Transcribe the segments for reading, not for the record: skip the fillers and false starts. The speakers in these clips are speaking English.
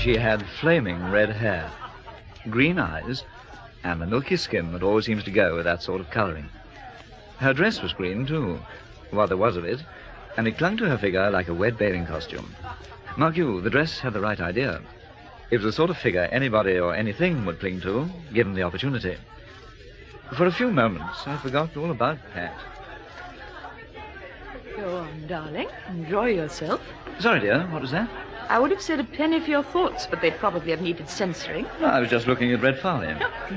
She had flaming red hair, green eyes, and the milky skin that always seems to go with that sort of colouring. Her dress was green, too, what there was of it, and it clung to her figure like a wet bathing costume. Mark you, the dress had the right idea. It was the sort of figure anybody or anything would cling to, given the opportunity. For a few moments, I forgot all about Pat. Go on, darling. Enjoy yourself. Sorry, dear, what was that? I would have said a penny for your thoughts, but they'd probably have needed censoring. No, I was just looking at Red Farley.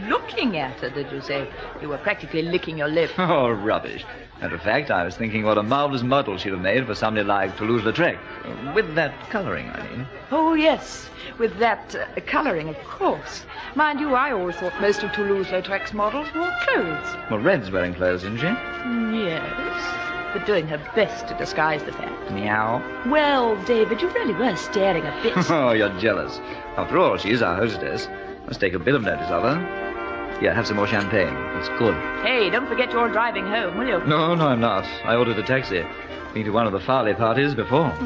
Looking at her, did you say? You were practically licking your lip. Oh, rubbish. Matter of fact, I was thinking what a marvellous model she'd have made for somebody like Toulouse-Lautrec. With that colouring, I mean. Oh, yes. With that colouring, of course. Mind you, I always thought most of Toulouse-Lautrec's models wore clothes. Well, Red's wearing clothes, isn't she? Yes. But doing her best to disguise the fact. Meow. Well, David, you really were staring a bit. Oh, you're jealous. After all, she's our hostess. Must take a bit of notice of her. Here, have some more champagne. It's good. Hey, don't forget you're driving home, will you? No, I'm not. I ordered a taxi. Been to one of the Farley parties before.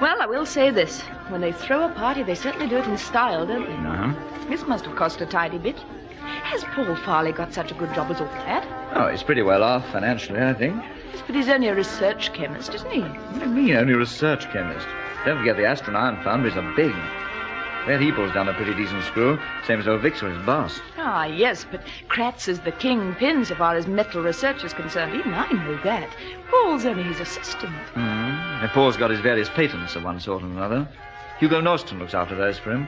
Well, I will say this. When they throw a party, they certainly do it in style, don't they? Uh-huh. This must have cost a tidy bit. Has Paul Farley got such a good job as all that? Oh, he's pretty well off financially, I think. Yes, but he's only a research chemist, isn't he? What do you mean, only a research chemist? Don't forget the Astronaut Foundries are big. Red Heeple's done a pretty decent screw, same as old Vic's his boss. Ah, yes, but Kratz is the kingpin so far as metal research is concerned. Even I know that. Paul's only his assistant. And Paul's got his various patents of one sort or another. Hugo Norston looks after those for him.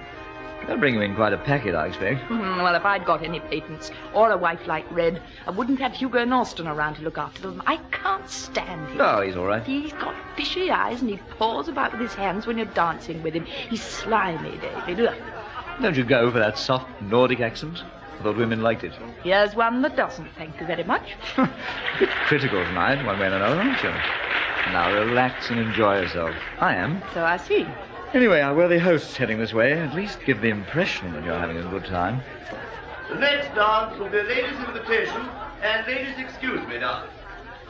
They'll bring him in quite a packet, I expect. Well, if I'd got any patents, or a wife like Red, I wouldn't have Hugo Norston around to look after them. I can't stand him. Oh, he's all right. He's got fishy eyes, and he paws about with his hands when you're dancing with him. He's slimy, David. Ugh. Don't you go for that soft Nordic accent? I thought women liked it. Here's one that doesn't, thank you very much. A bit critical tonight, one way or another, aren't you? Now relax and enjoy yourself. I am. So I see. Anyway, our worthy host's heading this way. At least give the impression that you're having a good time. The next dance will be a ladies' invitation and ladies' excuse me dance.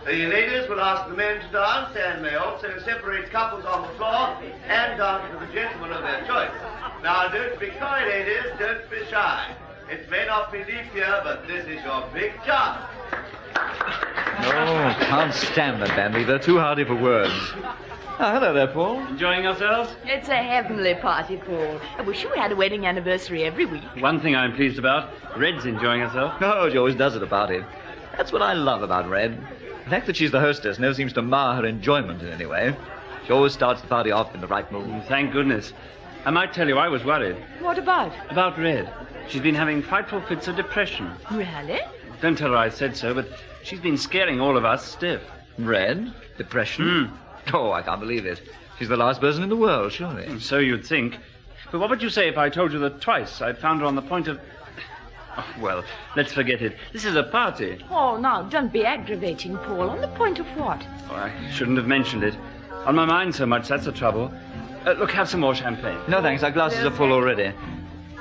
The ladies will ask the men to dance and may also separate couples on the floor and dance with the gentlemen of their choice. Now, don't be coy, ladies. Don't be shy. It may not be leap year, but this is your big chance. Oh, can't stand that band. They're too hardy for words. Oh, hello there, Paul. Enjoying yourselves? It's a heavenly party, Paul. I wish we had a wedding anniversary every week. One thing I'm pleased about, Red's enjoying herself. Oh, she always does at a party. That's what I love about Red. The fact that she's the hostess never seems to mar her enjoyment in any way. She always starts the party off in the right mood. Thank goodness. I might tell you I was worried. What about? About Red. She's been having frightful fits of depression. Really? Don't tell her I said so, but she's been scaring all of us stiff. Red? Depression? Oh, I can't believe it. She's the last person in the world, surely. So you'd think. But what would you say if I told you that twice I'd found her on the point of... Oh, well, let's forget it. This is a party. Oh, now, don't be aggravating, Paul. On the point of what? Oh, I shouldn't have mentioned it. On my mind so much, that's the trouble. Look, have some more champagne. No, thanks. Our glasses are full already.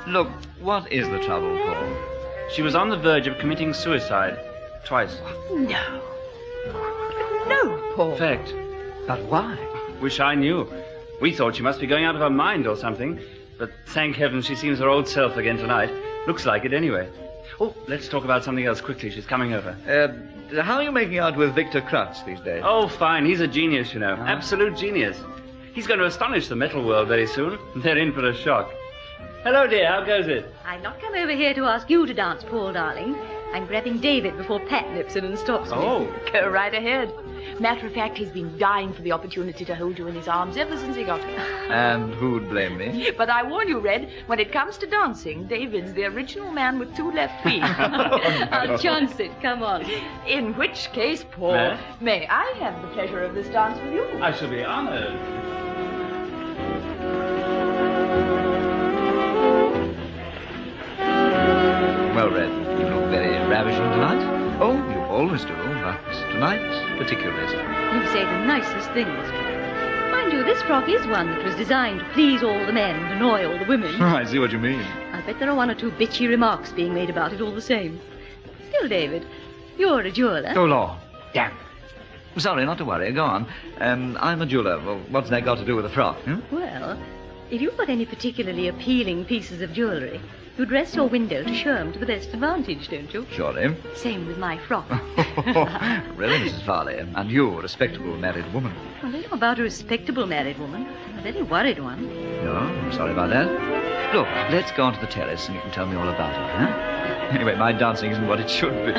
Look, what is the trouble, Paul? She was on the verge of committing suicide. Twice. No. No, Paul. Fact. But why? Wish I knew. We thought she must be going out of her mind or something. But thank heaven she seems her old self again tonight. Looks like it anyway. Oh, let's talk about something else quickly. She's coming over. How are you making out with Victor Kratz these days? Oh, fine. He's a genius, you know. Absolute genius. He's going to astonish the metal world very soon. They're in for a shock. Hello, dear. How goes it? I've not come over here to ask you to dance, Paul, darling. I'm grabbing David before Pat nips in and stops me. Oh. Go right ahead. Matter of fact, he's been dying for the opportunity to hold you in his arms ever since he got here. And who'd blame me? But I warn you, Red, when it comes to dancing, David's the original man with two left feet. I'll chance it. Come on. In which case, Paul, may I have the pleasure of this dance with you? I shall be honored. Well, Red, you look very ravishing tonight. Oh, you always do, but tonight particularly so. You say the nicest things. Mind you, this frock is one that was designed to please all the men and annoy all the women. I see what you mean. I bet there are one or two bitchy remarks being made about it all the same. Still, David, you're a jeweller. Oh, Lord. Damn. Sorry, not to worry. Go on. I'm a jeweller. Well, what's that got to do with the frock? Well, If you've got any particularly appealing pieces of jewellery, you dress your window to show 'em to the best advantage, don't you? Surely. Same with my frock. Really, Mrs. Farley? And you, a respectable married woman? I don't know about a respectable married woman. A very worried one. No, I'm sorry about that. Look, let's go onto the terrace and you can tell me all about it, huh? Anyway, my dancing isn't what it should be.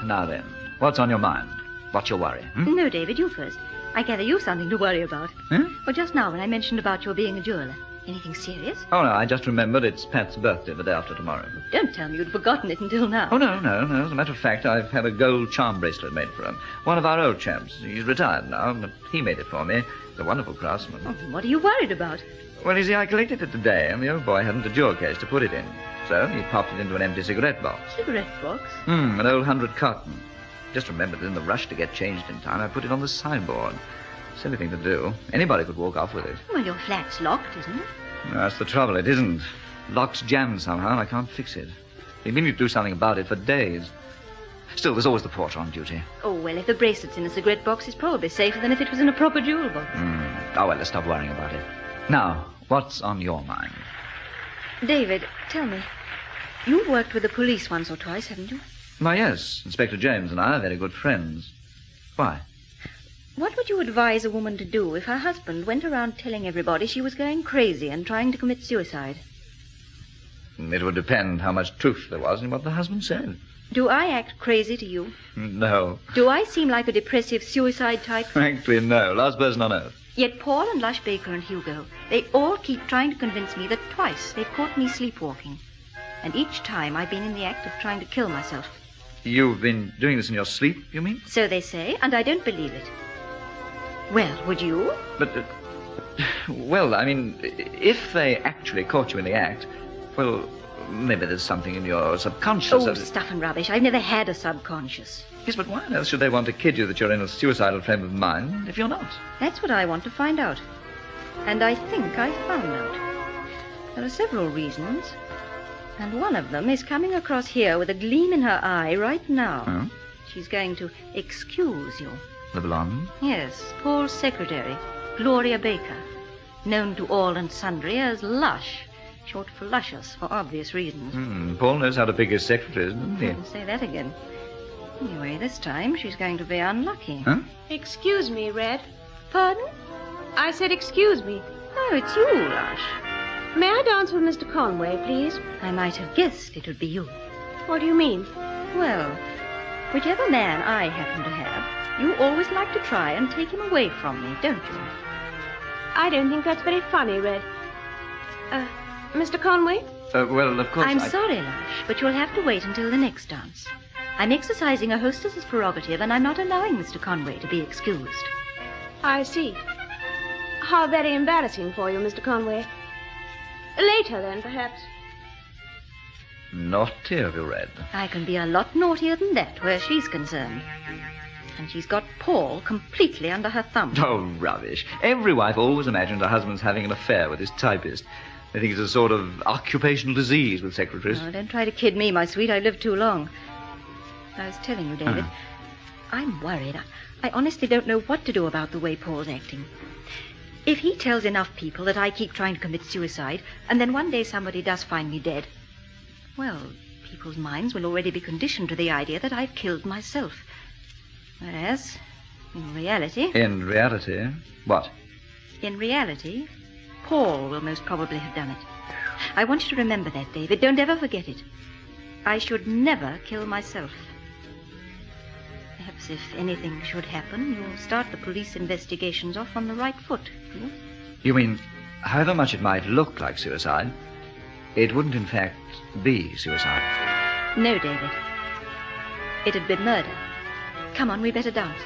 Now then, what's on your mind? What's your worry? No, David, you first. I gather you've something to worry about. Huh? Well, just now when I mentioned about your being a jeweller. Anything serious? Oh, no, I just remembered it's Pat's birthday the day after tomorrow. Don't tell me you'd forgotten it until now. Oh, no. As a matter of fact, I've had a gold charm bracelet made for him. One of our old chaps. He's retired now, but he made it for me. He's a wonderful craftsman. Oh, what are you worried about? Well, you see, I collected it today, and the old boy hadn't a jewel case to put it in. So he popped it into an empty cigarette box. Cigarette box? An old 100 carton. Just remembered that in the rush to get changed in time, I put it on the sideboard. Silly thing to do. Anybody could walk off with it. Well, your flat's locked, isn't it? No, that's the trouble. It isn't. Lock's jammed somehow, and I can't fix it. They mean to do something about it for days. Still, there's always the porter on duty. Oh, well, if the bracelet's in a cigarette box, it's probably safer than if it was in a proper jewel box. Oh, well, let's stop worrying about it. Now, what's on your mind? David, tell me. You've worked with the police once or twice, haven't you? Why, yes. Inspector James and I are very good friends. Why? What would you advise a woman to do if her husband went around telling everybody she was going crazy and trying to commit suicide? It would depend how much truth there was in what the husband said. Do I act crazy to you? No. Do I seem like a depressive suicide type? Actually, no. Last person on earth. Yet Paul and Lush Baker and Hugo, they all keep trying to convince me that twice they've caught me sleepwalking. And each time I've been in the act of trying to kill myself. You've been doing this in your sleep, you mean? So they say, and I don't believe it. Well, would you? But, well, I mean, if they actually caught you in the act, well, maybe there's something in your subconscious. Oh, stuff and rubbish. I've never had a subconscious. Yes, but why on earth should they want to kid you that you're in a suicidal frame of mind if you're not? That's what I want to find out. And I think I've found out. There are several reasons. And one of them is coming across here with a gleam in her eye right now. Huh? She's going to excuse you. The blonde? Yes, Paul's secretary, Gloria Baker, known to all and sundry as Lush, short for luscious, for obvious reasons. Paul knows how to pick his secretaries, doesn't he? Say that again. Anyway, this time she's going to be unlucky. Huh? Excuse me, Red. Pardon? I said excuse me. Oh, it's you, Lush. May I dance with Mr. Conway, please? I might have guessed it would be you. What do you mean? Well, whichever man I happen to have, you always like to try and take him away from me, don't you? I don't think that's very funny, Red. Mr. Conway? Well, of course I'm sorry, Lush, but you'll have to wait until the next dance. I'm exercising a hostess's prerogative, and I'm not allowing Mr. Conway to be excused. I see. How very embarrassing for you, Mr. Conway. Later, then, perhaps. Naughty of you, Red. I can be a lot naughtier than that where she's concerned. And she's got Paul completely under her thumb. Oh, rubbish. Every wife always imagines her husband's having an affair with his typist. They think it's a sort of occupational disease with secretaries. Oh, don't try to kid me, my sweet. I lived too long. I was telling you, David, I'm worried. I honestly don't know what to do about the way Paul's acting. If he tells enough people that I keep trying to commit suicide, and then one day somebody does find me dead, well, people's minds will already be conditioned to the idea that I've killed myself. Whereas, in reality... In reality? What? In reality, Paul will most probably have done it. I want you to remember that, David. Don't ever forget it. I should never kill myself. Perhaps if anything should happen, you'll start the police investigations off on the right foot. Yes? You mean, however much it might look like suicide, it wouldn't in fact be suicide? No, David. It'd be murder. Come on, we better dance.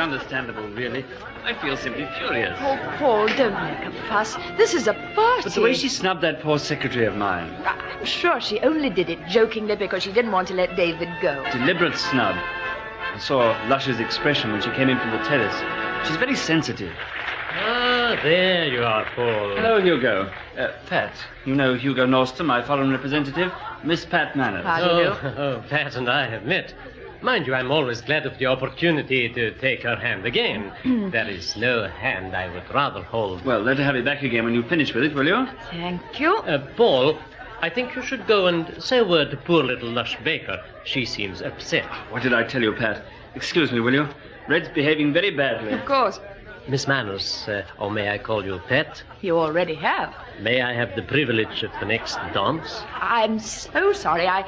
understandable, really. I feel simply furious. Oh, Paul, don't make a fuss. This is a party. But the way she snubbed that poor secretary of mine. I'm sure she only did it jokingly because she didn't want to let David go. Deliberate snub. I saw Lush's expression when she came in from the terrace. She's very sensitive. Ah, there you are, Paul. Hello, Hugo. Pat, you know Hugo Norster, my foreign representative. Miss Pat Manners. How do you do? Oh, Pat and I have met. Mind you, I'm always glad of the opportunity to take her hand again. There is no hand I would rather hold. Well, let her have it back again when you finish with it, will you? Thank you. Paul, I think you should go and say a word to poor little Lush Baker. She seems upset. What did I tell you, Pat? Excuse me, will you? Red's behaving very badly. Of course. Miss Manners, or may I call you Pat? You already have. May I have the privilege of the next dance? I'm so sorry. I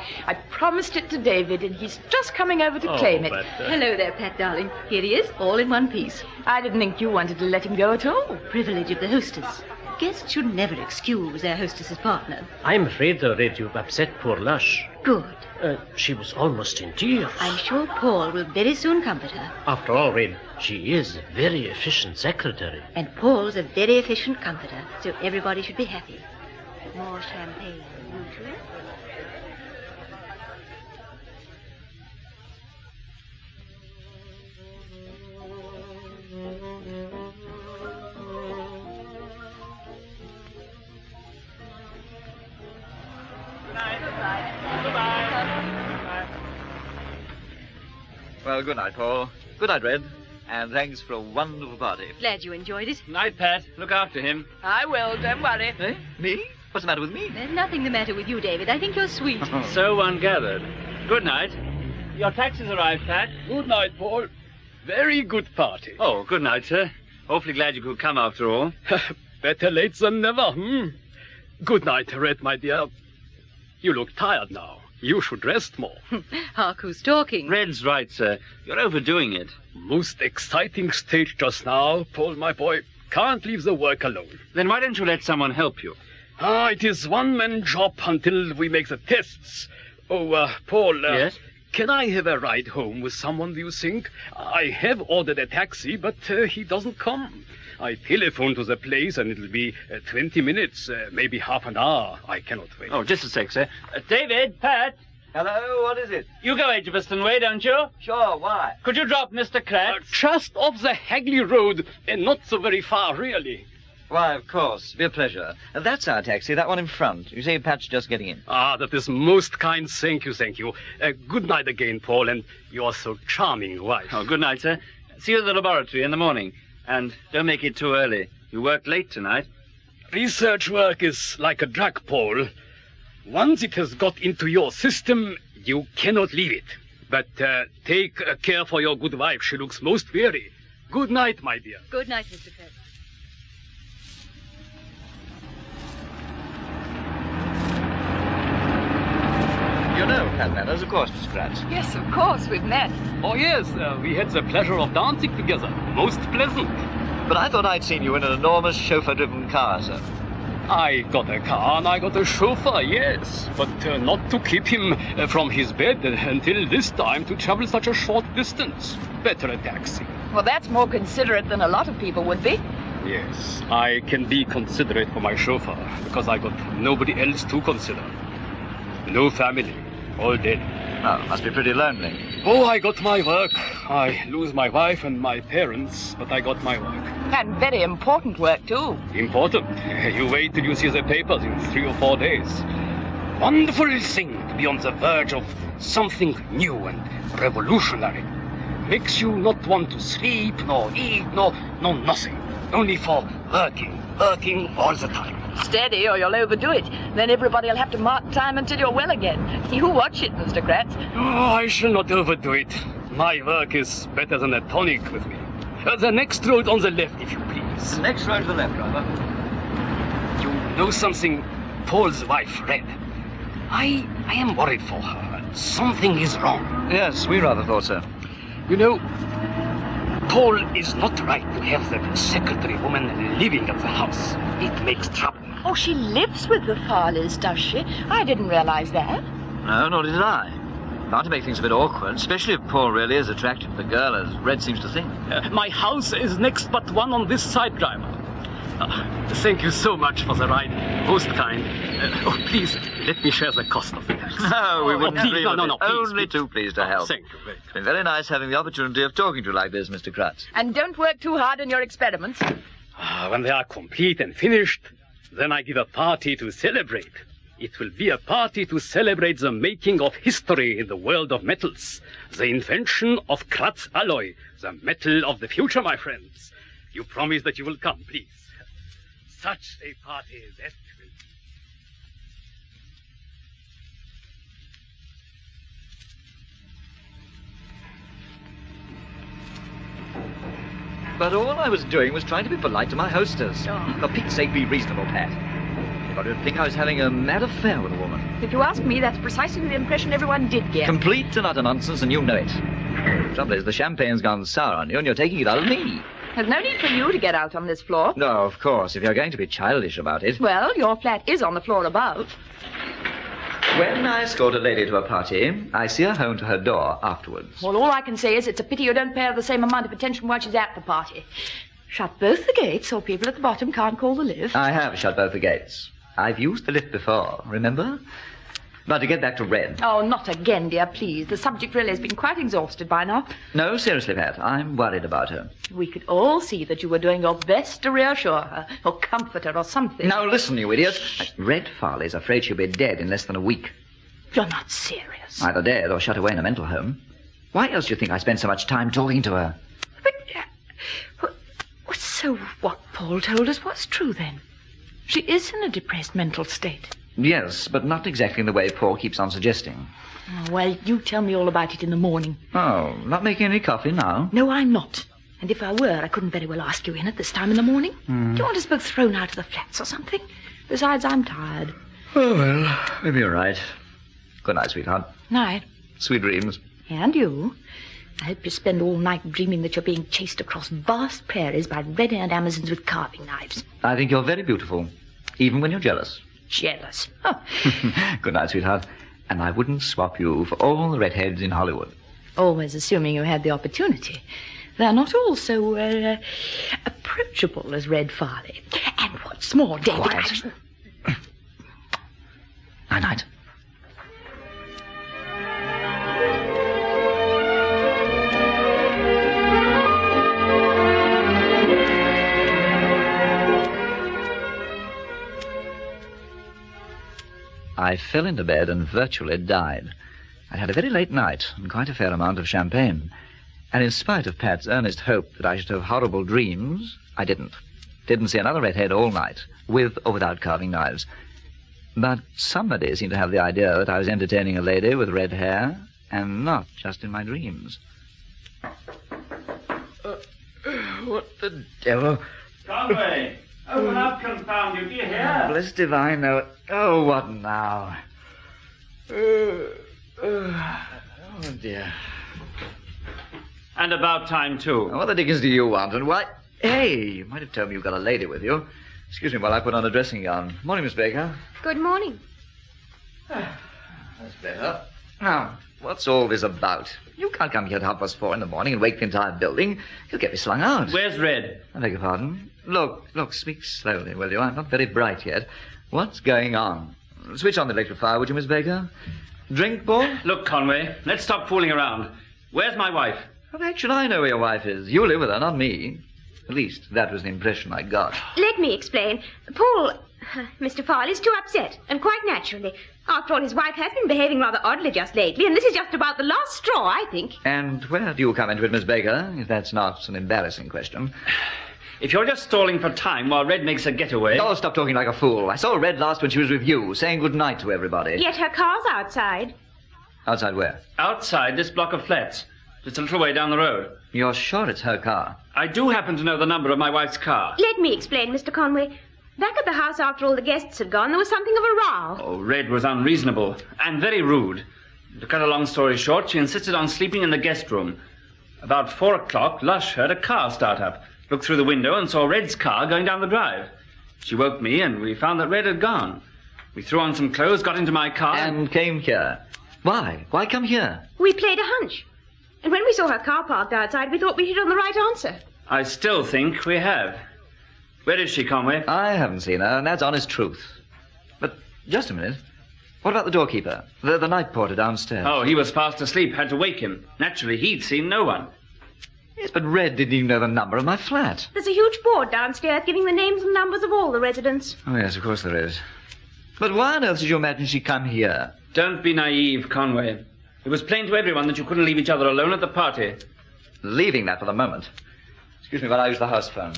promised it to David, and he's just coming over to claim it. But, Hello there, Pat, darling. Here he is, all in one piece. I didn't think you wanted to let him go at all. Privilege of the hostess. Guests should never excuse their hostess's partner. I'm afraid, though, Red, you've upset poor Lush. Good. She was almost in tears. I'm sure Paul will very soon comfort her. After all, Red, she is a very efficient secretary. And Paul's a very efficient comforter, so everybody should be happy. More champagne, you two? Well, good night, Paul. Good night, Red. And thanks for a wonderful party. Glad you enjoyed it. Night, Pat. Look after him. I will, don't worry. Eh? Me? What's the matter with me? There's nothing the matter with you, David. I think you're sweet. So one gathered. Good night. Your taxi's arrived, Pat. Good night, Paul. Very good party. Oh, good night, sir. Awfully glad you could come after all. Better late than never, Good night, Red, my dear. You look tired now. You should rest more. Hark, who's talking? Red's right, sir. You're overdoing it. Most exciting stage just now, Paul, my boy. Can't leave the work alone. Then why don't you let someone help you? It is one-man job until we make the tests. Oh, Paul. Yes? Can I have a ride home with someone, do you think? I have ordered a taxi, but he doesn't come. I telephoned to the place, and it'll be 20 minutes, maybe half an hour. I cannot wait. Oh, just a sec, sir. David, Pat. Hello, what is it? You go Edgbaston way, don't you? Sure, why? Could you drop Mr. Kratz? Just off the Hagley Road, and not so very far, really. Why, of course. Be a pleasure. That's our taxi, that one in front. You say Pat's just getting in. That is most kind. Thank you, thank you. Good night again, Paul, and your so charming wife. Oh, good night, sir. See you at the laboratory in the morning. And don't make it too early. You worked late tonight. Research work is like a drug, Paul. Once it has got into your system, you cannot leave it. But take care for your good wife. She looks most weary. Good night, my dear. Good night, Mr. Kratz. You know Pat Manners, of course, Mr. Kratz. Yes, of course, we've met. Oh, yes, we had the pleasure of dancing together. Most pleasant. But I thought I'd seen you in an enormous chauffeur-driven car, sir. I got a car and I got a chauffeur, yes. But not to keep him from his bed until this time to travel such a short distance. Better a taxi. Well, that's more considerate than a lot of people would be. Yes, I can be considerate for my chauffeur because I got nobody else to consider. No family, all dead. Oh, must be pretty lonely. Oh, I got my work. I lose my wife and my parents, but I got my work. And very important work, too. Important. You wait till you see the papers in 3 or 4 days. Wonderful thing to be on the verge of something new and revolutionary. Makes you not want to sleep, nor eat, nor nothing. Only for working all the time. Steady, or you'll overdo it. Then everybody will have to mark time until you're well again. You watch it, Mr. Kratz. Oh, I shall not overdo it. My work is better than a tonic with me. The next road on the left, if you please. The next road to the left, driver. You know something? Paul's wife, Red. I am worried for her. Something is wrong. Yes, we rather thought so. You know, Paul is not right to have that secretary woman living at the house. It makes trouble. Oh, she lives with the Farleys, does she? I didn't realize that. No, nor did I. Not to make things a bit awkward, especially if Paul really is attracted to the girl, as Red seems to think. My house is next but one on this side, driver. Thank you so much for the ride. Most kind. Please, let me share the cost of the taxi. No, we wouldn't please, dream of no, it. please, Only please. too pleased to help. Thank you very It's been very nice having the opportunity of talking to you like this, Mr. Kratz. And don't work too hard on your experiments. When they are complete and finished, then I give a party to celebrate. It will be a party to celebrate the making of history in the world of metals. The invention of Kratz alloy, the metal of the future, my friends. You promise that you will come, please. Such a party that will... But all I was doing was trying to be polite to my hostess. For Pete's sake, be reasonable, Pat. Anybody would think I was having a mad affair with a woman. If you ask me, that's precisely the impression everyone did get. Complete and utter nonsense, and you know it. The trouble is, the champagne's gone sour on you, and you're taking it out of me. There's no need for you to get out on this floor. No, of course, if you're going to be childish about it. Well, your flat is on the floor above. When I escort a lady to a party, I see her home to her door afterwards. Well, all I can say is it's a pity you don't pay her the same amount of attention while she's at the party. Shut both the gates or people at the bottom can't call the lift. I have shut both the gates. I've used the lift before, remember? But to get back to Red. Oh, not again, dear, please. The subject really has been quite exhausted by now. No, seriously, Pat, I'm worried about her. We could all see that you were doing your best to reassure her, or comfort her, or something. Now listen, you idiot. Red Farley's afraid she'll be dead in less than a week. You're not serious. Either dead or shut away in a mental home. Why else do you think I spend so much time talking to her? But, so what Paul told us was true, then? She is in a depressed mental state. Yes, but not exactly in the way Paul keeps on suggesting. Oh, well, you tell me all about it in the morning. Oh, not making any coffee now? No, I'm not. And if I were, I couldn't very well ask you in at this time in the morning. Do you want us both thrown out of the flats or something? Besides, I'm tired. Oh, well, maybe you're right. Good night, sweetheart. Night. Sweet dreams. And you. I hope you spend all night dreaming that you're being chased across vast prairies by red-haired Amazons with carving knives. I think you're very beautiful, even when you're jealous. Jealous. Oh. Good night, sweetheart. And I wouldn't swap you for all the redheads in Hollywood. Always assuming you had the opportunity. They're not all so approachable as Red Farley. And what's more, David... Quiet. Night-night. I fell into bed and virtually died. I'd had a very late night and quite a fair amount of champagne. And in spite of Pat's earnest hope that I should have horrible dreams, I didn't. Didn't see another redhead all night, with or without carving knives. But somebody seemed to have the idea that I was entertaining a lady with red hair, and not just in my dreams. What the devil? Conway! Open up, confound you. Do you hear? Blessed divine, no. Oh, what now? Oh, dear. And about time, too. What the dickens do you want, and why... Hey, you might have told me you've got a lady with you. Excuse me while I put on a dressing gown. Morning, Miss Baker. Good morning. That's better. Now, what's all this about? You can't come here at 4:30 in the morning and wake the entire building. You'll get me slung out. Where's Red? I beg your pardon. Look, speak slowly, will you? I'm not very bright yet. What's going on? Switch on the electric fire, would you, Miss Baker? Drink, Paul? Look, Conway, let's stop fooling around. Where's my wife? How the heck should I know where your wife is? You live with her, not me. At least, that was the impression I got. Let me explain. Paul, Mr. Farley's too upset, and quite naturally. After all, his wife has been behaving rather oddly just lately, and this is just about the last straw, I think. And where do you come into it, Miss Baker, if that's not an embarrassing question? If you're just stalling for time while Red makes a getaway... Oh, stop talking like a fool. I saw Red last when she was with you, saying good night to everybody. Yet her car's outside. Outside where? Outside this block of flats. Just a little way down the road. You're sure it's her car? I do happen to know the number of my wife's car. Let me explain, Mr. Conway. Back at the house after all the guests had gone, there was something of a row. Oh, Red was unreasonable and very rude. To cut a long story short, she insisted on sleeping in the guest room. About 4 o'clock, Lush heard a car start up, looked through the window and saw Red's car going down the drive. She woke me and we found that Red had gone. We threw on some clothes, got into my car... And came here. Why? Why come here? We played a hunch. And when we saw her car parked outside, we thought we hit on the right answer. I still think we have. Where is she, Conway? I haven't seen her, and that's honest truth. But just a minute. What about the doorkeeper? The night porter downstairs? Oh, he was fast asleep. Had to wake him. Naturally, he'd seen no one. Yes, but Red didn't even know the number of my flat. There's a huge board downstairs giving the names and numbers of all the residents. Oh, yes, of course there is. But why on earth did you imagine she'd come here? Don't be naive, Conway. It was plain to everyone that you couldn't leave each other alone at the party. Leaving that for the moment. Excuse me while I use the house phone.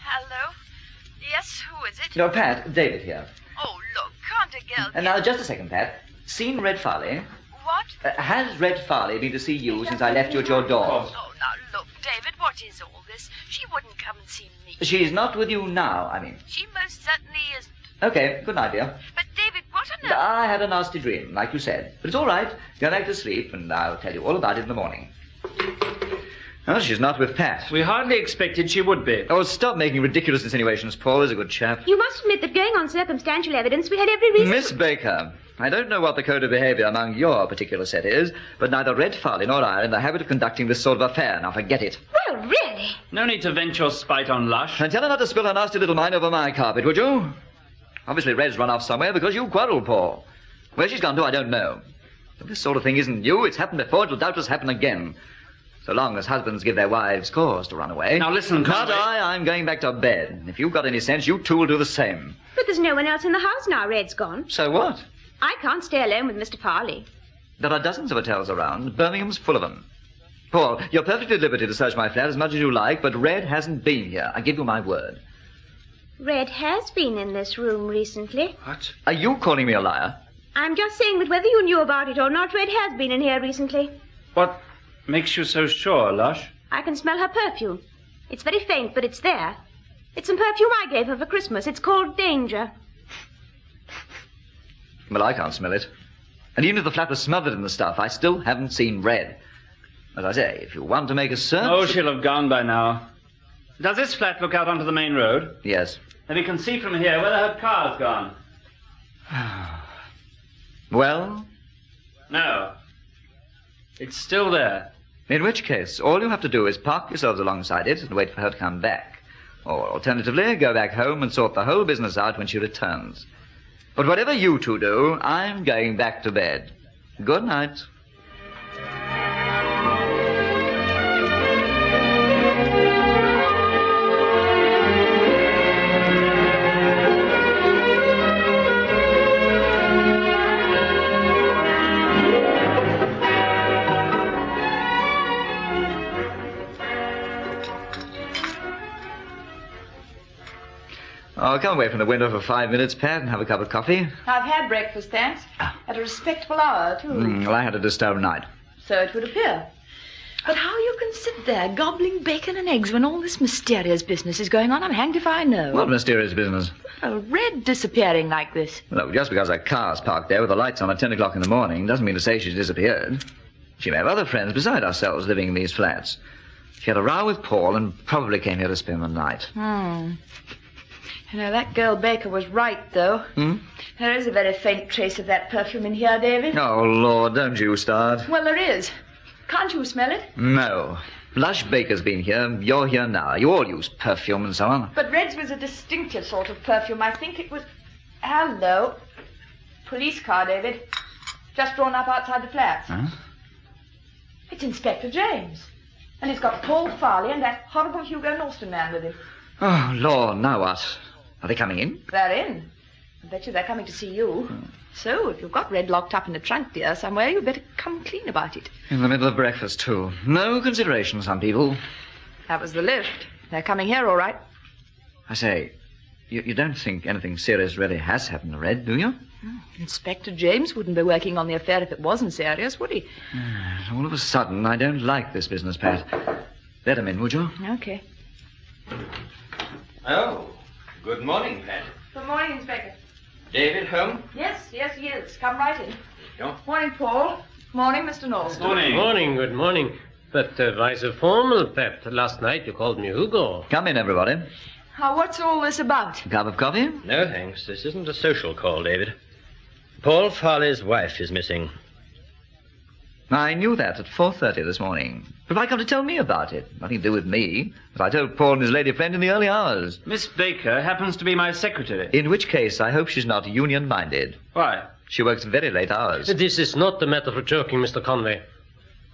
Hello? Yes, who is it? No, Pat, David here. Oh, look, can't a girl... And now, just a second, Pat. Seen Red Farley? What? Has Red Farley been to see you since I left you at your door? Oh, now, look, David, what is all this? She wouldn't come and see me. She's not with you now, I mean. She most certainly isn't. Okay, good night, dear. But, David, what on earth... I had a nasty dream, like you said. But it's all right. Go back to sleep, and I'll tell you all about it in the morning. Oh, she's not with Pat. We hardly expected she would be. Oh, stop making ridiculous insinuations. Paul is a good chap. You must admit that going on circumstantial evidence, we had every reason... Miss Baker, I don't know what the code of behaviour among your particular set is, but neither Red Farley nor I are in the habit of conducting this sort of affair. Now, forget it. Well, really? No need to vent your spite on Lush. And tell her not to spill her nasty little mind over my carpet, would you? Obviously, Red's run off somewhere because you quarrelled, Paul. Where she's gone to, I don't know. If this sort of thing isn't new, it's happened before, it'll doubtless happen again. So long as husbands give their wives cause to run away. Now listen, Conway. Not I. I'm going back to bed. If you've got any sense, you two will do the same. But there's no one else in the house now. Red's gone. So what? I can't stay alone with Mr. Farley. There are dozens of hotels around. Birmingham's full of them. Paul, you're perfectly at liberty to search my flat as much as you like, but Red hasn't been here. I give you my word. Red has been in this room recently. What? Are you calling me a liar? I'm just saying that whether you knew about it or not, Red has been in here recently. What makes you so sure, Lush? I can smell her perfume. It's very faint, but it's there. It's some perfume I gave her for Christmas. It's called Danger. Well, I can't smell it. And even if the flat was smothered in the stuff, I still haven't seen Red. As I say, if you want to make a search... Oh, she'll have gone by now. Does this flat look out onto the main road? Yes. Then we can see from here whether her car's gone. Well? No. It's still there. In which case, all you have to do is park yourselves alongside it and wait for her to come back. Or, alternatively, go back home and sort the whole business out when she returns. But whatever you two do, I'm going back to bed. Good night. I'll come away from the window for 5 minutes, Pat, and have a cup of coffee. I've had breakfast, thanks. At a respectable hour, too. Well, I had a disturbed night. So it would appear. But how you can sit there gobbling bacon and eggs when all this mysterious business is going on, I'm hanged if I know. What mysterious business? Well, Red disappearing like this. Look, just because her car's parked there with the lights on at 10 o'clock in the morning doesn't mean to say she's disappeared. She may have other friends beside ourselves living in these flats. She had a row with Paul and probably came here to spend the night. You know, that girl Baker was right, though. There is a very faint trace of that perfume in here, David. Oh, Lord, don't you start. Well, there is. Can't you smell it? No. Lush Baker's been here. You're here now. You all use perfume and so on. But Red's was a distinctive sort of perfume. I think it was... Hello. Police car, David. Just drawn up outside the flats. Huh? It's Inspector James. And he's got Paul Farley and that horrible Hugo Norton man with him. Oh, Lord, now what? Are they coming in? They're in. I bet you they're coming to see you. So, if you've got Red locked up in the trunk, dear, somewhere, you'd better come clean about it. In the middle of breakfast, too. No consideration, some people. That was the lift. They're coming here, all right. I say, you don't think anything serious really has happened to Red, do you? Inspector James wouldn't be working on the affair if it wasn't serious, would he? All of a sudden, I don't like this business, Pat. Let him in, would you? Okay. Oh, good morning, Pat. Good morning, Inspector. David home? Yes, he is. Come right in. Yeah. Morning, Paul. Morning, Mr. Norton. Morning, good morning. But why so formal, Pet? Last night you called me Hugo. Come in, everybody. What's all this about? A cup of coffee? No, thanks. This isn't a social call, David. Paul Farley's wife is missing. I knew that at 4:30 this morning. But why can't you tell me about it? Nothing to do with me. But I told Paul and his lady friend in the early hours. Miss Baker happens to be my secretary. In which case, I hope she's not union-minded. Why? She works very late hours. This is not a matter for joking, Mr. Conway.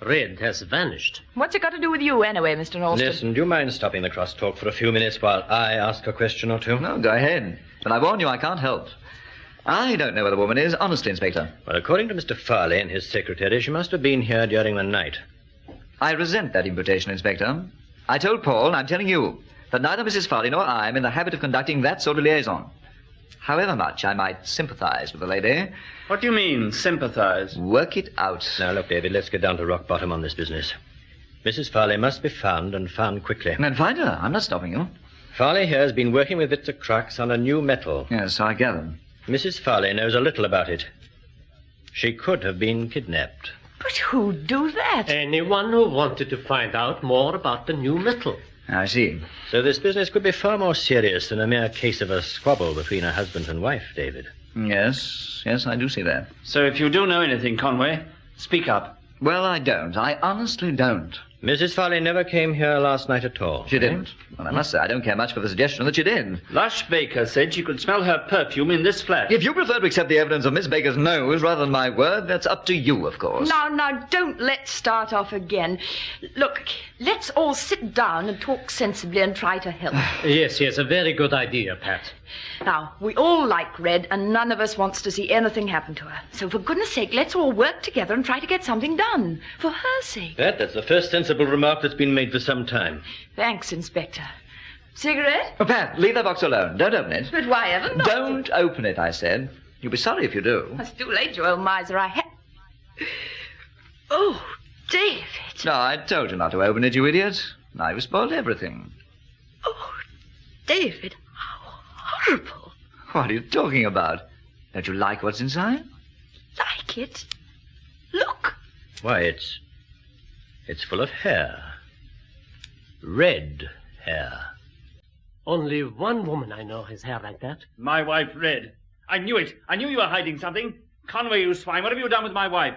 Red has vanished. What's it got to do with you anyway, Mr. Norton? Listen, do you mind stopping the crosstalk for a few minutes while I ask a question or two? No, go ahead. But I warn you, I can't help. I don't know where the woman is, honestly, Inspector. Well, according to Mr. Farley and his secretary, she must have been here during the night. I resent that imputation, Inspector. I told Paul, and I'm telling you, that neither Mrs. Farley nor I am in the habit of conducting that sort of liaison. However much I might sympathize with the lady... What do you mean, sympathize? Work it out. Now, look, David, let's get down to rock bottom on this business. Mrs. Farley must be found, and found quickly. Then find her. I'm not stopping you. Farley here has been working with bits of cracks on a new metal. Yes, I gather. Mrs. Farley knows a little about it. She could have been kidnapped. But who'd do that? Anyone who wanted to find out more about the new metal. I see. So this business could be far more serious than a mere case of a squabble between a husband and wife, David. Yes, I do see that. So if you do know anything, Conway, speak up. Well, I don't. I honestly don't. Mrs. Farley never came here last night at all. She didn't. Well, I must say, I don't care much for the suggestion that she did. Lush Baker said she could smell her perfume in this flat. If you prefer to accept the evidence of Miss Baker's nose rather than my word, that's up to you, of course. Now, don't let's start off again. Look, let's all sit down and talk sensibly and try to help. Yes, a very good idea, Pat. Now, we all like Red, and none of us wants to see anything happen to her. So, for goodness sake, let's all work together and try to get something done. For her sake. That's the first sensible remark that's been made for some time. Thanks, Inspector. Cigarette? Oh, Pat, leave that box alone. Don't open it. But why ever not? Don't open it, I said. You'll be sorry if you do. It's too late, you old miser. Oh, David. No, I told you not to open it, you idiot. Now you've spoiled everything. Oh, David, how horrible. What are you talking about? Don't you like what's inside? Like it? Look. Why, it's full of hair. Red hair. Only one woman I know has hair like that. My wife, Red. I knew it. I knew you were hiding something. Conway, you swine, what have you done with my wife?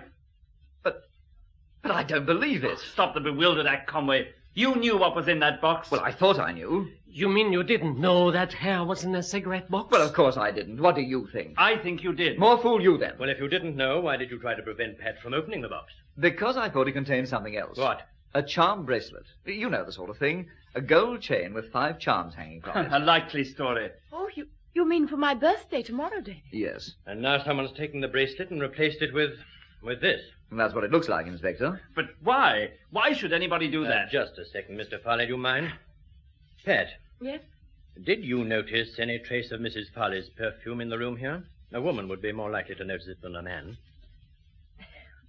But I don't believe it. Stop the bewildered act, Conway. You knew what was in that box. Well, I thought I knew. You mean you didn't know that hair was in a cigarette box? Well, of course I didn't. What do you think? I think you did. More fool you, then. Well, if you didn't know, why did you try to prevent Pat from opening the box? Because I thought it contained something else. What? A charm bracelet. You know the sort of thing. A gold chain with 5 charms hanging from it. A likely story. Oh, you mean for my birthday tomorrow, David? Yes. And now someone's taken the bracelet and replaced it with this. And that's what it looks like, Inspector. But why? Why should anybody do that? Just a second, Mr. Farley, do you mind? Pat. Yes? Did you notice any trace of Mrs. Farley's perfume in the room here? A woman would be more likely to notice it than a man.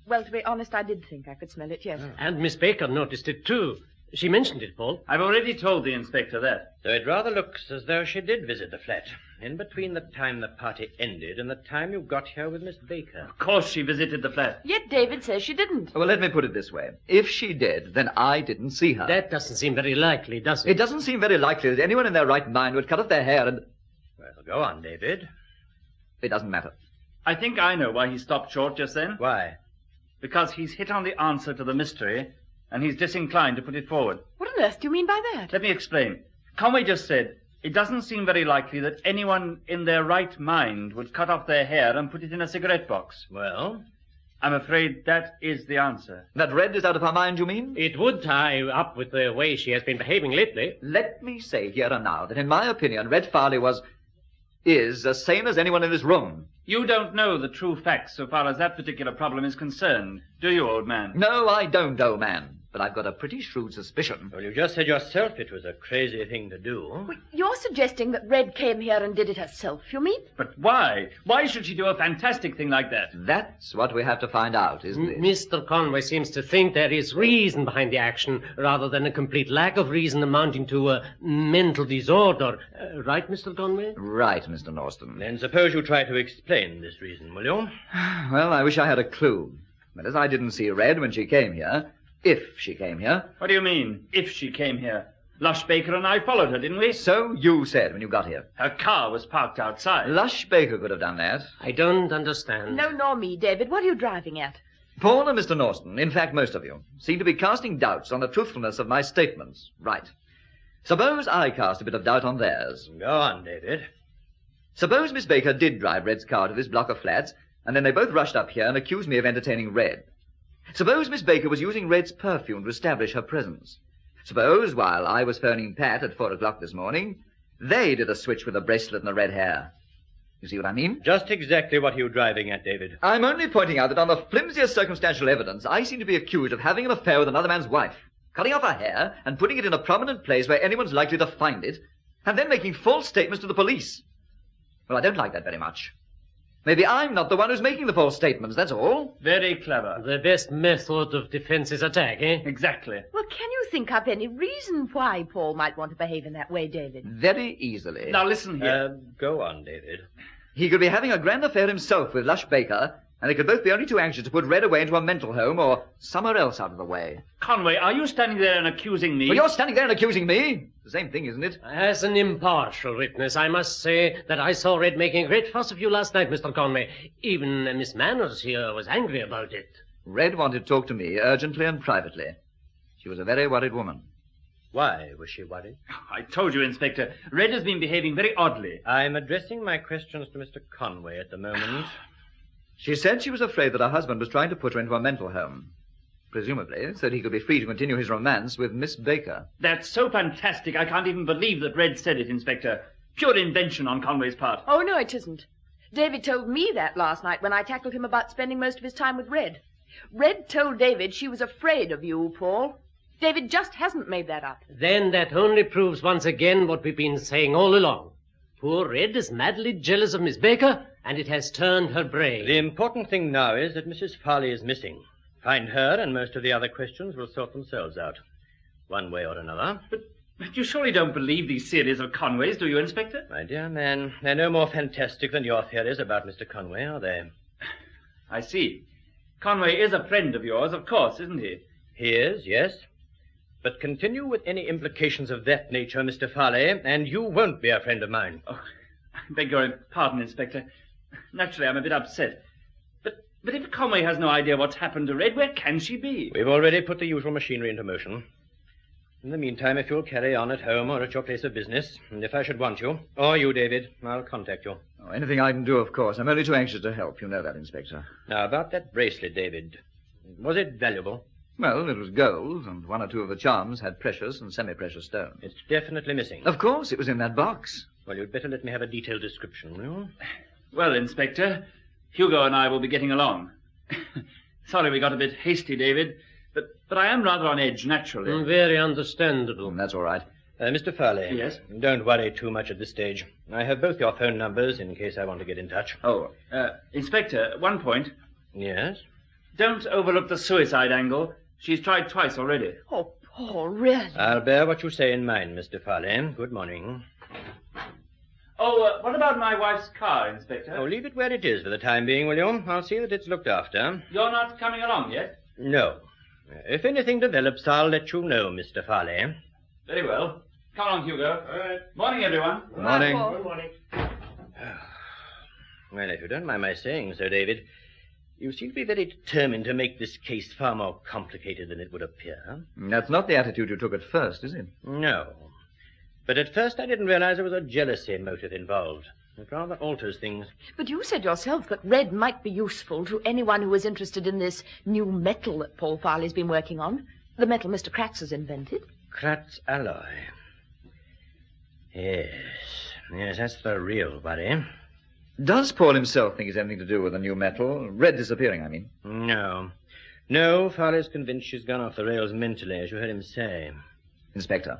Well, to be honest, I did think I could smell it, yes. And Miss Baker noticed it, too. She mentioned it, Paul. I've already told the inspector that. So it rather looks as though she did visit the flat. In between the time the party ended and the time you got here with Miss Baker. Of course she visited the flat. Yet David says she didn't. Well, let me put it this way. If she did, then I didn't see her. That doesn't seem very likely, does it? It doesn't seem very likely that anyone in their right mind would cut off their hair and... Well, go on, David. It doesn't matter. I think I know why he stopped short just then. Why? Because he's hit on the answer to the mystery, and he's disinclined to put it forward. What on earth do you mean by that? Let me explain. Conway just said, it doesn't seem very likely that anyone in their right mind would cut off their hair and put it in a cigarette box. Well? I'm afraid that is the answer. That Red is out of her mind, you mean? It would tie up with the way she has been behaving lately. Let me say here and now that in my opinion, Red Farley is as sane as anyone in this room. You don't know the true facts so far as that particular problem is concerned, do you, old man? No, I don't, old man. But I've got a pretty shrewd suspicion. Well, you just said yourself it was a crazy thing to do. Well, you're suggesting that Red came here and did it herself, you mean? But why? Why should she do a fantastic thing like that? That's what we have to find out, isn't it? Mr. Conway seems to think there is reason behind the action rather than a complete lack of reason amounting to a mental disorder. Right, Mr. Conway? Right, Mr. Norston. Then suppose you try to explain this reason, will you? Well, I wish I had a clue. But as I didn't see Red when she came here, if she came here... What do you mean, if she came here? Lush Baker and I followed her, didn't we? So you said when you got here. Her car was parked outside. Lush Baker could have done that. I don't understand. No, nor me, David. What are you driving at? Paul and Mr. Norton, in fact most of you, seem to be casting doubts on the truthfulness of my statements. Right. Suppose I cast a bit of doubt on theirs. Go on, David. Suppose Miss Baker did drive Red's car to this block of flats, and then they both rushed up here and accused me of entertaining Red. Suppose Miss Baker was using Red's perfume to establish her presence. Suppose, while I was phoning Pat at 4 o'clock this morning, they did a switch with the bracelet and the red hair. You see what I mean? Just exactly what are you driving at, David? I'm only pointing out that on the flimsiest circumstantial evidence, I seem to be accused of having an affair with another man's wife, cutting off her hair and putting it in a prominent place where anyone's likely to find it, and then making false statements to the police. Well, I don't like that very much. Maybe I'm not the one who's making the false statements, that's all. Very clever. The best method of defense is attack, eh? Exactly. Well, can you think up any reason why Paul might want to behave in that way, David? Very easily. Now listen here. Go on, David. He could be having a grand affair himself with Lush Baker, and they could both be only too anxious to put Red away into a mental home or somewhere else out of the way. Conway, are you standing there and accusing me? Well, you're standing there and accusing me. The same thing, isn't it? As an impartial witness, I must say that I saw Red making a great fuss of you last night, Mr. Conway. Even Miss Manners here was angry about it. Red wanted to talk to me urgently and privately. She was a very worried woman. Why was she worried? I told you, Inspector. Red has been behaving very oddly. I'm addressing my questions to Mr. Conway at the moment. She said she was afraid that her husband was trying to put her into a mental home. Presumably, so that he could be free to continue his romance with Miss Baker. That's so fantastic, I can't even believe that Red said it, Inspector. Pure invention on Conway's part. Oh, no, it isn't. David told me that last night when I tackled him about spending most of his time with Red. Red told David she was afraid of you, Paul. David just hasn't made that up. Then that only proves once again what we've been saying all along. Poor Red is madly jealous of Miss Baker, and it has turned her brain. The important thing now is that Mrs. Farley is missing. Find her, and most of the other questions will sort themselves out, one way or another. But you surely don't believe these theories of Conway's, do you, Inspector? My dear man, they're no more fantastic than your theories about Mr. Conway, are they? I see. Conway is a friend of yours, of course, isn't he? He is, yes. But continue with any implications of that nature, Mr. Farley, and you won't be a friend of mine. Oh, I beg your pardon, Inspector. Naturally, I'm a bit upset. But if Conway has no idea what's happened to Red, where can she be? We've already put the usual machinery into motion. In the meantime, if you'll carry on at home or at your place of business, and if I should want you, or you, David, I'll contact you. Oh, anything I can do, of course. I'm only too anxious to help. You know that, Inspector. Now, about that bracelet, David. Was it valuable? Well, it was gold, and one or two of the charms had precious and semi-precious stones. It's definitely missing. Of course, it was in that box. Well, you'd better let me have a detailed description, will you? Well, Inspector, Hugo and I will be getting along. Sorry we got a bit hasty, David, but I am rather on edge, naturally. Very understandable. That's all right. Mr. Farley. Yes? Don't worry too much at this stage. I have both your phone numbers in case I want to get in touch. Oh, Inspector, one point. Yes? Don't overlook the suicide angle. She's tried twice already. Oh, Paul, really? I'll bear what you say in mind, Mr. Farley. Good morning. Oh, what about my wife's car, Inspector? Oh, leave it where it is for the time being, will you? I'll see that it's looked after. You're not coming along yet? No. If anything develops, I'll let you know, Mr. Farley. Very well. Come along, Hugo. All right. Morning, everyone. Good morning. Good morning. Well, if you don't mind my saying so, David, you seem to be very determined to make this case far more complicated than it would appear. That's not the attitude you took at first, is it? No. But at first I didn't realize there was a jealousy motive involved. It rather alters things. But you said yourself that Red might be useful to anyone who is interested in this new metal that Paul Farley's been working on. The metal Mr. Kratz has invented. Kratz alloy. Yes, that's the real worry. Does Paul himself think it's anything to do with the new metal? Red disappearing, I mean. No, Farley's convinced she's gone off the rails mentally, as you heard him say. Inspector,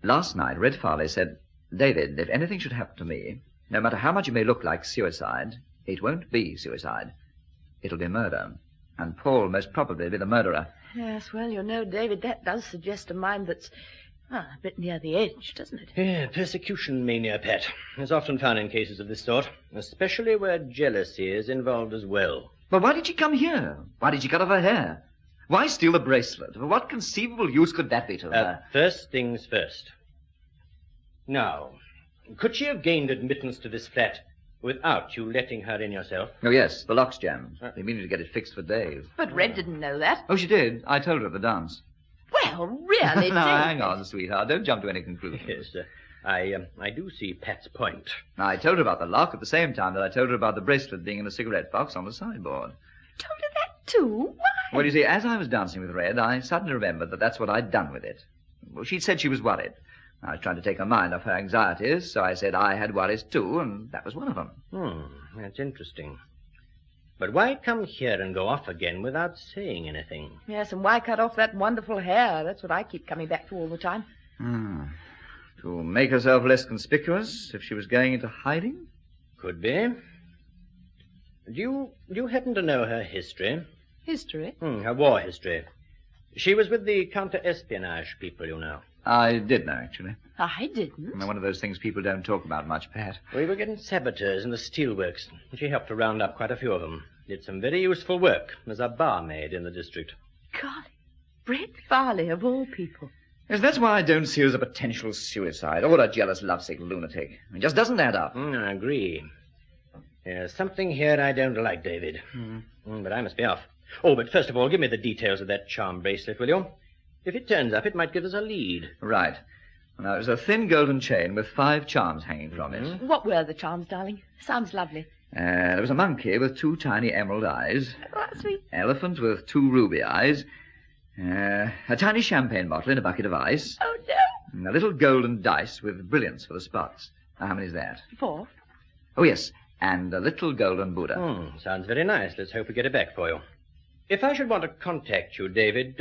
last night Red Farley said, David, if anything should happen to me, no matter how much it may look like suicide, it won't be suicide. It'll be murder. And Paul most probably be the murderer. Yes, well, you know, David, that does suggest a mind that's a bit near the edge, doesn't it? Yeah, persecution mania, Pat, is often found in cases of this sort, especially where jealousy is involved as well. But why did she come here? Why did she cut off her hair? Why steal the bracelet? For what conceivable use could that be to her? First things first. Now, could she have gained admittance to this flat without you letting her in yourself? Oh, yes, the lock's jammed. They meaning to get it fixed for days. But Red didn't know that. Oh, she did. I told her at the dance. Well, really, Now, David. hang on, sweetheart. Don't jump to any conclusions. Yes, I do see Pat's point. I told her about the lock at the same time that I told her about the bracelet being in a cigarette box on the sideboard. Told her that too? Why? Well, you see, as I was dancing with Red, I suddenly remembered that that's what I'd done with it. Well, she'd said she was worried. I was trying to take her mind off her anxieties, so I said I had worries too, and that was one of them. That's interesting. But why come here and go off again without saying anything? Yes, and why cut off that wonderful hair? That's what I keep coming back to all the time. To make herself less conspicuous if she was going into hiding? Could be. Do you happen to know her history? History? Her war history. She was with the counter-espionage people, you know. I did know, actually. I didn't. One of those things people don't talk about much, Pat. We were getting saboteurs in the steelworks. She helped to round up quite a few of them. Did some very useful work as a barmaid in the district. Golly, Red Farley, of all people. Yes, that's why I don't see her as a potential suicide or a jealous, lovesick lunatic. It just doesn't add up. I agree. There's something here I don't like, David. But I must be off. Oh, but first of all, give me the details of that charm bracelet, will you? If it turns up, it might give us a lead. Right. Now, it was a thin golden chain with 5 charms hanging from it. What were the charms, darling? Sounds lovely. There was a monkey with 2 tiny emerald eyes. Oh, sweet. Elephant with 2 ruby eyes. A tiny champagne bottle in a bucket of ice. Oh, no. And a little golden dice with brilliants for the spots. Now, how many is that? 4. Oh, yes. And a little golden Buddha. Sounds very nice. Let's hope we get it back for you. If I should want to contact you, David,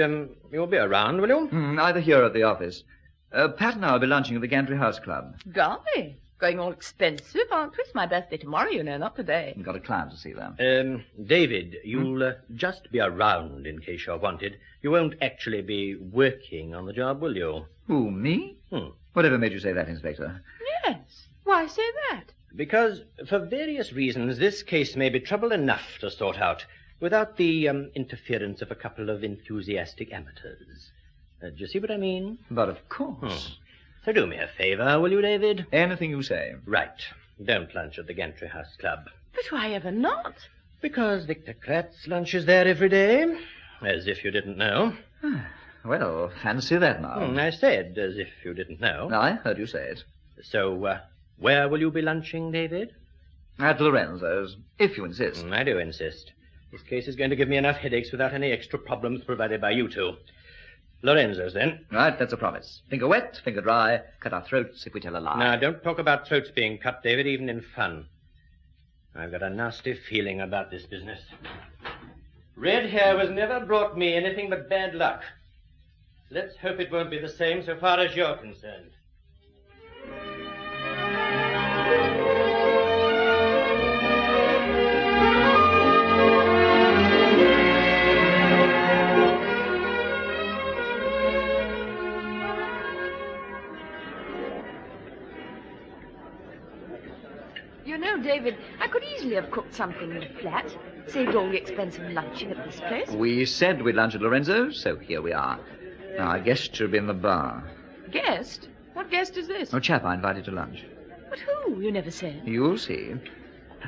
you'll be around, will you? Either here or at the office. Pat and I will be lunching at the Gantry House Club. Golly, going all expensive, aren't we? It's my birthday tomorrow, you know, not today. I've got a client to see there. David, you'll just be around in case you're wanted. You won't actually be working on the job, will you? Who, me? Whatever made you say that, Inspector? Yes. Why say that? Because, for various reasons, this case may be trouble enough to sort out without the interference of a couple of enthusiastic amateurs. Do you see what I mean? But of course. So do me a favor, will you, David? Anything you say. Right. Don't lunch at the Gantry House Club. But why ever not? Because Victor Kratz lunches there every day. As if you didn't know. Well, fancy that now. I said as if you didn't know. I heard you say it. So, where will you be lunching, David? At Lorenzo's, if you insist. I do insist. This case is going to give me enough headaches without any extra problems provided by you two. Lorenzo's, then. Right, that's a promise. Finger wet, finger dry, cut our throats if we tell a lie. Now, don't talk about throats being cut, David, even in fun. I've got a nasty feeling about this business. Red hair has never brought me anything but bad luck. Let's hope it won't be the same so far as you're concerned. You know, David, I could easily have cooked something in the flat. Saved all the expensive lunching at this place. We said we'd lunch at Lorenzo's, so here we are. Now, our guest should be in the bar. Guest? What guest is this? A chap I invited to lunch. But who? You never said. You'll see.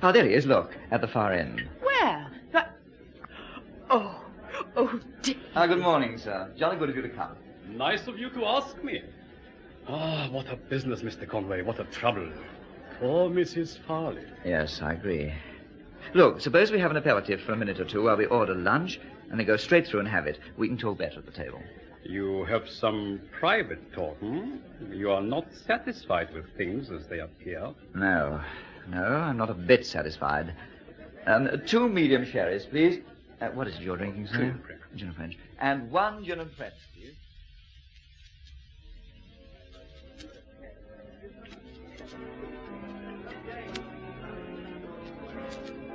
Ah, there he is, look, at the far end. Where? But... Oh, dear. Good morning, sir. Jolly good of you to come. Nice of you to ask me. What a business, Mr. Conway. What a trouble. Poor Mrs. Farley. Yes, I agree. Look, suppose we have an aperitif for a minute or two while we order lunch, and then go straight through and have it. We can talk better at the table. You have some private talk, You are not satisfied with things as they appear. No, I'm not a bit satisfied. 2 medium sherries, please. What is it you're drinking, sir? Gin and French. And 1 gin and French, please.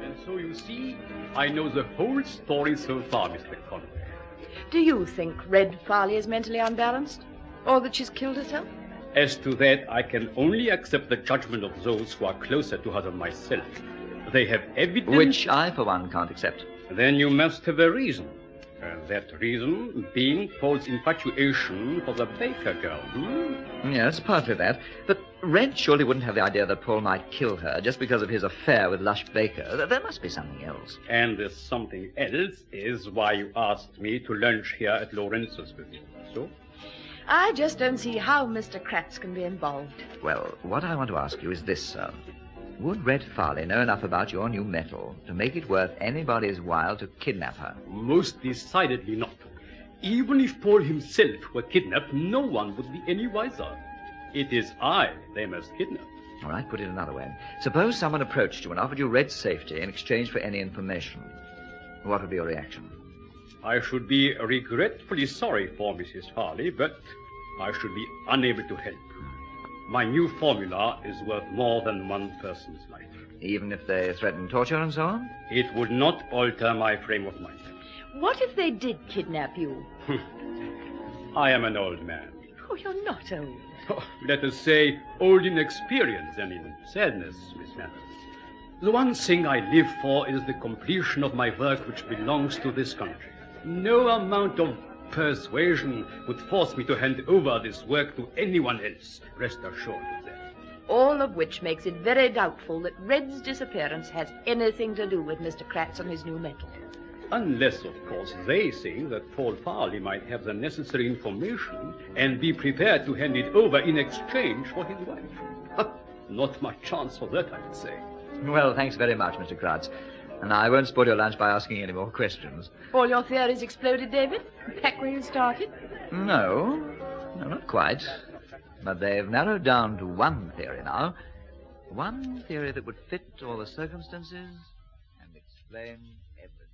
And so you see, I know the whole story so far, Mr. Conway. Do you think Red Farley is mentally unbalanced? Or that she's killed herself? As to that, I can only accept the judgment of those who are closer to her than myself. They have evidence... Which I, for one, can't accept. Then you must have a reason. And that reason being Paul's infatuation for the Baker girl, Yes, partly that. But Red surely wouldn't have the idea that Paul might kill her just because of his affair with Lush Baker. There must be something else. And this something else is why you asked me to lunch here at Lorenzo's with you. So? I just don't see how Mr. Kratz can be involved. Well, what I want to ask you is this, sir. Would Red Farley know enough about your new metal to make it worth anybody's while to kidnap her? Most decidedly not. Even if Paul himself were kidnapped, no one would be any wiser. It is I they must kidnap. All right, put it another way. Suppose someone approached you and offered you Red's safety in exchange for any information. What would be your reaction? I should be regretfully sorry for Mrs. Farley, but I should be unable to help. My new formula is worth more than one person's life. Even if they threaten torture and so on? It would not alter my frame of mind. What if they did kidnap you? I am an old man. Oh, you're not old. Let us say old in experience and in sadness, Miss Manners. The one thing I live for is the completion of my work which belongs to this country. No amount of persuasion would force me to hand over this work to anyone else. Rest assured of that. All of which makes it very doubtful that Red's disappearance has anything to do with Mr. Kratz and his new metal. Unless, of course, they think that Paul Farley might have the necessary information and be prepared to hand it over in exchange for his wife. Not much chance for that, I would say. Well, thanks very much, Mr. Kratz. And I won't spoil your lunch by asking any more questions. All your theories exploded, David? Back where you started? No, not quite. But they've narrowed down to one theory now. One theory that would fit all the circumstances and explain everything.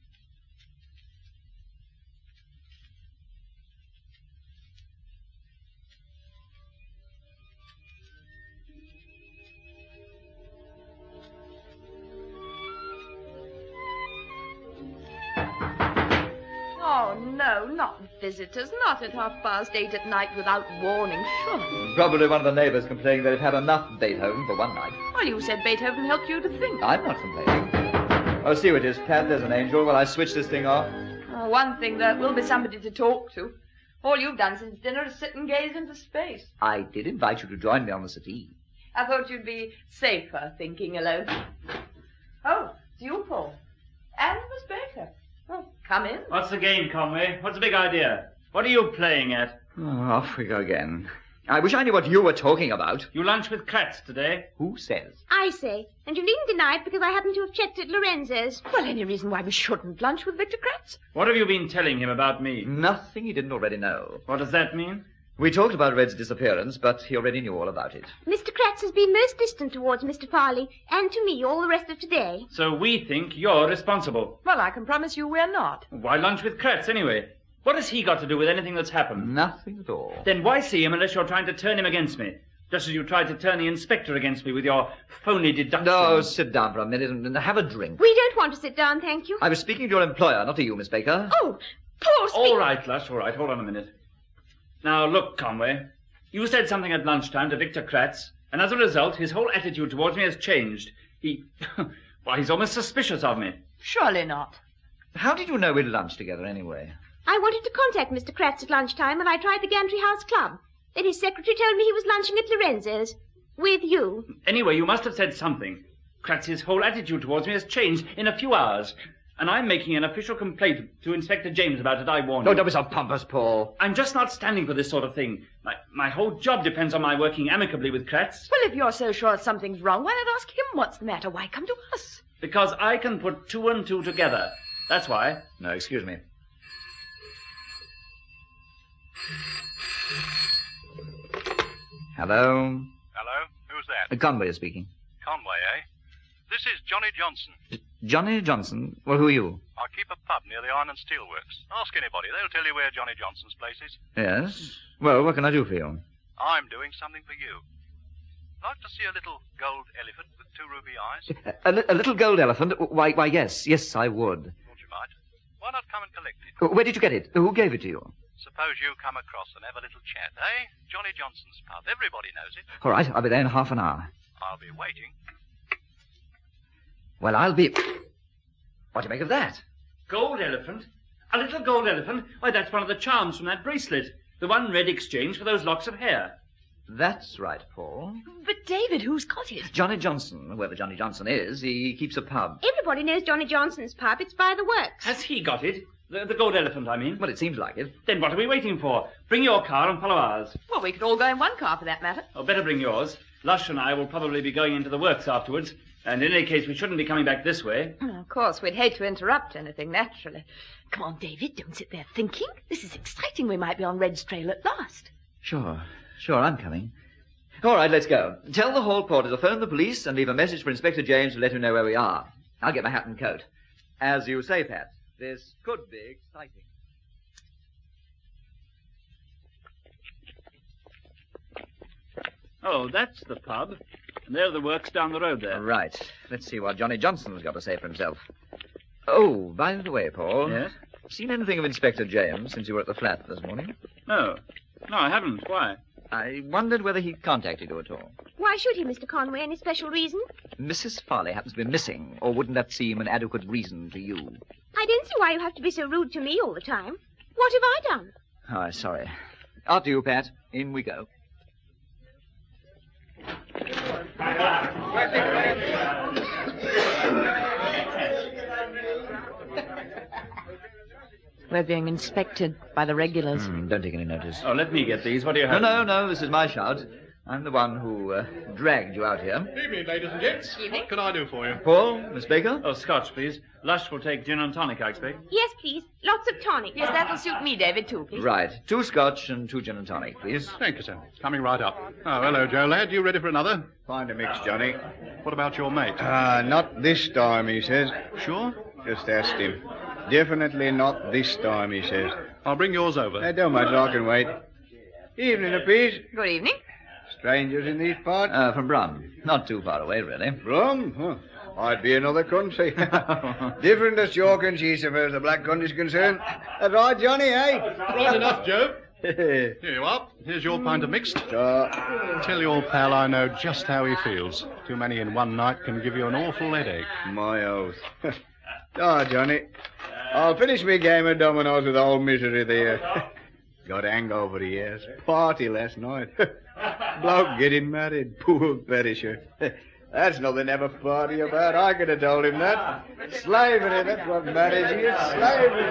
Oh, no, not visitors. Not at 8:30 at night without warning, surely. Probably one of the neighbors complaining they've had enough Beethoven for one night. Well, you said Beethoven helped you to think. I'm not complaining. Oh, see what it is, Pat. There's an angel. While I switch this thing off. Oh, one thing, there will be somebody to talk to. All you've done since dinner is sit and gaze into space. I did invite you to join me on the settee. I thought you'd be safer thinking alone. Oh, it's you, Paul. And Miss Baker. Oh, come in. What's the game, Conway? What's the big idea? What are you playing at? Oh, off we go again. I wish I knew what you were talking about. You lunch with Kratz today? Who says? I say. And you needn't deny it because I happen to have checked at Lorenzo's. Well, any reason why we shouldn't lunch with Victor Kratz? What have you been telling him about me? Nothing he didn't already know. What does that mean? We talked about Red's disappearance, but he already knew all about it. Mr. Kratz has been most distant towards Mr. Farley and to me all the rest of today. So we think you're responsible. Well, I can promise you we're not. Why lunch with Kratz, anyway? What has he got to do with anything that's happened? Nothing at all. Then why see him unless you're trying to turn him against me? Just as you tried to turn the inspector against me with your phony deductions. No, sit down for a minute and have a drink. We don't want to sit down, thank you. I was speaking to your employer, not to you, Miss Baker. Oh, Paul, All right, Lush, all right. Hold on a minute. Now, look, Conway. You said something at lunchtime to Victor Kratz, and as a result, his whole attitude towards me has changed. Why, he's almost suspicious of me. Surely not. How did you know we'd lunch together, anyway? I wanted to contact Mr. Kratz at lunchtime, and I tried the Gantry House Club. Then his secretary told me he was lunching at Lorenzo's. With you. Anyway, you must have said something. Kratz's whole attitude towards me has changed in a few hours. And I'm making an official complaint to Inspector James about it, I warn you. Don't be so pompous, Paul. I'm just not standing for this sort of thing. My whole job depends on my working amicably with Kratz. Well, if you're so sure something's wrong, why not ask him what's the matter? Why come to us? Because I can put two and two together. That's why. No, excuse me. Hello? Hello? Who's that? Conway is speaking. Conway, eh? This is Johnny Johnson. Johnny Johnson? Well, who are you? I keep a pub near the Iron and Steel Works. Ask anybody. They'll tell you where Johnny Johnson's place is. Yes? Well, what can I do for you? I'm doing something for you. Like to see a little gold elephant with 2 ruby eyes? A little gold elephant? Why, yes. Yes, I would. Thought you might. Why not come and collect it? Where did you get it? Who gave it to you? Suppose you come across and have a little chat, eh? Johnny Johnson's pub. Everybody knows it. All right, I'll be there in half an hour. I'll be waiting. Well, I'll be... What do you make of that? Gold elephant? A little gold elephant? Why, that's one of the charms from that bracelet. The one Red exchanged for those locks of hair. That's right, Paul. But, David, who's got it? Johnny Johnson, whoever Johnny Johnson is, he keeps a pub. Everybody knows Johnny Johnson's pub. It's by the works. Has he got it? The gold elephant, I mean. Well, it seems like it. Then what are we waiting for? Bring your car and follow ours. Well, we could all go in one car for that matter. Oh, better bring yours. Lush and I will probably be going into the works afterwards. And in any case, we shouldn't be coming back this way. Of course, we'd hate to interrupt anything, naturally. Come on, David, don't sit there thinking. This is exciting. We might be on Red's trail at last. Sure, I'm coming. All right, let's go. Tell the hall porter to phone the police and leave a message for Inspector James to let him know where we are. I'll get my hat and coat. As you say, Pat, this could be exciting. Oh, that's the pub. And there are the works down the road there. Right. Let's see what Johnny Johnson's got to say for himself. Oh, by the way, Paul. Yes? Seen anything of Inspector James since you were at the flat this morning? No, I haven't. Why? I wondered whether he contacted you at all. Why should he, Mr. Conway? Any special reason? Mrs. Farley happens to be missing, or wouldn't that seem an adequate reason to you? I don't see why you have to be so rude to me all the time. What have I done? Oh, I'm sorry. After you, Pat. In we go. We're being inspected by the regulars. Don't take any notice. Oh, let me get these. What do you have? No, this is my shout. I'm the one who dragged you out here. Evening, ladies and gents. Evening. What can I do for you? Paul, Miss Baker? Oh, scotch, please. Lush will take gin and tonic, I expect. Yes, please. Lots of tonic. Yes, that'll suit me, David, too, please. Right. 2 scotch and 2 gin and tonic, please. Thank you, sir. Coming right up. Oh, hello, Joe, lad. You ready for another? Find a mix, Johnny. What about your mate? Not this time, he says. Sure? Just asked him. Definitely not this time, he says. I'll bring yours over. Hey, don't matter, I can wait. Evening, apiece. Good evening. Strangers in these parts? From Brum. Not too far away, really. Brum? Huh. I'd be another country. Different as York she, so far as the black country's concerned. That's right, Johnny, eh? Right enough, Joe. Here you are. Here's your pint of mixed. Tell your pal I know just how he feels. Too many in one night can give you an awful headache. My oath. Johnny. I'll finish me game of dominoes with old misery there. Got hangover, he has. Party last night. Bloke getting married. Poor perisher. That's nothing to have a party about. I could have told him that. Slavery, that's what marriage is. Slavery.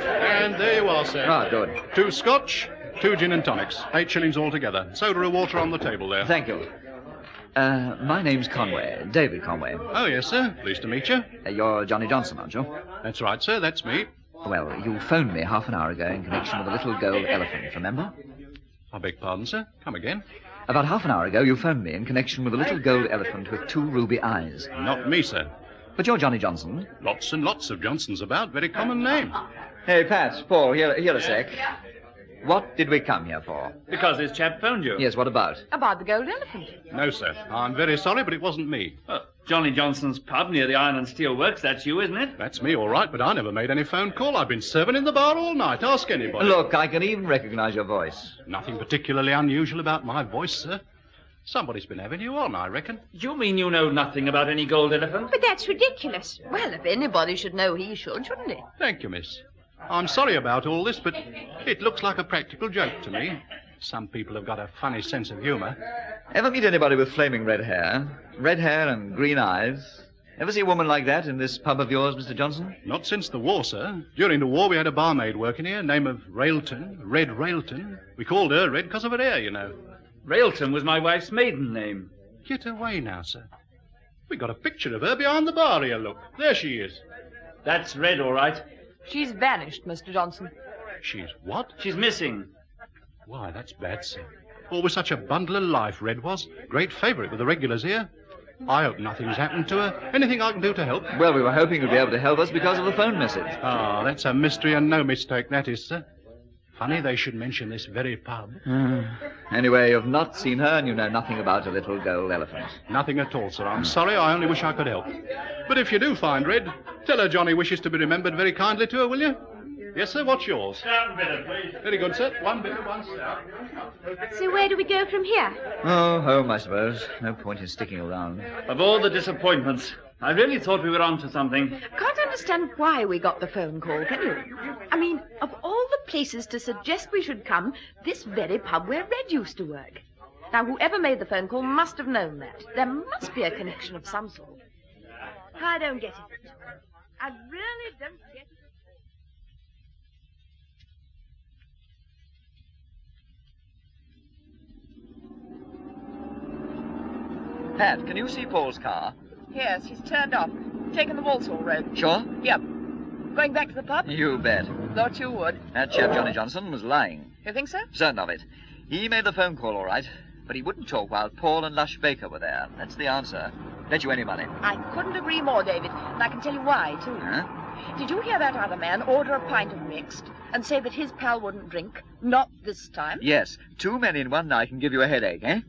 And there you are, sir. Ah, good. 2 scotch, 2 gin and tonics. 8 shillings altogether. Soda or water on the table there. Thank you. My name's Conway. David Conway. Oh, yes, sir. Pleased to meet you. You're Johnny Johnson, aren't you? That's right, sir. That's me. Well, you phoned me half an hour ago in connection with a little gold elephant, remember? I beg pardon, sir. Come again. About half an hour ago, you phoned me in connection with a little gold elephant with 2 ruby eyes. Not me, sir. But you're Johnny Johnson. Lots and lots of Johnsons about. Very common name. Hey, Pat, Paul, here a sec. What did we come here for? Because this chap phoned you. Yes, what about? About the gold elephant. No, sir. I'm very sorry, but it wasn't me. Oh, Johnny Johnson's pub near the Iron and Steel Works. That's you, isn't it? That's me, all right, but I never made any phone call. I've been serving in the bar all night. Ask anybody. Look, I can even recognize your voice. Nothing particularly unusual about my voice, sir. Somebody's been having you on, I reckon. You mean you know nothing about any gold elephant? But that's ridiculous. Well, if anybody should know, he should, shouldn't he? Thank you, miss. I'm sorry about all this, but it looks like a practical joke to me. Some people have got a funny sense of humour. Ever meet anybody with flaming red hair? Red hair and green eyes? Ever see a woman like that in this pub of yours, Mr. Johnson? Not since the war, sir. During the war, we had a barmaid working here, name of Railton, Red Railton. We called her Red because of her hair, you know. Railton was my wife's maiden name. Get away now, sir. We got a picture of her behind the bar here, look. There she is. That's Red, all right. She's vanished, Mr. Johnson. She's what? She's missing. Why, that's bad, sir. Always such a bundle of life, Red was. Great favourite with the regulars here. I hope nothing's happened to her. Anything I can do to help? Well, we were hoping you'd be able to help us because of the phone message. Ah, that's a mystery and no mistake, that is, sir. Funny they should mention this very pub. Anyway, you've not seen her and you know nothing about a little gold elephant. Nothing at all, sir. I'm sorry. I only wish I could help. But if you do find Red, tell her Johnny wishes to be remembered very kindly to her, will you? Yes, sir. What's yours? Stout bitter, please. Very good, sir. 1 bitter, 1 stout. So where do we go from here? Oh, home, I suppose. No point in sticking around. Of all the disappointments, I really thought we were on to something. Can't understand why we got the phone call, can you? I mean, of all the places to suggest we should come, this very pub where Red used to work. Now, whoever made the phone call must have known that. There must be a connection of some sort. I don't get it. I really don't get it. Pat, can you see Paul's car? Yes, he's turned off. Taken the Walsall Road. Sure? Yep. Going back to the pub? You bet. Thought you would. That chap, Johnny Johnson, was lying. You think so? Certain of it. He made the phone call all right, but he wouldn't talk while Paul and Lush Baker were there. That's the answer. Bet you any money. I couldn't agree more, David. And I can tell you why, too. Huh? Did you hear that other man order a pint of mixed and say that his pal wouldn't drink? Not this time. Yes. 2 men in one night can give you a headache, eh?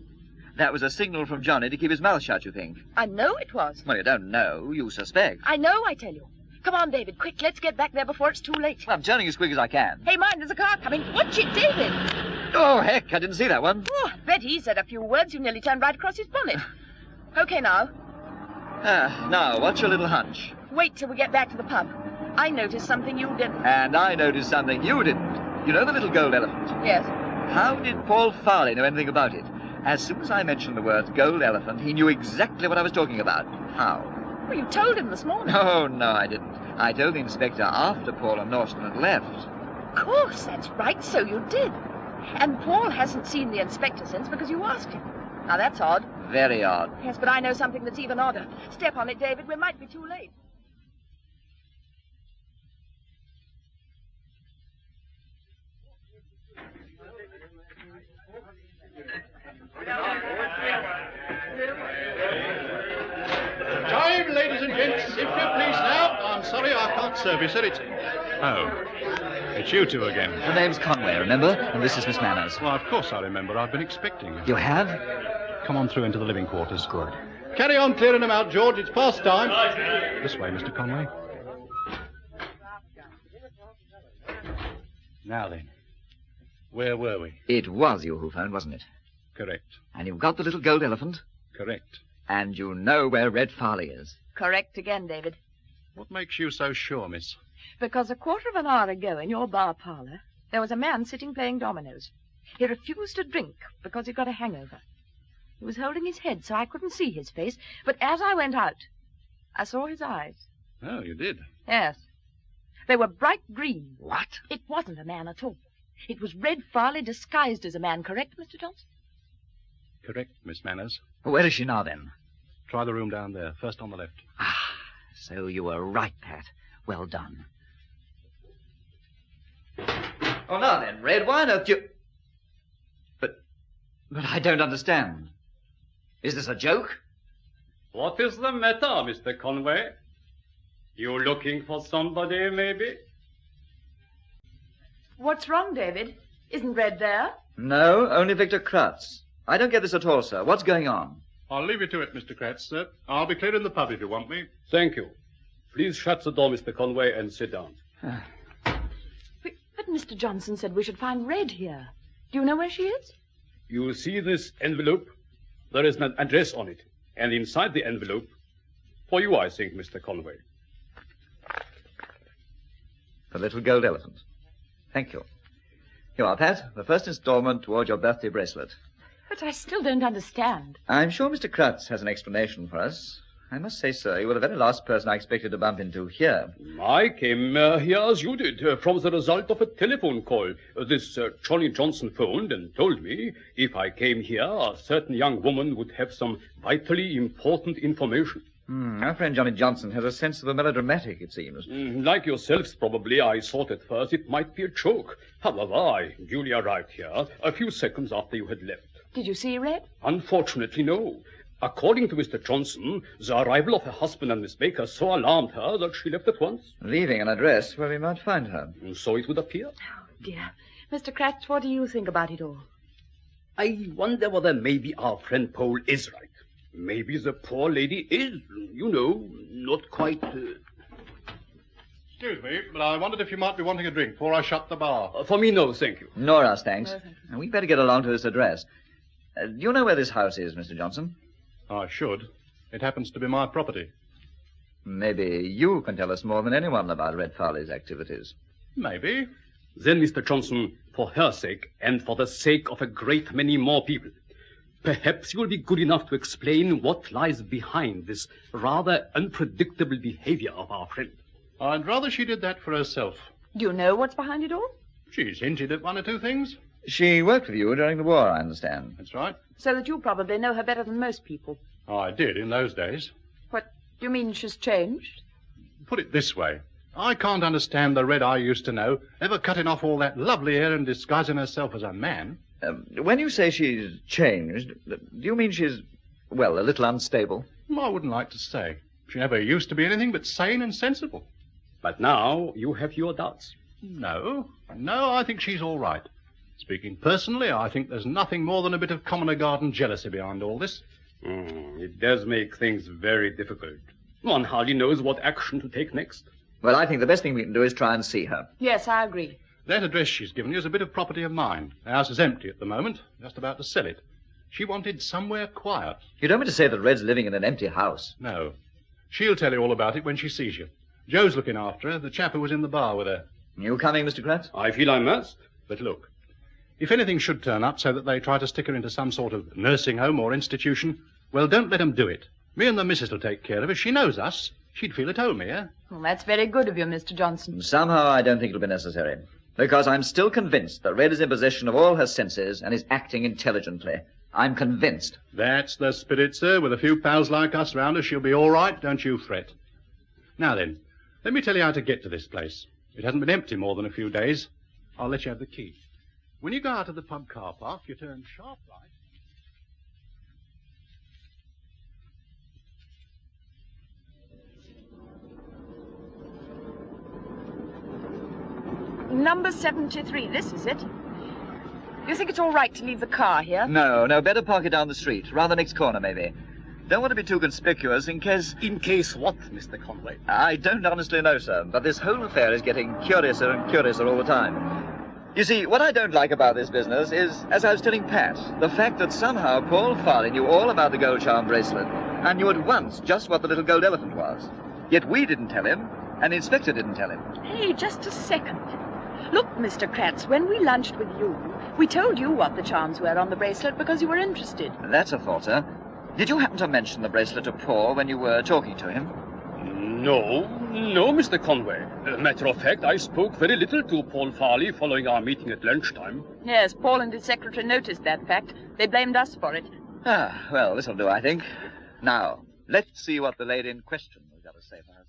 That was a signal from Johnny to keep his mouth shut, you think? I know it was. Well, you don't know. You suspect. I know, I tell you. Come on, David. Quick, let's get back there before it's too late. Well, I'm turning as quick as I can. Hey, mind, there's a car coming. Watch it, David. Oh, heck, I didn't see that one. Oh, bet he said a few words. You nearly turned right across his bonnet. Okay, now. Now, what's your little hunch? Wait till we get back to the pub. I noticed something you didn't. And I noticed something you didn't. You know the little gold elephant? Yes. How did Paul Farley know anything about it? As soon as I mentioned the words gold elephant, he knew exactly what I was talking about. How? Well, you told him this morning. Oh, no, I didn't. I told the inspector after Paul and Norton had left. Of course, that's right, so you did. And Paul hasn't seen the inspector since because you asked him. Now, that's odd. Very odd. Yes, but I know something that's even odder. Step on it, David. We might be too late. Time, ladies and gents, if you please now. I'm sorry I can't serve you, sir. It's you two again. The name's Conway, remember? And this is Miss Manners. Well, of course I remember. I've been expecting you. You have? Come on through into the living quarters. Good. Carry on clearing them out, George. It's past time. This way, Mr. Conway. Now then, where were we? It was you who phoned, wasn't it? Correct. And you've got the little gold elephant? Correct. And you know where Red Farley is? Correct again, David. What makes you so sure, miss? Because a quarter of an hour ago in your bar parlour, there was a man sitting playing dominoes. He refused to drink because he'd got a hangover. He was holding his head, so I couldn't see his face, but as I went out, I saw his eyes. Oh, you did? Yes. They were bright green. What? It wasn't a man at all. It was Red Farley disguised as a man, correct, Mr. Johnson? Correct, Miss Manners. Where is she now, then? Try the room down there, first on the left. Ah, so you were right, Pat. Well done. Oh, now then, Red, why on earth do you... But I don't understand. Is this a joke? What is the matter, Mr. Conway? You looking for somebody, maybe? What's wrong, David? Isn't Red there? No, only Victor Krutz. I don't get this at all, sir. What's going on? I'll leave you to it, Mr. Kratz, sir. I'll be clearing the pub if you want me. Thank you. Please shut the door, Mr. Conway, and sit down. But Mr. Johnson said we should find Red here. Do you know where she is? You see this envelope? There is an address on it. And inside the envelope, for you, I think, Mr. Conway. The little gold elephant. Thank you. Here are, Pat, the first installment toward your birthday bracelet. But I still don't understand. I'm sure Mr. Krutz has an explanation for us. I must say, sir, you were the very last person I expected to bump into here. I came here as you did, from the result of a telephone call. This Johnny Johnson phoned and told me if I came here, a certain young woman would have some vitally important information. Our friend Johnny Johnson has a sense of the melodramatic, it seems. Like yourselves, probably, I thought at first it might be a joke. However, I duly arrived here a few seconds after you had left. Did you see Red? Unfortunately, no. According to Mr. Johnson, the arrival of her husband and Miss Baker so alarmed her that she left at once. Leaving an address where we might find her. So it would appear. Oh, dear. Mr. Kratz, what do you think about it all? I wonder whether maybe our friend Paul is right. Maybe the poor lady is, not quite... Excuse me, but I wondered if you might be wanting a drink before I shut the bar. For me, no, thank you. Nor us, thanks. No, thank you. We'd better get along to this address. Do you know where this house is, Mr. Johnson? I should. It happens to be my property. Maybe you can tell us more than anyone about Red Farley's activities. Maybe. Then, Mr. Johnson, for her sake, and for the sake of a great many more people, perhaps you will be good enough to explain what lies behind this rather unpredictable behavior of our friend. I'd rather she did that for herself. Do you know what's behind it all? She's hinted at one or two things. She worked with you during the war, I understand. That's right. So that you probably know her better than most people. I did in those days. What, do you mean she's changed? Put it this way. I can't understand the Red I used to know ever cutting off all that lovely hair and disguising herself as a man. When you say she's changed, do you mean she's, well, a little unstable? I wouldn't like to say. She never used to be anything but sane and sensible. But now you have your doubts. No, I think she's all right. Speaking personally, I think there's nothing more than a bit of commoner garden jealousy behind all this. It does make things very difficult. One hardly knows what action to take next. Well, I think the best thing we can do is try and see her. Yes, I agree. That address she's given you is a bit of property of mine. The house is empty at the moment, just about to sell it. She wanted somewhere quiet. You don't mean to say that Red's living in an empty house? No. She'll tell you all about it when she sees you. Joe's looking after her, the chap who was in the bar with her. You coming, Mr. Kratz? I feel I must. But look, if anything should turn up so that they try to stick her into some sort of nursing home or institution, well, don't let them do it. Me and the missus will take care of her. She knows us. She'd feel at home here. Well, that's very good of you, Mr. Johnson. Somehow I don't think it'll be necessary. Because I'm still convinced that Red is in possession of all her senses and is acting intelligently. I'm convinced. That's the spirit, sir. With a few pals like us round her, she'll be all right. Don't you fret. Now then, let me tell you how to get to this place. It hasn't been empty more than a few days. I'll let you have the key. When you go out of the pub car park, you turn sharp right. Number 73, this is it. You think it's all right to leave the car here? No, better park it down the street. Rather next corner, maybe. Don't want to be too conspicuous in case... In case what, Mr. Conway? I don't honestly know, sir, but this whole affair is getting curiouser and curiouser all the time. You see, what I don't like about this business is, as I was telling Pat, the fact that somehow Paul Farley knew all about the gold charm bracelet and knew at once just what the little gold elephant was. Yet we didn't tell him, and the inspector didn't tell him. Hey, just a second. Look, Mr. Kratz, when we lunched with you, we told you what the charms were on the bracelet because you were interested. That's a thought, sir. Did you happen to mention the bracelet to Paul when you were talking to him? No, Mr. Conway. Matter of fact, I spoke very little to Paul Farley following our meeting at lunchtime. Yes, Paul and his secretary noticed that fact. They blamed us for it. Ah, well, this'll do, I think. Now, let's see what the lady in question has got to say for herself.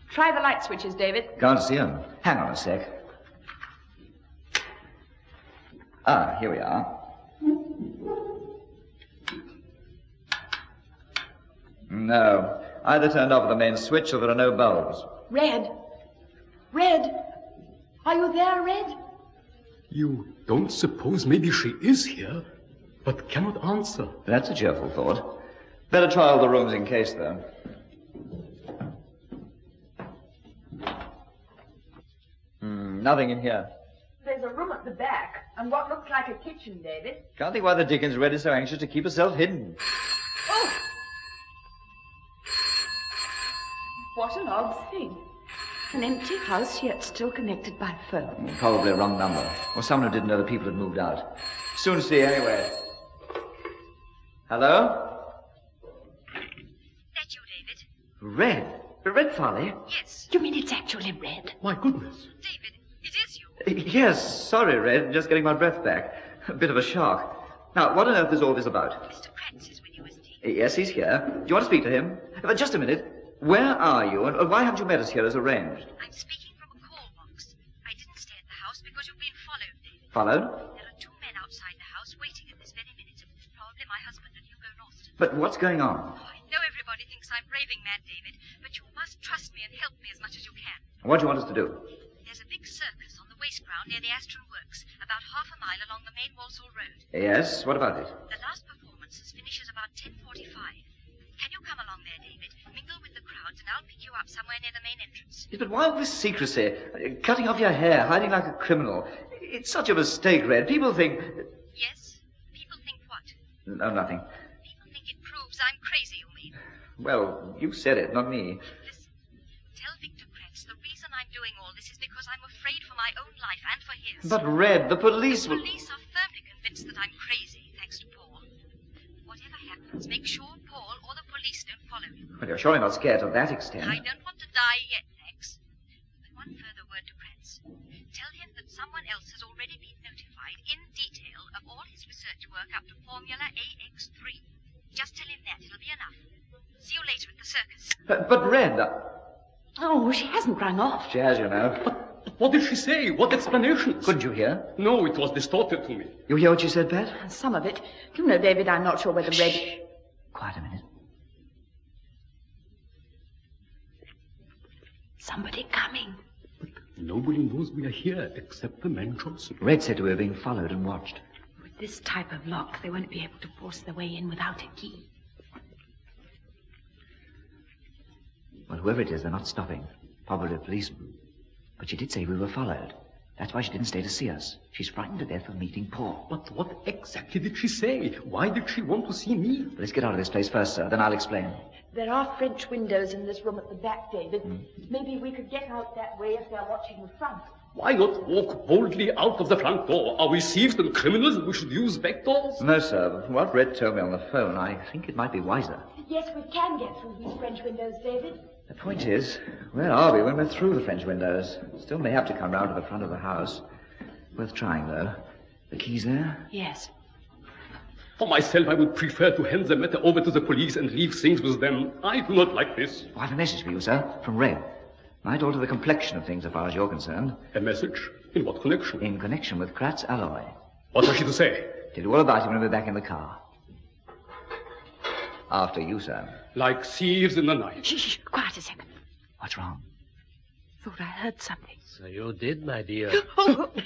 Try the light switches, David. Can't see him. Hang on a sec. Ah, here we are. No. Either turned off at the main switch or there are no bulbs. Red! Red! Are you there, Red? You don't suppose maybe she is here, but cannot answer? That's a cheerful thought. Better try all the rooms in case, though. Nothing in here. There's a room at the back, and what looks like a kitchen, David. Can't think why the Dickens Red is so anxious to keep herself hidden. Oh! What an odd thing. An empty house, yet still connected by phone. Probably a wrong number, or someone who didn't know the people had moved out. Soon see, anyway. Hello? That you, David? Red? Red Farley? Yes. You mean it's actually Red? My goodness. David, it is you. Yes, sorry, Red. Just getting my breath back. A bit of a shock. Now, what on earth is all this about? Mr. Kratz is with you, isn't he? Yes, he's here. Do you want to speak to him? But just a minute. Where are you, and why haven't you met us here as arranged? I'm speaking from a call box. I didn't stay at the house because you've been followed, David. Followed? There are two men outside the house waiting at this very minute. Probably my husband and Hugo Norton. But what's going on? Oh, I know everybody thinks I'm raving mad, David, but you must trust me and help me as much as you can. What do you want us to do? There's a big circus on the waste ground near the Astron Works, about half a mile along the main Walsall Road. Yes, what about it? The last performances finish at about 10:45. Can you come along there, David? Mingle with the crowds, and I'll pick you up somewhere near the main entrance. Yes, but why all this secrecy? Cutting off your hair, hiding like a criminal. It's such a mistake, Red. People think... Yes? People think what? No, nothing. People think it proves I'm crazy, you mean? Well, you said it, not me. Listen, tell Victor Kretz the reason I'm doing all this is because I'm afraid for my own life and for his. But, Red, the police will... The police are firmly convinced that I'm crazy, thanks to Paul. Whatever happens, make sure Paul or the police don't follow me. Well, you're surely not scared to that extent. I don't want to die yet, thanks. But one further word to Kretz. Tell him that someone else has already been notified in detail of all his research work up to Formula AX3. Just tell him that. It'll be enough. See you later at the circus. But Red... Oh, she hasn't rung off. She has, you know. What did she say? What explanations? Couldn't you hear? No, it was distorted to me. You hear what she said, Pat? Some of it. You know, David, I'm not sure whether Red... Quiet a minute. Somebody coming. Nobody knows we are here except the man Johnson. Red said we were being followed and watched. With this type of lock, they won't be able to force their way in without a key. Well, whoever it is, they're not stopping. Probably a policeman. But she did say we were followed. That's why she didn't stay to see us. She's frightened to death of meeting Paul. But what exactly did she say? Why did she want to see me? Well, let's get out of this place first, sir. Then I'll explain. There are French windows in this room at the back, David. Maybe we could get out that way if they're watching the front. Why not walk boldly out of the front door? Are we thieves and criminals and we should use back doors? No, sir. But from what Red told me on the phone, I think it might be wiser. Yes, we can get through these French windows, David. The point is, where are we when we're through the French windows? Still may have to come round to the front of the house. Worth trying, though. The key's there? Yes. For myself, I would prefer to hand the matter over to the police and leave things with them. I do not like this. I have a message for you, sir, from Red. Might alter the complexion of things as far as you're concerned. A message? In what connection? In connection with Kratz alloy. What has she to say? Tell you all about him when we're back in the car. After you, sir. Like thieves in the night. Shh, quiet a second. What's wrong? Thought I heard something. So you did, my dear.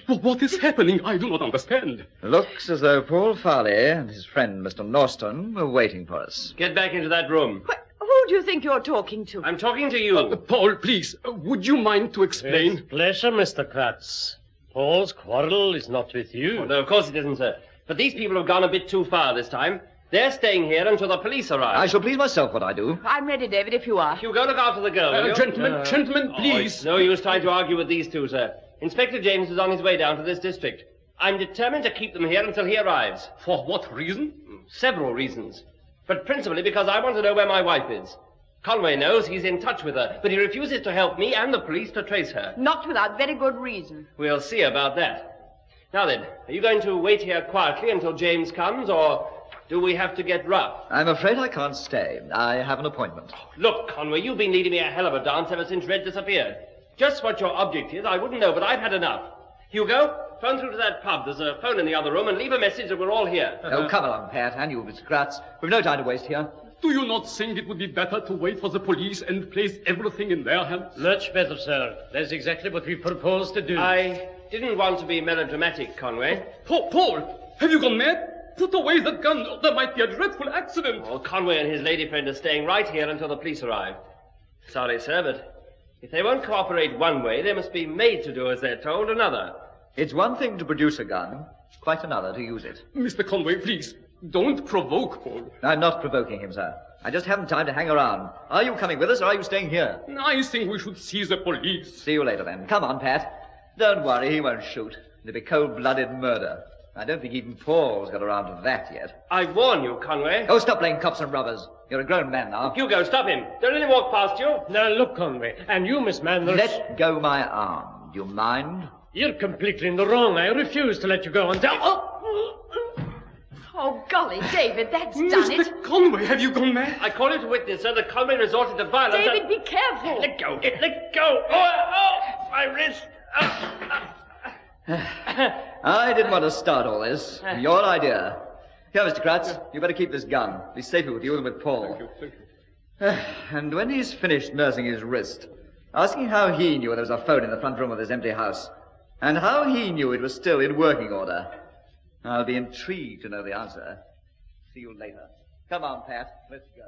What is happening? I do not understand. Looks as though Paul Farley and his friend Mr. Norton were waiting for us. Get back into that room. Who do you think you're talking to? I'm talking to you. Paul, please, would you mind to explain? With pleasure, Mr. Kratz. Paul's quarrel is not with you. Oh, no, of course it isn't, sir. But these people have gone a bit too far this time. They're staying here until the police arrive. I shall please myself what I do. I'm ready, David, if you are. You go look after the girl, will you? Gentlemen, please. It's no use trying to argue with these two, sir. Inspector James is on his way down to this district. I'm determined to keep them here until he arrives. For what reason? Several reasons. But principally because I want to know where my wife is. Conway knows he's in touch with her, but he refuses to help me and the police to trace her. Not without very good reason. We'll see about that. Now then, are you going to wait here quietly until James comes, or do we have to get rough? I'm afraid I can't stay. I have an appointment. Look, Conway, you've been leading me a hell of a dance ever since Red disappeared. Just what your object is, I wouldn't know, but I've had enough. Hugo, phone through to that pub. There's a phone in the other room, and leave a message that we're all here. Oh, come along, Pat, and you, Mr. Kratz. We've no time to waste here. Do you not think it would be better to wait for the police and place everything in their hands? Much better, sir. That's exactly what we propose to do. I didn't want to be melodramatic, Conway. Paul, have you gone mad? Put away that gun, or there might be a dreadful accident. Well, Conway and his lady friend are staying right here until the police arrive. Sorry, sir, but if they won't cooperate one way, they must be made to do as they're told another. It's one thing to produce a gun, quite another to use it. Mr. Conway, please, don't provoke Paul. I'm not provoking him, sir. I just haven't time to hang around. Are you coming with us, or are you staying here? I think we should see the police. See you later, then. Come on, Pat. Don't worry, he won't shoot. It'll be cold-blooded murder. I don't think even Paul's got around to that yet. I warn you, Conway. Oh, stop playing cops and robbers. You're a grown man now. Hugo, stop him. Don't let him walk past you. Now, look, Conway, and you, Miss Manders... Let go my arm. Do you mind? You're completely in the wrong. I refuse to let you go until... Oh, golly, David, that's done it. Mr. Conway, have you gone mad? I call it a witness, sir, that Conway resorted to violence. David, be careful. Let go. Let go. Oh, my wrist. I didn't want to start all this. Your idea. Here, Mr. Kratz, you better keep this gun. Be safer with you than with Paul. Thank you. And when he's finished nursing his wrist, ask him how he knew there was a phone in the front room of this empty house, and how he knew it was still in working order. I'll be intrigued to know the answer. See you later. Come on, Pat. Let's go.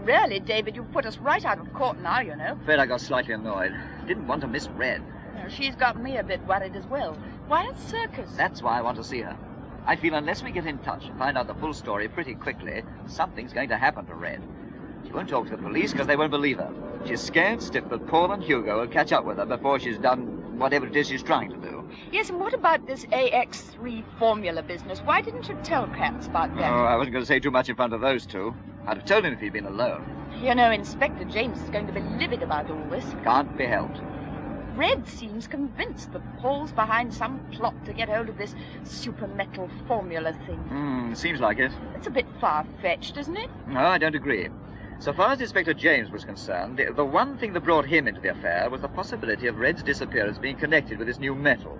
Really, David, you've put us right out of court now, you know. Afraid I got slightly annoyed. Didn't want to miss Red. She's got me a bit worried as well. Why a circus? That's why I want to see her. I feel unless we get in touch and find out the full story pretty quickly, something's going to happen to Red. She won't talk to the police because they won't believe her. She's scared stiff that Paul and Hugo will catch up with her before she's done whatever it is she's trying to do. Yes, and what about this AX3 formula business? Why didn't you tell Pats about that? Oh, I wasn't going to say too much in front of those two. I'd have told him if he'd been alone. You know, Inspector James is going to be livid about all this. Can't be helped. Red seems convinced that Paul's behind some plot to get hold of this super metal formula thing. Seems like it. It's a bit far-fetched, isn't it? No, I don't agree. So far as Inspector James was concerned, the one thing that brought him into the affair was the possibility of Red's disappearance being connected with this new metal.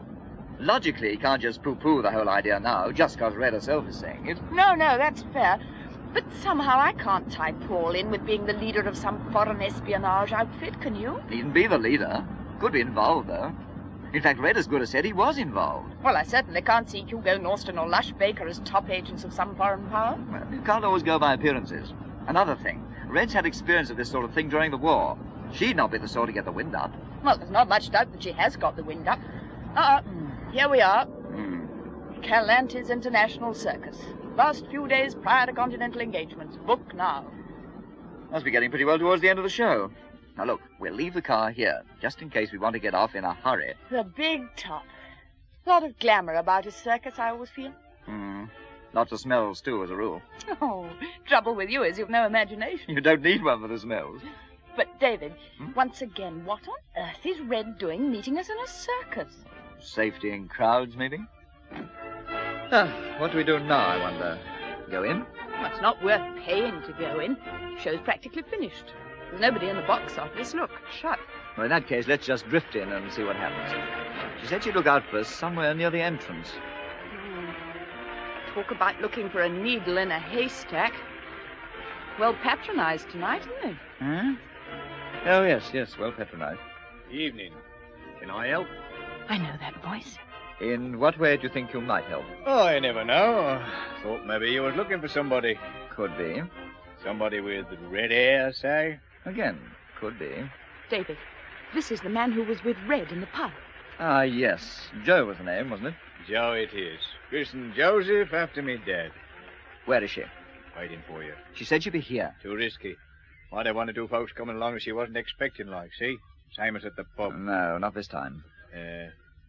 Logically, he can't just pooh-pooh the whole idea now, just because Red herself is saying it. No, that's fair. But somehow I can't tie Paul in with being the leader of some foreign espionage outfit, can you? Needn't be the leader. Could be involved, though. In fact, Red as good as said he was involved. Well, I certainly can't see Hugo Norston or Lush Baker as top agents of some foreign power. Well, you can't always go by appearances. Another thing, Red's had experience of this sort of thing during the war. She'd not be the sort to get the wind up. Well, there's not much doubt that she has got the wind up. Here we are. Calantis International Circus. Last few days prior to continental engagements. Book now. Must be getting pretty well towards the end of the show. Now, look, we'll leave the car here, just in case we want to get off in a hurry. The big top. Lot of glamour about a circus, I always feel. Lots of smells, too, as a rule. Oh, trouble with you is you've no imagination. You don't need one for the smells. But, David, once again, what on earth is Red doing meeting us in a circus? Safety in crowds, maybe? What do we do now, I wonder? Go in? Well, it's not worth paying to go in. Show's practically finished. There's nobody in the box office. Look, shut. Well, in that case, let's just drift in and see what happens. She said she'd look out for us somewhere near the entrance. Talk about looking for a needle in a haystack. Well patronized tonight, isn't it? Huh? Oh, yes, well patronized. Evening. Can I help? I know that voice. In what way do you think you might help? Oh, I never know. Thought maybe you was looking for somebody. Could be. Somebody with red hair, say? Again, could be. David, this is the man who was with Red in the pub. Ah, yes. Joe was the name, wasn't it? Joe it is. Christened Joseph after me dad. Where is she? Waiting for you. She said she'd be here. Too risky. Why they want to do folks coming along that she wasn't expecting, like, see? Same as at the pub. No, not this time.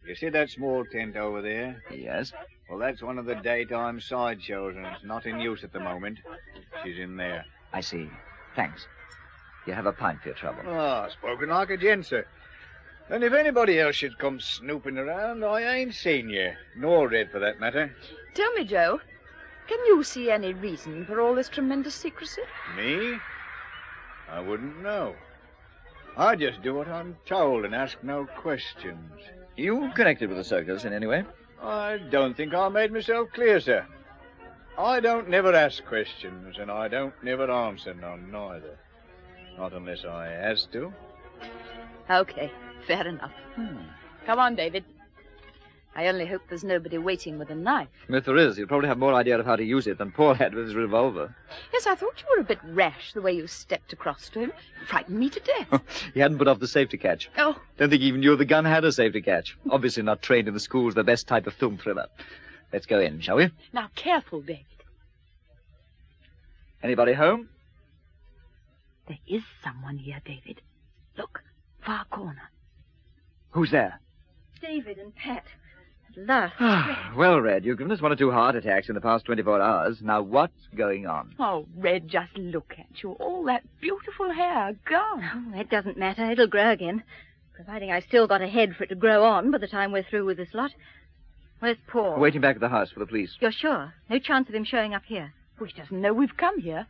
You see that small tent over there? Yes. Well, that's one of the daytime sideshows, and it's not in use at the moment. She's in there. I see. Thanks. You have a pint for your trouble. Ah, spoken like a gent, sir. And if anybody else should come snooping around, I ain't seen you. Nor Red, for that matter. Tell me, Joe, can you see any reason for all this tremendous secrecy? Me? I wouldn't know. I just do what I'm told and ask no questions. You connected with the circus in any way? I don't think I made myself clear, sir. I don't never ask questions, and I don't never answer none neither. Not unless I has to. Okay, fair enough. Come on, David. I only hope there's nobody waiting with a knife. If there is, you'll probably have more idea of how to use it than Paul had with his revolver. Yes, I thought you were a bit rash the way you stepped across to him. Frightened me to death. He hadn't put off the safety catch. Oh. Don't think he even knew the gun had a safety catch. Obviously not trained in the schools, the best type of film thriller. Let's go in, shall we? Now, careful, David. Anybody home? There is someone here, David. Look, far corner. Who's there? David and Pat. At last. Well, Red, you've given us 1 or 2 heart attacks in the past 24 hours. Now, what's going on? Oh, Red, just look at you. All that beautiful hair gone. Oh, that doesn't matter. It'll grow again. Providing I've still got a head for it to grow on by the time we're through with this lot. Where's Paul? We're waiting back at the house for the police. You're sure? No chance of him showing up here? Oh, he doesn't know we've come here.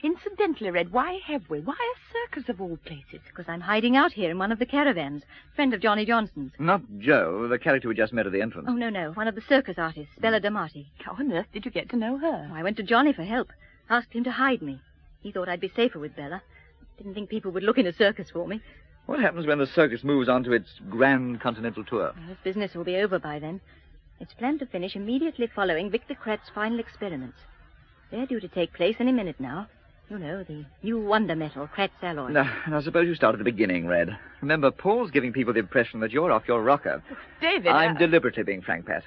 Incidentally, Red, why have we? Why a circus of all places? Because I'm hiding out here in one of the caravans. Friend of Johnny Johnson's. Not Joe, the character we just met at the entrance. Oh, no. One of the circus artists, Bella Damati. How on earth did you get to know her? Oh, I went to Johnny for help. Asked him to hide me. He thought I'd be safer with Bella. Didn't think people would look in a circus for me. What happens when the circus moves on to its grand continental tour? Well, this business will be over by then. It's planned to finish immediately following Victor Kretz's final experiments. They're due to take place any minute now. You know, the new wonder metal, Kratz alloy. Now, suppose you start at the beginning, Red. Remember, Paul's giving people the impression that you're off your rocker. David, I'm deliberately being frank, Pat.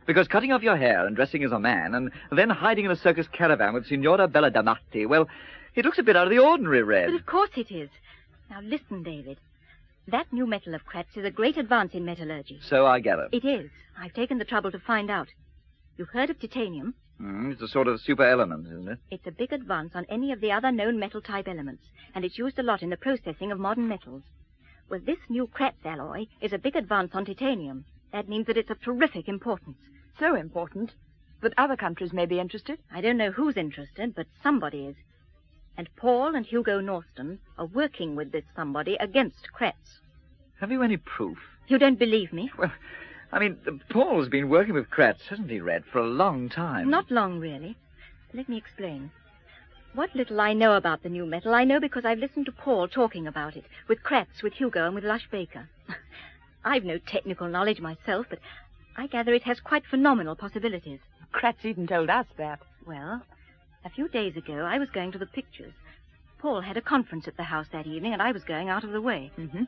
Because cutting off your hair and dressing as a man and then hiding in a circus caravan with Signora Bella Damatti, well, it looks a bit out of the ordinary, Red. But of course it is. Now listen, David. That new metal of Kratz is a great advance in metallurgy. So I gather. It is. I've taken the trouble to find out. You've heard of titanium? It's a sort of super element, isn't it? It's a big advance on any of the other known metal-type elements, and it's used a lot in the processing of modern metals. Well, this new Kratz alloy is a big advance on titanium. That means that it's of terrific importance. So important that other countries may be interested? I don't know who's interested, but somebody is. And Paul and Hugo Norston are working with this somebody against Kratz. Have you any proof? You don't believe me? Well, I mean, Paul's been working with Kratz, hasn't he, Red, for a long time? Not long, really. Let me explain. What little I know about the new metal, I know because I've listened to Paul talking about it, with Kratz, with Hugo, and with Lush Baker. I've no technical knowledge myself, but I gather it has quite phenomenal possibilities. Kratz even told us that. Well, a few days ago, I was going to the pictures. Paul had a conference at the house that evening, and I was going out of the way. Mm-hmm.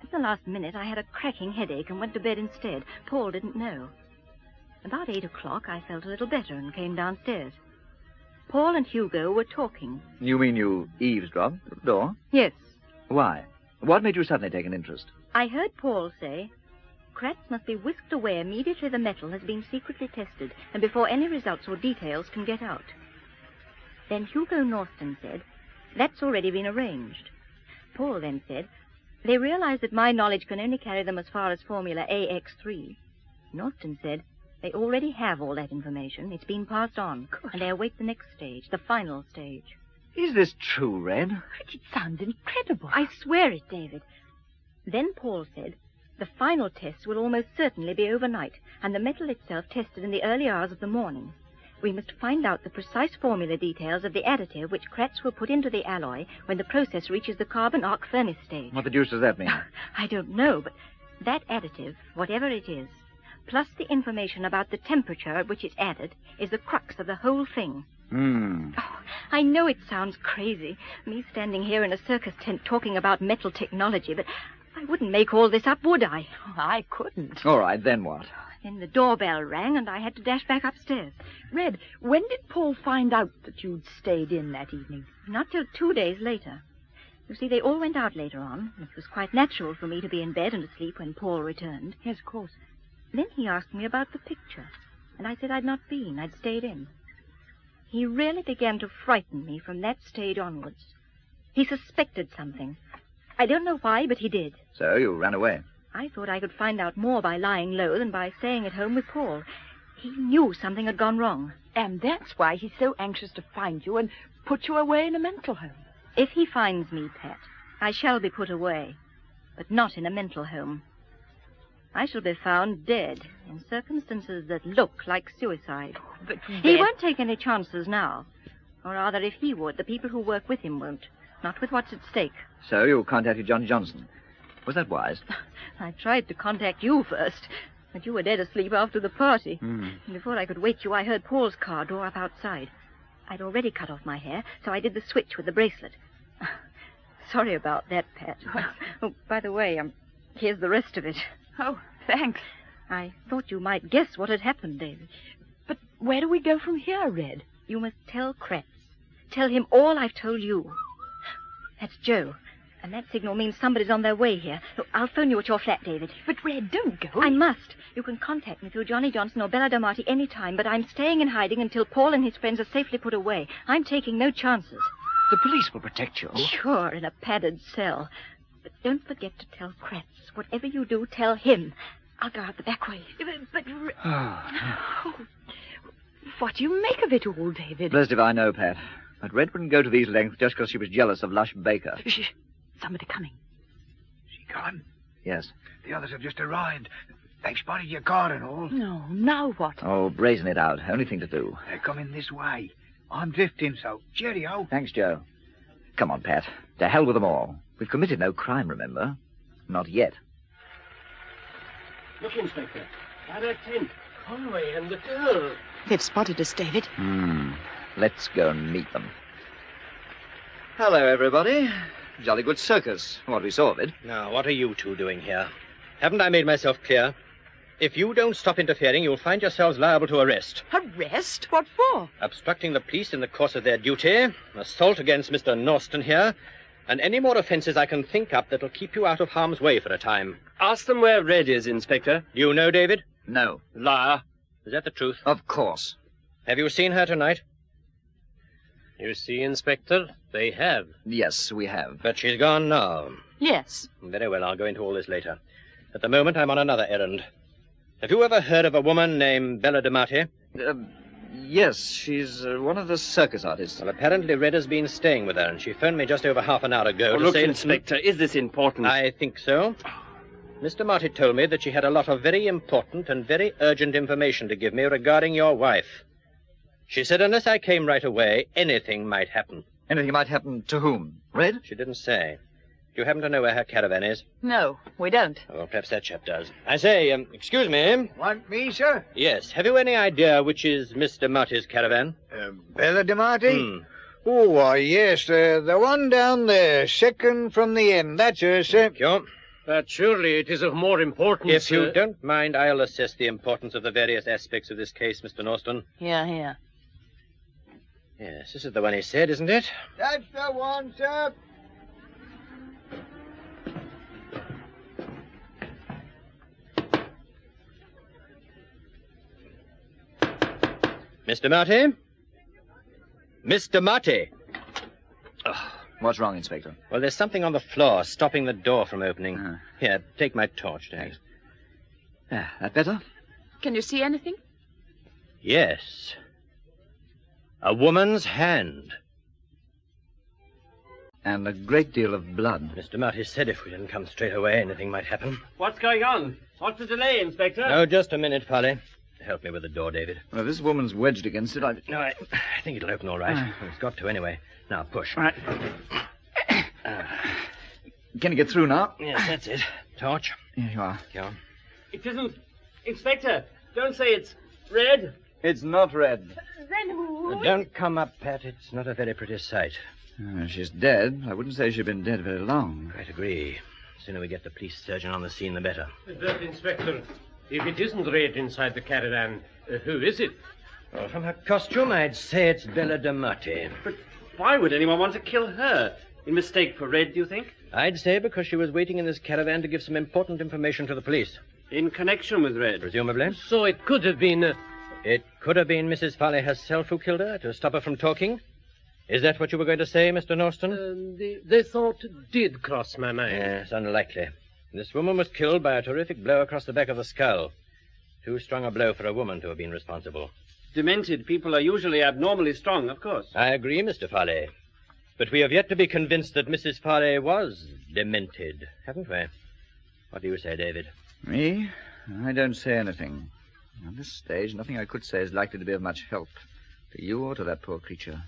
At the last minute, I had a cracking headache and went to bed instead. Paul didn't know. About 8 o'clock, I felt a little better and came downstairs. Paul and Hugo were talking. You mean you eavesdropped at the door? Yes. Why? What made you suddenly take an interest? I heard Paul say, Kratz must be whisked away immediately the metal has been secretly tested and before any results or details can get out. Then Hugo Norston said, that's already been arranged. Paul then said, they realize that my knowledge can only carry them as far as Formula AX3. Norston said, they already have all that information. It's been passed on. And they await the next stage, the final stage. Is this true, Red? It sounds incredible. I swear it, David. Then Paul said, the final tests will almost certainly be overnight, and the metal itself tested in the early hours of the morning. We must find out the precise formula details of the additive which Kratz will put into the alloy when the process reaches the carbon arc furnace stage. What the deuce does that mean? I don't know, but that additive, whatever it is, plus the information about the temperature at which it's added, is the crux of the whole thing. Oh, I know it sounds crazy, me standing here in a circus tent talking about metal technology, but I wouldn't make all this up, would I? Oh, I couldn't. All right, then what? Then the doorbell rang, and I had to dash back upstairs. Red, when did Paul find out that you'd stayed in that evening? Not till 2 days later. You see, they all went out later on. It was quite natural for me to be in bed and asleep when Paul returned. Yes, of course. Then he asked me about the picture, and I said I'd not been. I'd stayed in. He really began to frighten me from that stage onwards. He suspected something. I don't know why, but he did. So you ran away? I thought I could find out more by lying low than by staying at home with Paul. He knew something had gone wrong. And that's why he's so anxious to find you and put you away in a mental home. If he finds me, Pat, I shall be put away, but not in a mental home. I shall be found dead in circumstances that look like suicide. But he won't take any chances now. Or rather, if he would, the people who work with him won't. Not with what's at stake. So you contacted Johnny Johnson. Was that wise? I tried to contact you first, but you were dead asleep after the party. And before I could wake you, I heard Paul's car draw up outside. I'd already cut off my hair, so I did the switch with the bracelet. Sorry about that, Pat. Oh, by the way, here's the rest of it. Oh, thanks. I thought you might guess what had happened, David. But where do we go from here, Red? You must tell Kratz. Tell him all I've told you. That's Joe. And that signal means somebody's on their way here. Look, I'll phone you at your flat, David. But, Red, don't go. I must. You can contact me through Johnny Johnson or Bella Damatti any time, but I'm staying in hiding until Paul and his friends are safely put away. I'm taking no chances. The police will protect you. Sure, in a padded cell. But don't forget to tell Kratz. Whatever you do, tell him. I'll go out the back way. But what do you make of it all, David? Blessed if I know, Pat. But Red wouldn't go to these lengths just because she was jealous of Lush Baker. Shh. Somebody coming. She gone? Yes. The others have just arrived. They've spotted your car and all. No, now what? Oh, brazen it out. Only thing to do. They're coming this way. I'm drifting, so cheerio. Thanks, Joe. Come on, Pat. To hell with them all. We've committed no crime, remember? Not yet. Look, Inspector. By that tent. Conway and the girl. They've spotted us, David. Let's go and meet them. Hello, everybody. Jolly good circus, what we saw of it. Now, what are you two doing here? Haven't I made myself clear? If you don't stop interfering, you'll find yourselves liable to arrest. Arrest? What for? Obstructing the police in the course of their duty, assault against Mr. Norston here, and any more offences I can think up that'll keep you out of harm's way for a time. Ask them where Red is, Inspector. You know, David? No. Liar. Is that the truth? Of course. Have you seen her tonight? You see, Inspector, they have. Yes, we have. But she's gone now. Yes. Very well, I'll go into all this later. At the moment, I'm on another errand. Have you ever heard of a woman named Bella DeMarti? Yes, she's one of the circus artists. Well, apparently Red has been staying with her, and she phoned me just over half an hour ago to Look, say... Inspector, is this important? I think so. Mr. Marty told me that she had a lot of very important and very urgent information to give me regarding your wife. She said unless I came right away, anything might happen. Anything might happen to whom? Red? She didn't say. Do you happen to know where her caravan is? No, we don't. Well, perhaps that chap does. I say, excuse me. Want me, sir? Yes. Have you any idea which is Miss DeMarti's caravan? Bella DeMarti? Oh, why, yes. The one down there, second from the end. That's her, sir. Thank you. But surely it is of more importance... If you don't mind, I'll assess the importance of the various aspects of this case, Mr. Norston. Here. Yes, this is the one he said, isn't it? That's the one, sir. Mr. Marty? Mr. Marty! Oh, what's wrong, Inspector? Well, there's something on the floor stopping the door from opening. Here, take my torch, thanks. That better? Can you see anything? Yes. A woman's hand. And a great deal of blood. Mr. Marty said if we didn't come straight away, anything might happen. What's going on? What's the delay, Inspector? No, just a minute, Farley. Help me with the door, David. Well, this woman's wedged against it. No, I think it'll open all right. It's got to anyway. Now, push. All right. Can you get through now? Yes, that's it. Torch. Here you are. Go on. It isn't... Inspector, don't say it's Red. It's not Red. Then who? Don't come up, Pat. It's not a very pretty sight. She's dead. I wouldn't say she'd been dead very long. Quite agree. The sooner we get the police surgeon on the scene, the better. But, Inspector, if it isn't Red inside the caravan, who is it? Well, from her costume, I'd say it's Bella DeMarti. But why would anyone want to kill her? In mistake for Red, do you think? I'd say because she was waiting in this caravan to give some important information to the police. In connection with Red? Presumably. So it could have been... It could have been Mrs. Farley herself who killed her to stop her from talking. Is that what you were going to say, Mr. Norston? The thought did cross my mind. Yes, unlikely. This woman was killed by a terrific blow across the back of the skull. Too strong a blow for a woman to have been responsible. Demented people are usually abnormally strong, of course. I agree, Mr. Farley. But we have yet to be convinced that Mrs. Farley was demented, haven't we? What do you say, David? Me? I don't say anything. At this stage, nothing I could say is likely to be of much help to you or to that poor creature.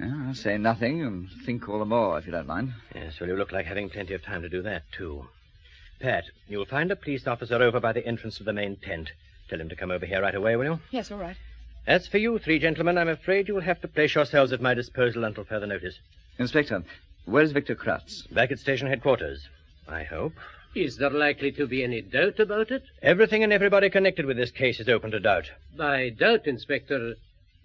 I'll say nothing and think all the more, if you don't mind. Yes, well, you look like having plenty of time to do that, too. Pat, you'll find a police officer over by the entrance to the main tent. Tell him to come over here right away, will you? Yes, all right. As for you three gentlemen, I'm afraid you'll have to place yourselves at my disposal until further notice. Inspector, where's Victor Kratz? Back at station headquarters, I hope. Is there likely to be any doubt about it? Everything and everybody connected with this case is open to doubt. By doubt, Inspector,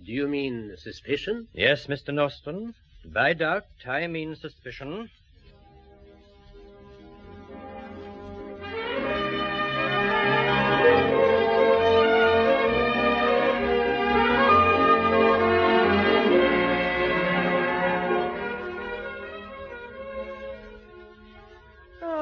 do you mean suspicion? Yes, Mr. Norston. By doubt, I mean suspicion.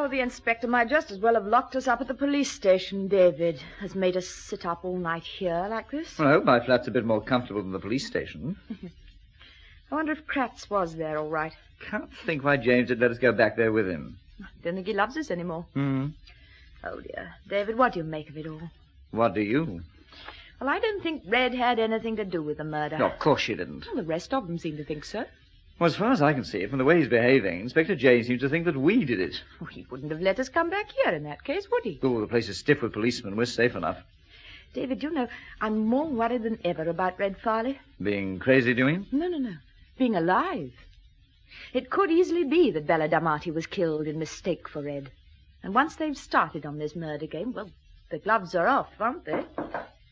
The inspector might just as well have locked us up at the police station, David. Has made us sit up all night here like this. Well, I hope my flat's a bit more comfortable than the police station. I wonder if Kratz was there all right. Can't think why James had let us go back there with him. Don't think he loves us anymore. Hmm. Oh, dear. David, what do you make of it all? What do you? Well, I don't think Red had anything to do with the murder. No, of course she didn't. Well, the rest of them seem to think so. Well, as far as I can see, from the way he's behaving, Inspector James seems to think that we did it. Well, he wouldn't have let us come back here in that case, would he? Oh, the place is stiff with policemen. We're safe enough. David, you know, I'm more worried than ever about Red Farley. Being crazy, do you mean? No. Being alive. It could easily be that Bella D'Amati was killed in mistake for Red. And once they've started on this murder game, well, the gloves are off, aren't they?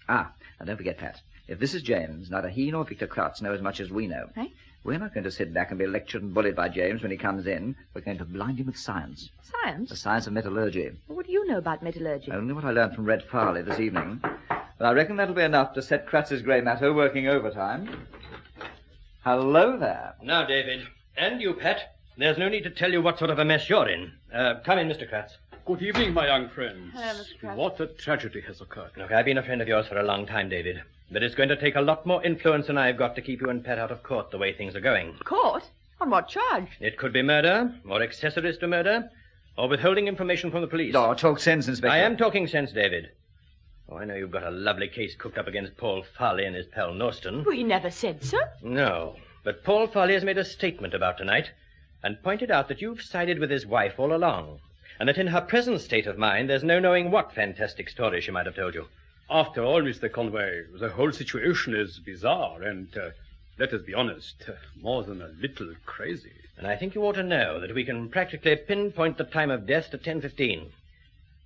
Ah, and don't forget, Pat. If this is James, neither he nor Victor Kratz know as much as we know. Eh? We're not going to sit back and be lectured and bullied by James when he comes in. We're going to blind him with science. Science? The science of metallurgy. What do you know about metallurgy? Only what I learned from Red Farley this evening. But I reckon that'll be enough to set Kratz's grey matter working overtime. Hello there. Now, David, and you, Pat, there's no need to tell you what sort of a mess you're in. Come in, Mr. Kratz. Good evening, my young friends. Hello, Mr. Kratz. What a tragedy has occurred. Look, I've been a friend of yours for a long time, David. But it's going to take a lot more influence than I've got to keep you and Pat out of court the way things are going. Court? On what charge? It could be murder, or accessories to murder, or withholding information from the police. Oh, talk sense, Inspector. I am talking sense, David. Oh, I know you've got a lovely case cooked up against Paul Farley and his pal Norston. We never said so. No, but Paul Farley has made a statement about tonight and pointed out that you've sided with his wife all along, and that in her present state of mind, there's no knowing what fantastic story she might have told you. After all, Mr. Conway, the whole situation is bizarre and, let us be honest, more than a little crazy. And I think you ought to know that we can practically pinpoint the time of death to 10:15.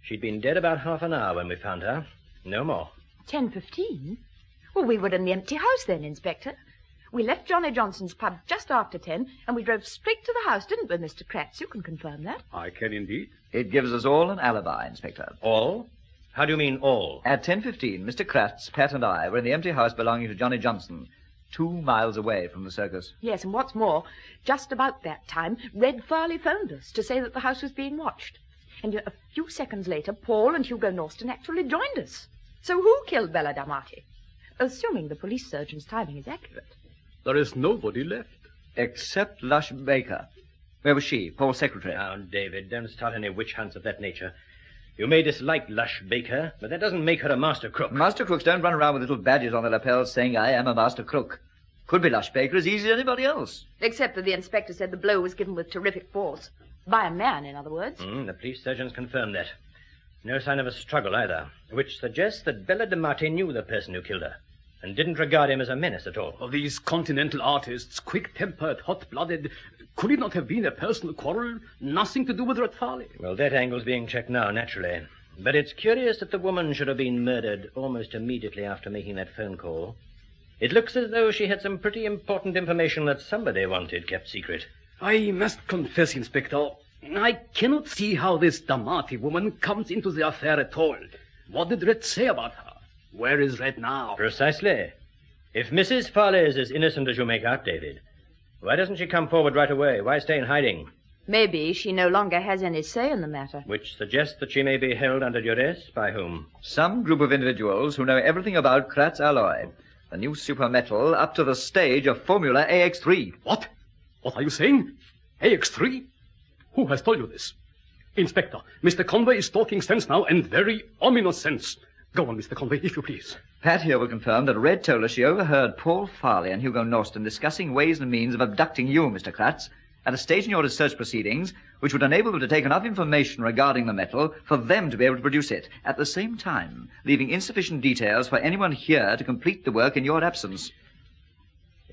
She'd been dead about half an hour when we found her. No more. 10:15? Well, we were in the empty house then, Inspector. We left Johnny Johnson's pub just after 10, and we drove straight to the house, didn't we, Mr. Kratz? You can confirm that. I can indeed. It gives us all an alibi, Inspector. All? How do you mean all? At 10:15, Mr. Kratz, Pat, and I were in the empty house belonging to Johnny Johnson, 2 miles away from the circus. Yes, and what's more, just about that time, Red Farley phoned us to say that the house was being watched. And a few seconds later, Paul and Hugo Norston actually joined us. So who killed Bella D'Amati? Assuming the police surgeon's timing is accurate. There is nobody left. Except Lush Baker. Where was she? Paul's secretary. Now, David, don't start any witch hunts of that nature. You may dislike Lush Baker, but that doesn't make her a master crook. Master crooks don't run around with little badges on their lapels saying, I am a master crook. Could be Lush Baker as easy as anybody else. Except that the inspector said the blow was given with terrific force. By a man, in other words. The police surgeons confirmed that. No sign of a struggle either, which suggests that Bella D'Amati knew the person who killed her and didn't regard him as a menace at all. Of these continental artists, quick-tempered, hot-blooded, could it not have been a personal quarrel? Nothing to do with Red Farley? Well, that angle's being checked now, naturally. But it's curious that the woman should have been murdered almost immediately after making that phone call. It looks as though she had some pretty important information that somebody wanted kept secret. I must confess, Inspector, I cannot see how this D'Amati woman comes into the affair at all. What did Red say about her? Where is Red now? Precisely. If Mrs. Farley is as innocent as you make out, David, why doesn't she come forward right away? Why stay in hiding? Maybe she no longer has any say in the matter. Which suggests that she may be held under duress by whom? Some group of individuals who know everything about Kratz alloy, the new super metal up to the stage of Formula AX3. What? What are you saying? AX3? Who has told you this? Inspector, Mr. Conway is talking sense now, and very ominous sense. Go on, Mr. Conway, if you please. Pat here will confirm that Red told us she overheard Paul Farley and Hugo Norston discussing ways and means of abducting you, Mr. Kratz, at a stage in your research proceedings which would enable them to take enough information regarding the metal for them to be able to produce it, at the same time leaving insufficient details for anyone here to complete the work in your absence.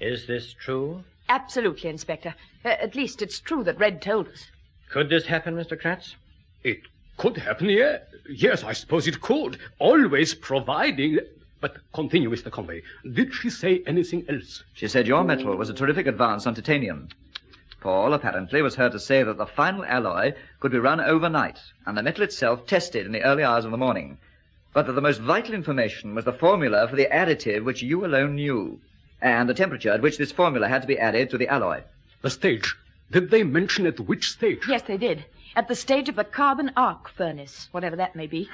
Is this true? Absolutely, Inspector. At least it's true that Red told us. Could this happen, Mr. Kratz? It could happen, yeah. Yes, I suppose it could. Always providing... But continue, Mr. Conway. Did she say anything else? She said your metal was a terrific advance on titanium. Paul, apparently, was heard to say that the final alloy could be run overnight, and the metal itself tested in the early hours of the morning. But that the most vital information was the formula for the additive which you alone knew, and the temperature at which this formula had to be added to the alloy. The stage. Did they mention at which stage? Yes, they did. At the stage of the carbon arc furnace, whatever that may be.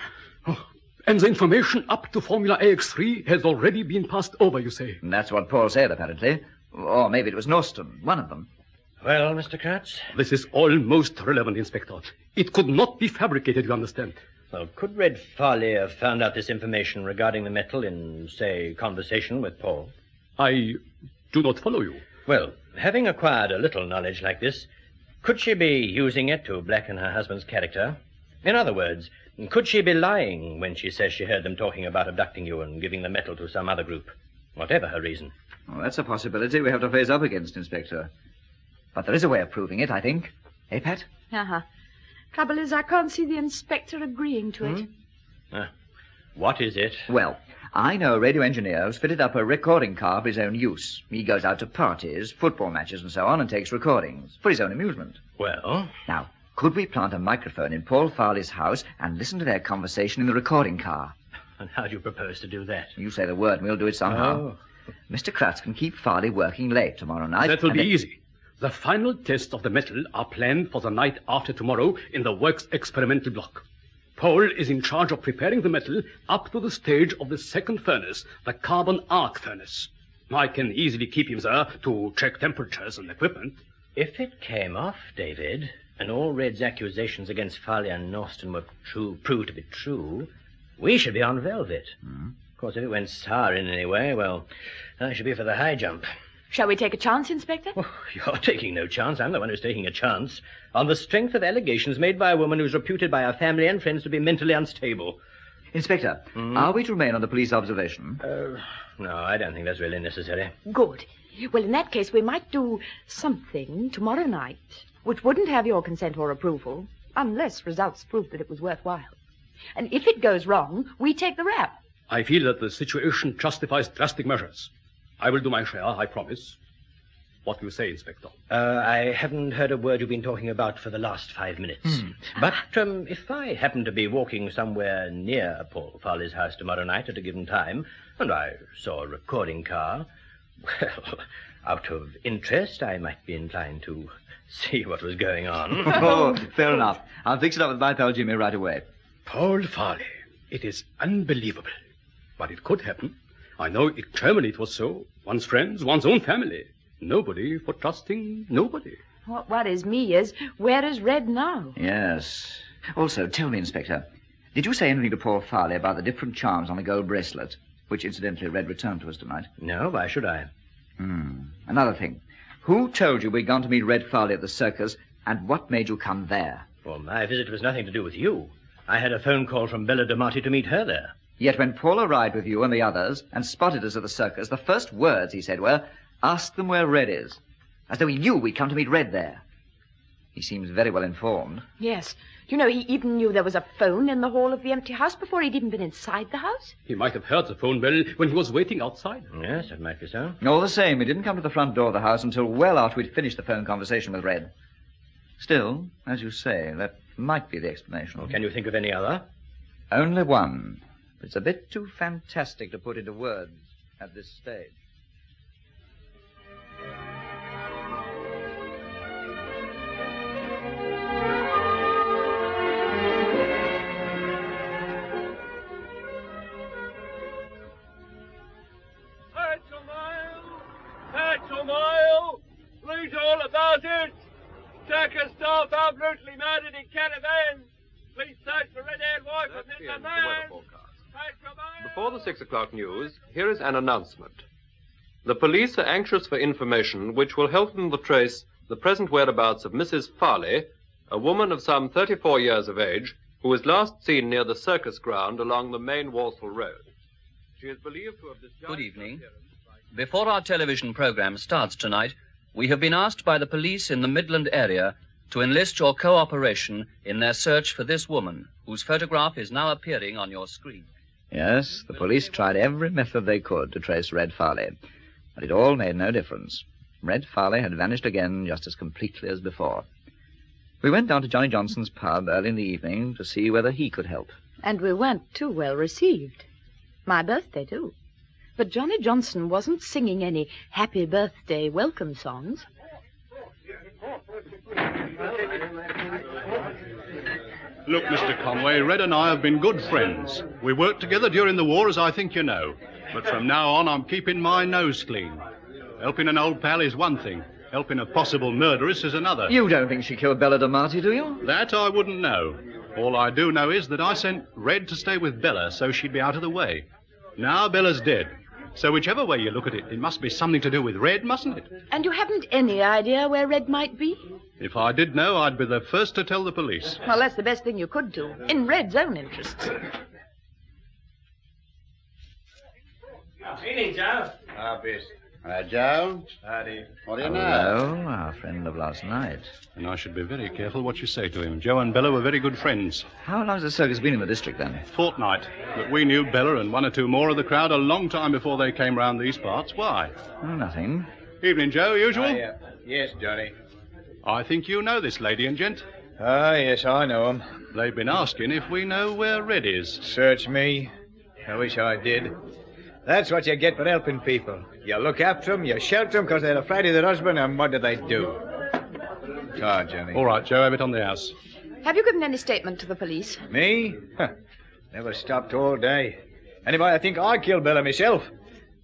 Oh, and the information up to Formula AX3 has already been passed over, you say? That's what Paul said, apparently. Or maybe it was Norston, one of them. Well, Mr. Kratz? This is all most relevant, Inspector. It could not be fabricated, you understand. Well, could Red Farley have found out this information regarding the metal in, say, conversation with Paul? I do not follow you. Well, having acquired a little knowledge like this, could she be using it to blacken her husband's character? In other words, could she be lying when she says she heard them talking about abducting you and giving the metal to some other group, whatever her reason? Well, that's a possibility we have to face up against, Inspector. But there is a way of proving it, I think. Eh, Pat? Uh-huh. Trouble is, I can't see the inspector agreeing to it. What is it? Well, I know a radio engineer who's fitted up a recording car for his own use. He goes out to parties, football matches and so on, and takes recordings for his own amusement. Well? Now, could we plant a microphone in Paul Farley's house and listen to their conversation in the recording car? And how do you propose to do that? You say the word and we'll do it somehow. Oh. Mr. Kratz can keep Farley working late tomorrow night. That will be easy. The final tests of the metal are planned for the night after tomorrow in the works experimental block. Paul is in charge of preparing the metal up to the stage of the second furnace, the carbon arc furnace. I can easily keep him there to check temperatures and equipment. If it came off, David, and all Red's accusations against Farley and Norton were proved to be true, we should be on velvet. Of course, if it went sour in any way, well, I should be for the high jump. Shall we take a chance, Inspector? Oh, you're taking no chance. I'm the one who's taking a chance. On the strength of allegations made by a woman who's reputed by her family and friends to be mentally unstable. Inspector, are we to remain under police observation? No, I don't think that's really necessary. Good. Well, in that case, we might do something tomorrow night which wouldn't have your consent or approval unless results prove that it was worthwhile. And if it goes wrong, we take the rap. I feel that the situation justifies drastic measures. I will do my share, I promise. What do you say, Inspector? I haven't heard a word you've been talking about for the last 5 minutes. But if I happen to be walking somewhere near Paul Farley's house tomorrow night at a given time, and I saw a recording car, well, out of interest, I might be inclined to see what was going on. Oh, fair enough. I'll fix it up with my pal Jimmy right away. Paul Farley. It is unbelievable. But it could happen. I know in Germany it was so. One's friends, one's own family. Nobody for trusting nobody. What worries me is, where is Red now? Yes. Also, tell me, Inspector, did you say anything to Paul Farley about the different charms on the gold bracelet, which incidentally Red returned to us tonight? No, why should I? Another thing. Who told you we'd gone to meet Red Farley at the circus, and what made you come there? Well, my visit was nothing to do with you. I had a phone call from Bella DeMarti to meet her there. Yet when Paul arrived with you and the others and spotted us at the circus, the first words he said were, "Ask them where Red is," as though he knew we'd come to meet Red there. He seems very well informed. Yes. Do you know, he even knew there was a phone in the hall of the empty house before he'd even been inside the house? He might have heard the phone bell when he was waiting outside. Yes, that might be so. All the same, he didn't come to the front door of the house until well after we'd finished the phone conversation with Red. Still, as you say, that might be the explanation. Well, can you think of any other? Only one. It's a bit too fantastic to put into words at this stage. Read all about it. Circus staff absolutely murdered in caravan. Please search for red-haired wife of Mr. Man. Before the 6 o'clock news, here is an announcement. The police are anxious for information which will help them to trace the present whereabouts of Mrs. Farley, a woman of some 34 years of age, who was last seen near the circus ground along the main Walsall Road. She is believed to have discharged... Good evening. Before our television program starts tonight, we have been asked by the police in the Midland area to enlist your cooperation in their search for this woman, whose photograph is now appearing on your screen. Yes, the police tried every method they could to trace Red Farley, but it all made no difference. Red Farley had vanished again just as completely as before. We went down to Johnny Johnson's pub early in the evening to see whether he could help. And we weren't too well received. My birthday, too. But Johnny Johnson wasn't singing any happy birthday welcome songs. Look, Mr. Conway, Red and I have been good friends. We worked together during the war, as I think you know. But from now on, I'm keeping my nose clean. Helping an old pal is one thing. Helping a possible murderess is another. You don't think she killed Bella DeMarti, do you? That I wouldn't know. All I do know is that I sent Red to stay with Bella so she'd be out of the way. Now Bella's dead. So whichever way you look at it, it must be something to do with Red, mustn't it? And you haven't any idea where Red might be? If I did know, I'd be the first to tell the police. Well, that's the best thing you could do, in Red's own interests. Evening, Joe. Bis. Hi, Joe. Howdy. What do you know? Hello, our friend of last night. And I should be very careful what you say to him. Joe and Bella were very good friends. How long has the circus been in the district, then? Fortnight. But we knew Bella and one or two more of the crowd a long time before they came round these parts. Why? Oh, nothing. Evening, Joe. Usual? Yes, Johnny. I think you know this lady and gent. Ah, yes, I know 'em. They've been asking if we know where Red is. Search me. I wish I did. That's what you get for helping people. You look after 'em, you shelter 'em because they're afraid of their husband, and what do they do? Ah, Johnny. All right, Joe, have it on the house. Have you given any statement to the police? Me? Never stopped all day. Anyway, I think I killed Bella myself.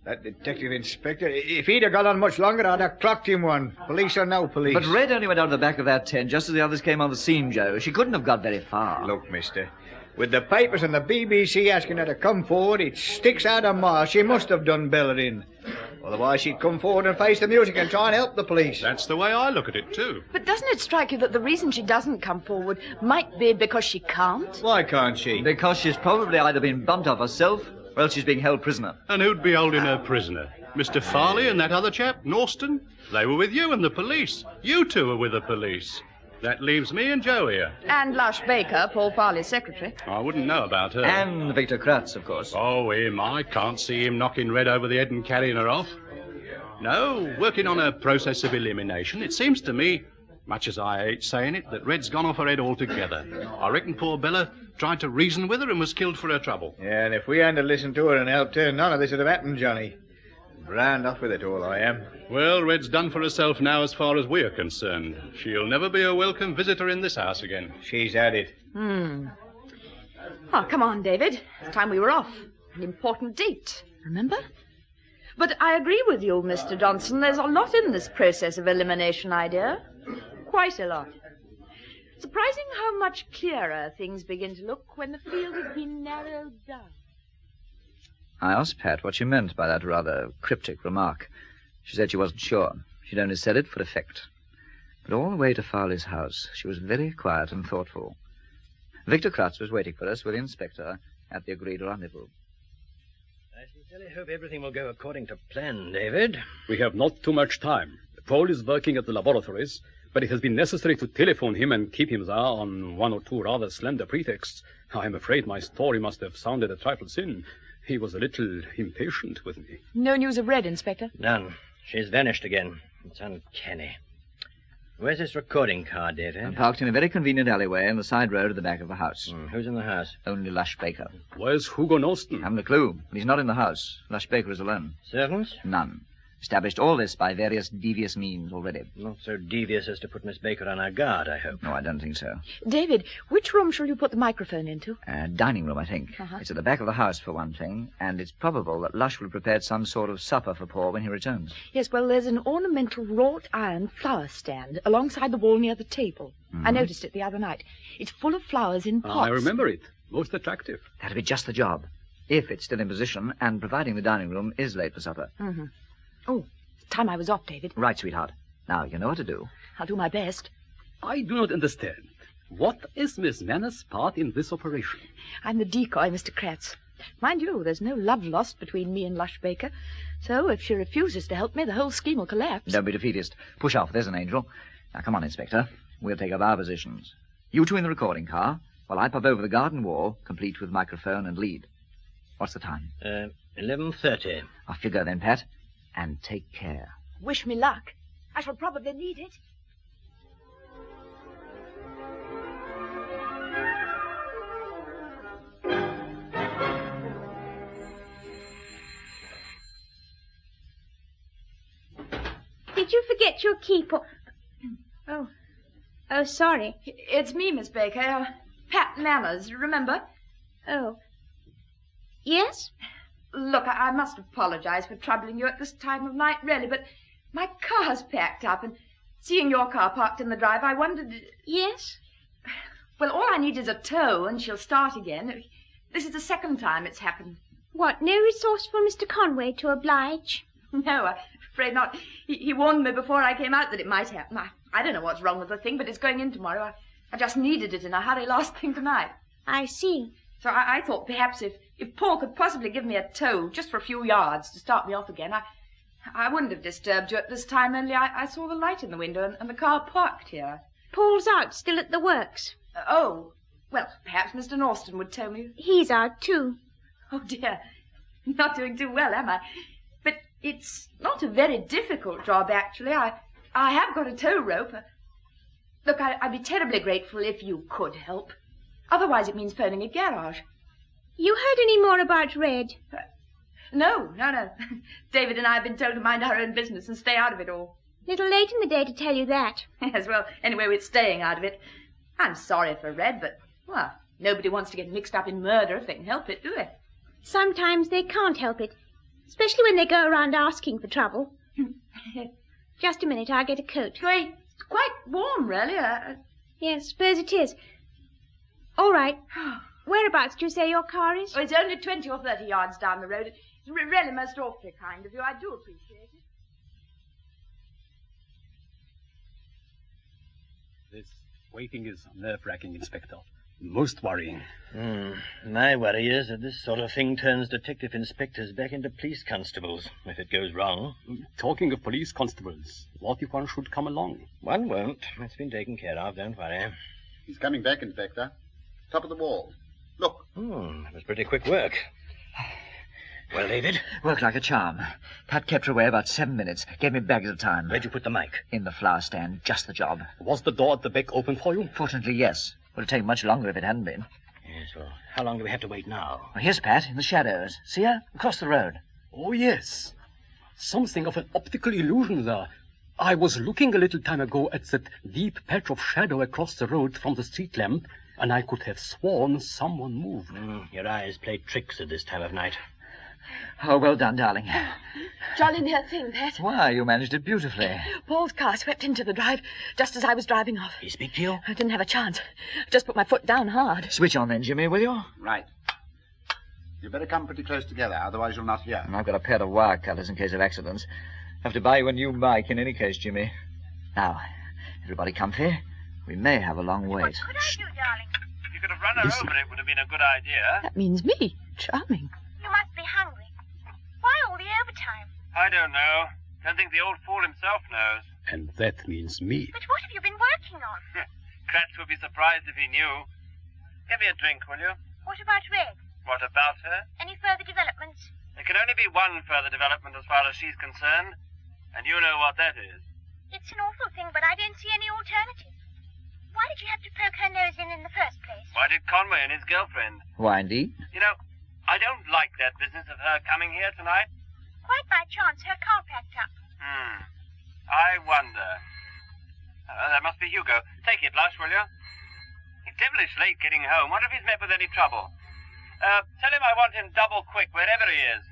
That detective inspector, if he'd have got on much longer, I'd have clocked him one. Police or no police. But Red only went out of the back of that tent just as the others came on the scene, Joe. She couldn't have got very far. Look, mister, with the papers and the BBC asking her to come forward, it sticks out a mile. She must have done Bella in. Otherwise, she'd come forward and face the music and try and help the police. That's the way I look at it, too. But doesn't it strike you that the reason she doesn't come forward might be because she can't? Why can't she? Because she's probably either been bumped off herself, or else she's being held prisoner. And who'd be holding her prisoner? Mr. Farley and that other chap, Norston? They were with you and the police. You two were with the police. That leaves me and Joe here. And Lush Baker, Paul Farley's secretary. I wouldn't know about her. And Victor Kratz, of course. Oh, him. I can't see him knocking Red over the head and carrying her off. No, working on a process of elimination. It seems to me, much as I hate saying it, that Red's gone off her head altogether. I reckon poor Bella tried to reason with her and was killed for her trouble. Yeah, and if we hadn't listened to her and helped her, none of this would have happened, Johnny. Grand off with it all, I am. Well, Red's done for herself now as far as we're concerned. She'll never be a welcome visitor in this house again. She's had it. Oh, come on, David. It's time we were off. An important date, remember? But I agree with you, Mr. Johnson. There's a lot in this process of elimination idea. Quite a lot. Surprising how much clearer things begin to look when the field has been narrowed down. I asked Pat what she meant by that rather cryptic remark. She said she wasn't sure. She'd only said it for effect. But all the way to Farley's house, she was very quiet and thoughtful. Victor Kratz was waiting for us with the inspector at the agreed rendezvous. I sincerely hope everything will go according to plan, David. We have not too much time. Paul is working at the laboratories, but it has been necessary to telephone him and keep him there on one or two rather slender pretexts. I'm afraid my story must have sounded a trifle thin. He was a little impatient with me. No news of Red, Inspector? None. She's vanished again. It's uncanny. Where's this recording car, David? I'm parked in a very convenient alleyway in the side road at the back of the house. Who's in the house? Only Lush Baker. Where's Hugo Norston? Haven't a clue. He's not in the house. Lush Baker is alone. Servants? None. Established all this by various devious means already. Not so devious as to put Miss Baker on her guard, I hope. No, I don't think so. David, which room shall you put the microphone into? Dining room, I think. Uh-huh. It's at the back of the house, for one thing, and it's probable that Lush will have prepared some sort of supper for Paul when he returns. Yes, well, there's an ornamental wrought iron flower stand alongside the wall near the table. I noticed it the other night. It's full of flowers in pots. I remember it. Most attractive. That'll be just the job. If it's still in position, and providing the dining room is late for supper. Mm-hmm. Oh, time I was off, David. Right, sweetheart. Now, you know what to do. I'll do my best. I do not understand. What is Miss Manners' part in this operation? I'm the decoy, Mr. Kratz. Mind you, there's no love lost between me and Lush Baker. So if she refuses to help me, the whole scheme will collapse. Don't be defeatist. Push off. There's an angel. Now, come on, Inspector. We'll take up our positions. You two in the recording car, while I pop over the garden wall, complete with microphone and lead. What's the time? 11:30. Off you go then, Pat. And take care. Wish me luck. I shall probably need it. Did you forget your key, Paul? Oh, sorry. It's me, Miss Baker. Pat Manners, remember? Oh. Yes? Look, I must apologize for troubling you at this time of night, really, but my car's packed up, and seeing your car parked in the drive, I wondered... Yes? Well, all I need is a tow, and she'll start again. This is the second time it's happened. What, no resourceful Mr. Conway to oblige? No, I'm afraid not. He warned me before I came out that it might happen. I don't know what's wrong with the thing, but it's going in tomorrow. I just needed it in a hurry last thing tonight. I see. So I thought perhaps if Paul could possibly give me a tow just for a few yards to start me off again, I wouldn't have disturbed you at this time, only I saw the light in the window and the car parked here. Paul's out, still at the works. Oh, well, perhaps Mr. Norston would tell me. He's out, too. Oh, dear. Not doing too well, am I? But it's not a very difficult job, actually. I have got a tow rope. Look, I'd be terribly grateful if you could help. Otherwise, it means phoning a garage. You heard any more about Red? No. David and I have been told to mind our own business and stay out of it all. Little late in the day to tell you that. Yes, well, anyway, we're staying out of it. I'm sorry for Red, but, well, nobody wants to get mixed up in murder if they can help it, do they? Sometimes they can't help it, especially when they go around asking for trouble. Just a minute, I'll get a coat. Great. It's quite warm, really. Yes, suppose it is. All right. Whereabouts do you say your car is? Oh, it's only 20 or 30 yards down the road. It's really most awfully kind of you. I do appreciate it. This waiting is nerve-wracking, Inspector. Most worrying. My worry is that this sort of thing turns detective inspectors back into police constables, if it goes wrong. Talking of police constables, what if one should come along? One won't. It's been taken care of, don't worry. He's coming back, Inspector. Top of the wall. Look. That was pretty quick work. Well, David? Worked like a charm. Pat kept her away about 7 minutes. Gave me bags of time. Where'd you put the mic? In the flower stand. Just the job. Was the door at the back open for you? Fortunately, yes. Would have taken much longer if it hadn't been. Yes, well, how long do we have to wait now? Well, here's Pat, in the shadows. See her? Across the road. Oh, yes. Something of an optical illusion there. I was looking a little time ago at that deep patch of shadow across the road from the street lamp, and I could have sworn someone moved. Your eyes play tricks at this time of night. Oh, well done, darling. Jolly near thing, Pat. Why, you managed it beautifully. Paul's car swept into the drive just as I was driving off. He speak to you? I didn't have a chance. I just put my foot down hard. Switch on then, Jimmy, will you? Right. You better come pretty close together, otherwise you'll not hear. And I've got a pair of wire cutters in case of accidents. Have to buy you a new mic in any case, Jimmy. Now, everybody comfy? We may have a long wait. What could I do, darling? If you could have run her over, it would have been a good idea. That means me. Charming. You must be hungry. Why all the overtime? I don't know. Don't think the old fool himself knows. And that means me. But what have you been working on? Kratz would be surprised if he knew. Give me a drink, will you? What about Red? What about her? Any further developments? There can only be one further development as far as she's concerned. And you know what that is. It's an awful thing, but I don't see any alternative. Why did you have to poke her nose in the first place? Why did Conway and his girlfriend? Why, indeed? You know, I don't like that business of her coming here tonight. Quite by chance, her car packed up. I wonder. That must be Hugo. Take it, Lush, will you? He's devilish late getting home. What if he's met with any trouble? Tell him I want him double quick, wherever he is.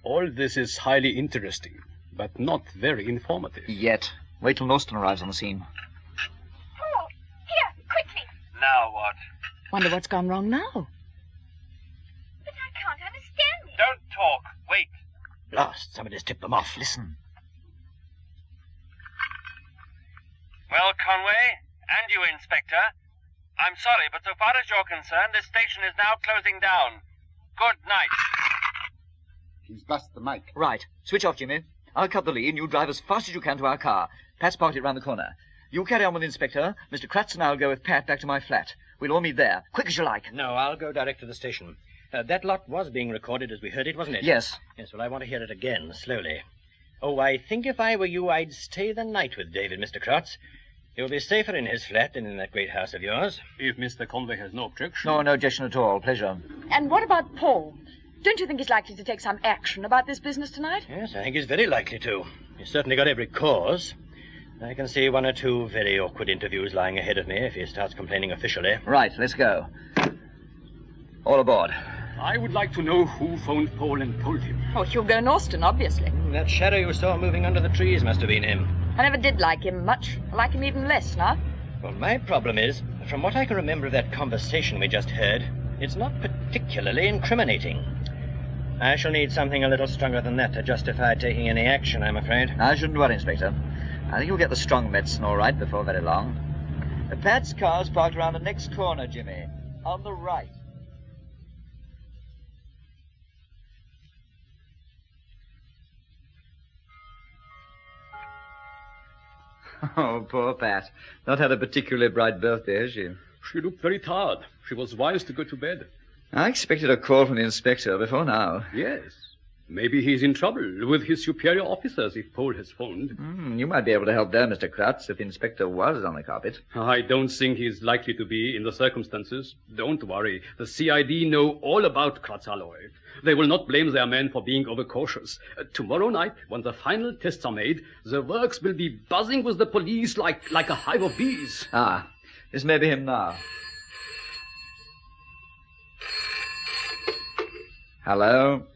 All this is highly interesting, but not very informative. Yet. Wait till Norston arrives on the scene. Paul, here, quickly. Now what? Wonder what's gone wrong now. But I can't understand it. Don't talk. Wait. Blast, somebody's tipped them off. Listen. Well, Conway, and you, Inspector, I'm sorry, but so far as you're concerned, this station is now closing down. Good night. He's bust the mic. Right. Switch off, Jimmy. I'll cut the lead, and you drive as fast as you can to our car. Pat's parked it round the corner. You carry on with the Inspector. Mr. Kratz and I'll go with Pat back to my flat. We'll all meet there. Quick as you like. No, I'll go direct to the station. That lot was being recorded as we heard it, wasn't it? Yes. Yes, well, I want to hear it again, slowly. Oh, I think if I were you, I'd stay the night with David, Mr. Kratz. You'll be safer in his flat than in that great house of yours. If Mr. Conway has no objection. No objection at all. Pleasure. And what about Paul? Don't you think he's likely to take some action about this business tonight? Yes, I think he's very likely to. He's certainly got every cause. I can see one or two very awkward interviews lying ahead of me if he starts complaining officially. Right, let's go. All aboard. I would like to know who phoned Paul and told him. Oh, Hugo Norston, obviously. That shadow you saw moving under the trees must have been him. I never did like him much. I like him even less now. Well, my problem is, from what I can remember of that conversation we just heard, it's not particularly incriminating. I shall need something a little stronger than that to justify taking any action, I'm afraid. I shouldn't worry, Inspector. I think you'll get the strong medicine all right before very long. Pat's car's parked around the next corner, Jimmy. On the right. Oh, poor Pat. Not had a particularly bright birthday, has she? She looked very tired. She was wise to go to bed. I expected a call from the inspector before now. Yes. Maybe he's in trouble with his superior officers if Paul has phoned. You might be able to help there, Mr. Kratz, if the inspector was on the carpet. I don't think he's likely to be in the circumstances. Don't worry. The CID know all about Kratz alloy. They will not blame their men for being overcautious. Tomorrow night, when the final tests are made, the works will be buzzing with the police like a hive of bees. Ah, this may be him now. Hello?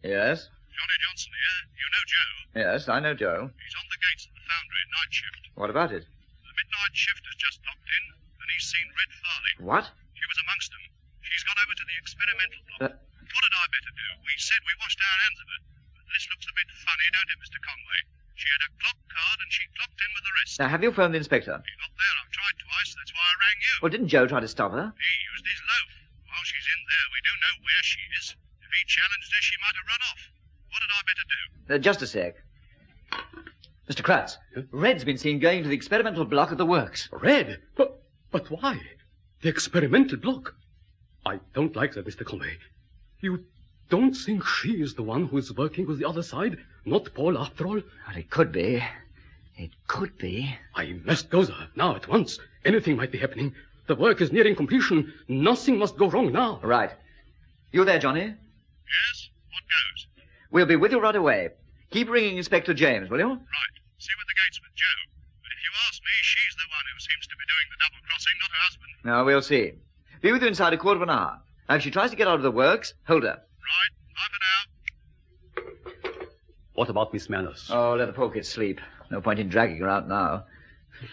Yes? Johnny Johnson here. You know Joe? Yes, I know Joe. He's on the gates at the foundry at night shift. What about it? The midnight shift has just clocked in, and he's seen Red Farley. What? She was amongst them. She's gone over to the experimental block. What had I better do? We said we washed our hands of it. But this looks a bit funny, don't it, Mr. Conway? She had a clock card, and she clocked in with the rest. Now, have you phoned the inspector? He's not there. I've tried twice. That's why I rang you. Well, didn't Joe try to stop her? He used his loaf. While she's in there, we don't know where she is. If he challenged her, she might have run off. What had I better do? Just a sec. Mr. Kratz, Red's been seen going to the experimental block at the works. Red? But why? The experimental block? I don't like that, Mr. Conway. You don't think she is the one who is working with the other side? Not Paul, after all? Well, it could be. It could be. I must go there, now, at once. Anything might be happening. The work is nearing completion. Nothing must go wrong now. Right. You there, Johnny? Yes? What goes? We'll be with you right away. Keep ringing Inspector James, will you? Right. See what the gate's with Joe. But if you ask me, she's the one who seems to be doing the double crossing, not her husband. No, we'll see. Be with you inside a quarter of an hour. Now, if she tries to get out of the works, hold her. Right. Bye for now. What about Miss Manners? Oh, let the poor kid sleep. No point in dragging her out now.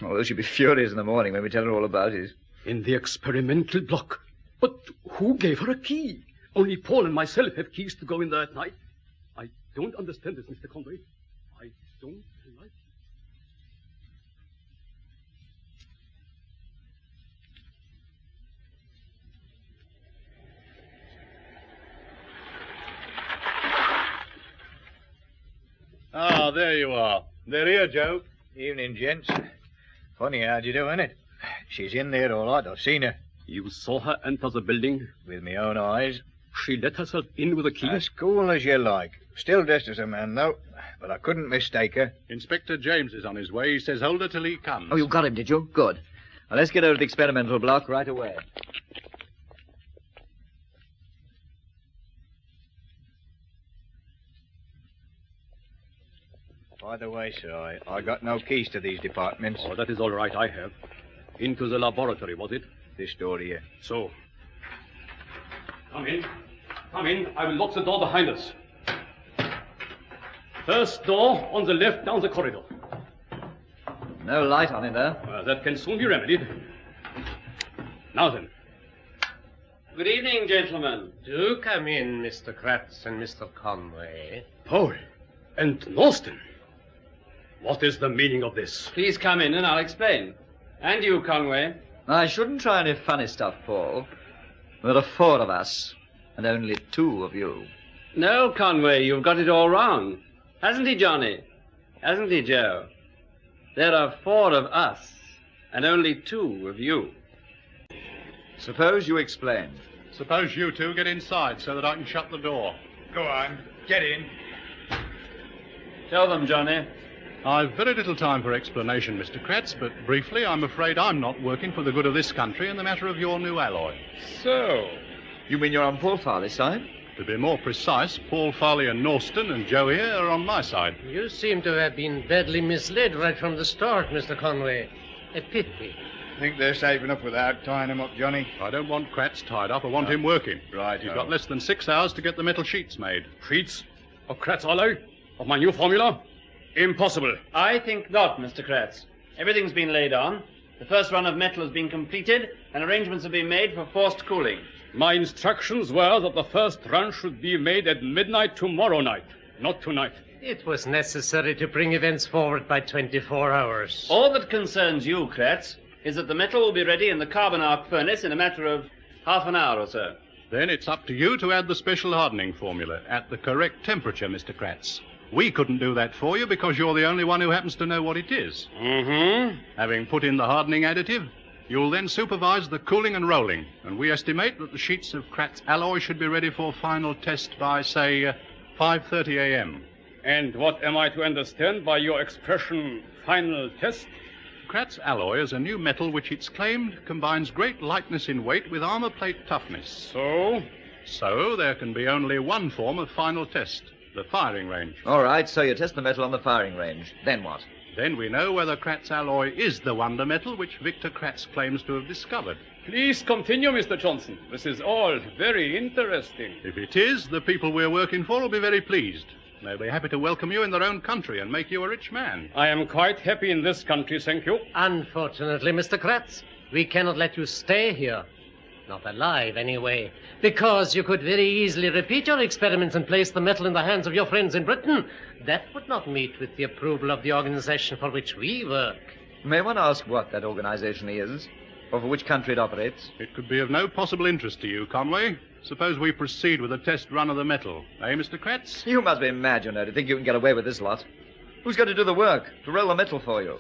Although she'll be furious in the morning when we tell her all about it. In the experimental block. But who gave her a key? Only Paul and myself have keys to go in there at night. I don't understand this, Mr. Conway. I don't like it. Ah, there you are. They're here, Joe. Evening, gents. Funny how'd you do, innit? She's in there all right. I've seen her. You saw her enter the building? With my own eyes. She let herself in with a key? As cool as you like. Still dressed as a man, though. But I couldn't mistake her. Inspector James is on his way. He says hold her till he comes. Oh, you got him, did you? Good. Well, let's get over to the experimental block right away. By the way, sir, I got no keys to these departments. Oh, that is all right, I have. Into the laboratory, was it? This door here. So. Come in. Come in. I will lock the door behind us. First door on the left down the corridor. No light on in there. That can soon be remedied. Now then. Good evening, gentlemen. Do come in, Mr. Kratz and Mr. Conway. Paul and Norston. What is the meaning of this? Please come in and I'll explain. And you, Conway. I shouldn't try any funny stuff, Paul. There are 4 of us, and only 2 of you. No, Conway, you've got it all wrong. Hasn't he, Johnny? Hasn't he, Joe? There are 4 of us, and only 2 of you. Suppose you explain. Suppose you two get inside so that I can shut the door. Go on, get in. Tell them, Johnny. I've very little time for explanation, Mr. Kratz, but briefly, I'm afraid I'm not working for the good of this country in the matter of your new alloy. So, you mean you're on Paul Farley's side? To be more precise, Paul Farley and Norston and Joe here are on my side. You seem to have been badly misled right from the start, Mr. Conway. A pity. Think they're safe enough without tying him up, Johnny? I don't want Kratz tied up. I want him working. Right. He's got less than 6 hours to get the metal sheets made. Sheets? Of Kratz alloy? Of my new formula? Impossible. I think not, Mr. Kratz. Everything's been laid on. The first run of metal has been completed, and arrangements have been made for forced cooling. My instructions were that the first run should be made at midnight tomorrow night, not tonight. It was necessary to bring events forward by 24 hours. All that concerns you, Kratz, is that the metal will be ready in the carbon arc furnace in a matter of half an hour or so. Then it's up to you to add the special hardening formula at the correct temperature, Mr. Kratz. We couldn't do that for you because you're the only one who happens to know what it is. Mm-hmm. Having put in the hardening additive, you'll then supervise the cooling and rolling, and we estimate that the sheets of Kratz alloy should be ready for final test by, say, 5:30 a.m. And what am I to understand by your expression, final test? Kratz alloy is a new metal which it's claimed combines great lightness in weight with armor plate toughness. So? So there can be only one form of final test, the firing range. All right, so you test the metal on the firing range. Then what? Then we know whether Kratz alloy is the wonder metal which Victor Kratz claims to have discovered. Please continue, Mr. Johnson. This is all very interesting. If it is, the people we're working for will be very pleased. They'll be happy to welcome you in their own country and make you a rich man. I am quite happy in this country, thank you. Unfortunately, Mr. Kratz, we cannot let you stay here. Not alive, anyway. Because you could very easily repeat your experiments and place the metal in the hands of your friends in Britain. That would not meet with the approval of the organization for which we work. May one ask what that organization is? Or for which country it operates? It could be of no possible interest to you, Conway. Suppose we proceed with a test run of the metal. Eh, Mr. Kratz? You must be mad, you know, to think you can get away with this lot. Who's going to do the work, to roll the metal for you?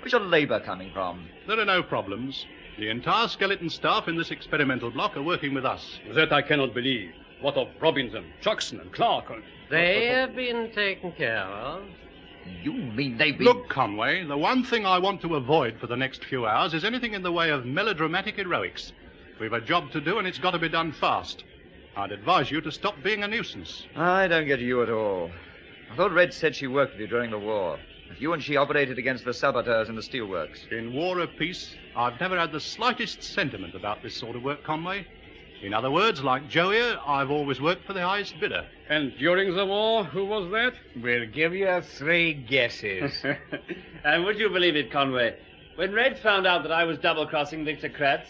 Where's your labor coming from? There are no problems. The entire skeleton staff in this experimental block are working with us. That I cannot believe. What of Robinson, Jackson, and Clark? They have been taken care of. You mean they've been... Look, Conway, the one thing I want to avoid for the next few hours is anything in the way of melodramatic heroics. We've a job to do, and it's got to be done fast. I'd advise you to stop being a nuisance. I don't get you at all. I thought Red said she worked with you during the war. That you and she operated against the saboteurs in the steelworks. In war or peace, I've never had the slightest sentiment about this sort of work, Conway. In other words, like Joe here, I've always worked for the highest bidder. And during the war, who was that? We'll give you 3 guesses. And would you believe it, Conway? When Red found out that I was double-crossing Victor Kratz,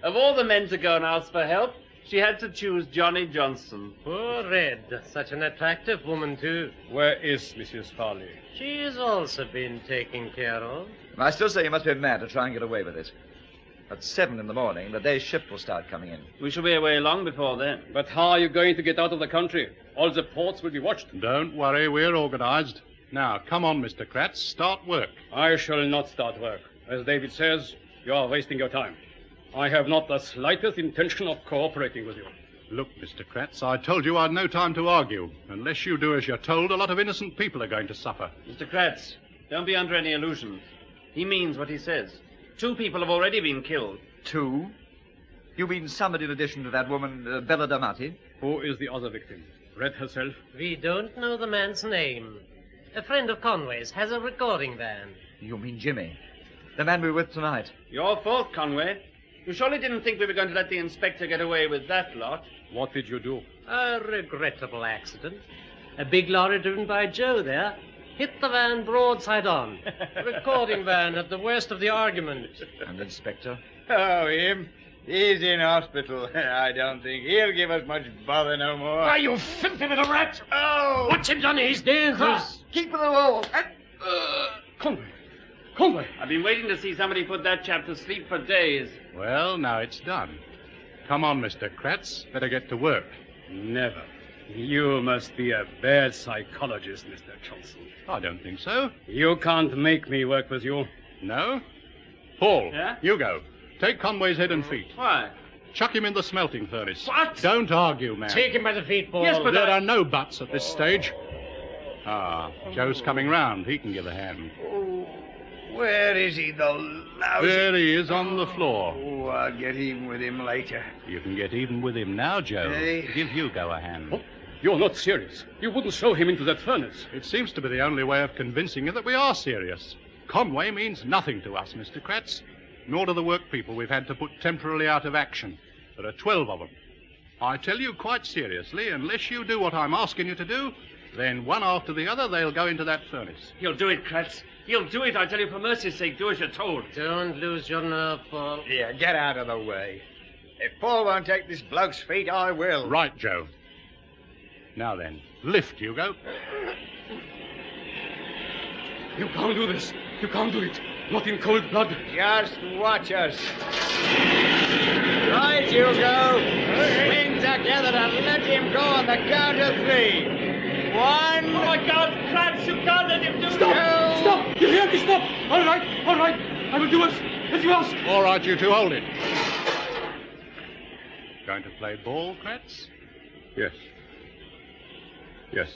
of all the men to go and ask for help, she had to choose Johnny Johnson. Poor Red. Such an attractive woman, too. Where is Mrs. Farley? She has also been taken care of. I still say you must be mad to try and get away with it. At 7 in the morning, the day's ship will start coming in. We shall be away long before then. But how are you going to get out of the country? All the ports will be watched. Don't worry, we're organized. Now, come on, Mr. Kratz, start work. I shall not start work. As David says, you are wasting your time. I have not the slightest intention of cooperating with you. Look, Mr. Kratz, I told you I'd no time to argue. Unless you do as you're told, a lot of innocent people are going to suffer. Mr. Kratz, don't be under any illusions. He means what he says. 2 people have already been killed. 2? You mean somebody in addition to that woman, Bella Damati? Who is the other victim? Red herself? We don't know the man's name. A friend of Conway's has a recording band. You mean Jimmy? The man we were with tonight? Your fault, Conway. You surely didn't think we were going to let the inspector get away with that lot. What did you do? A regrettable accident. A big lorry driven by Joe there hit the van broadside on. Recording van at the worst of the argument. And the inspector? Oh, him? He's in hospital. I don't think he'll give us much bother no more. Why, you filthy little rat! Oh! Watch him, Johnny. He's dangerous. Keep to the wall. Conway! Conway! I've been waiting to see somebody put that chap to sleep for days. Well, now it's done. Come on, Mr. Kratz. Better get to work. Never. You must be a bad psychologist, Mr. Johnson. I don't think so. You can't make me work with you. No? Paul, Yeah? you go. Take Conway's head and feet. Why? Chuck him in the smelting furnace. What? Don't argue, man. Take him by the feet, Paul. Yes, but There are no buts at this stage. Joe's coming round. He can give a hand. Oh, where is he, the lousy... There he is on the floor. Oh, I'll get even with him later. You can get even with him now, Joe. Hey. Give Hugo a hand. Oh, you're not serious. You wouldn't throw him into that furnace. It seems to be the only way of convincing you that we are serious. Conway means nothing to us, Mr. Kratz. Nor do the work people we've had to put temporarily out of action. There are 12 of them. I tell you quite seriously, unless you do what I'm asking you to do, then one after the other they'll go into that furnace. He'll do it, Kratz. He'll do it. I tell you, for mercy's sake, do as you're told. Don't lose your nerve, Paul. Here, get out of the way. If Paul won't take this bloke's feet, I will. Right, Joe. Now then, lift, Hugo. You can't do this. You can't do it. Not in cold blood. Just watch us. Right, Hugo. Swing together and let him go on the count of 3. One. Oh, my God, Kratz, you can't let him do Stop! that. Stop! You hear me? Stop! All right. I will do as you ask. All right, you two, hold it. Going to play ball, Kratz? Yes. Yes.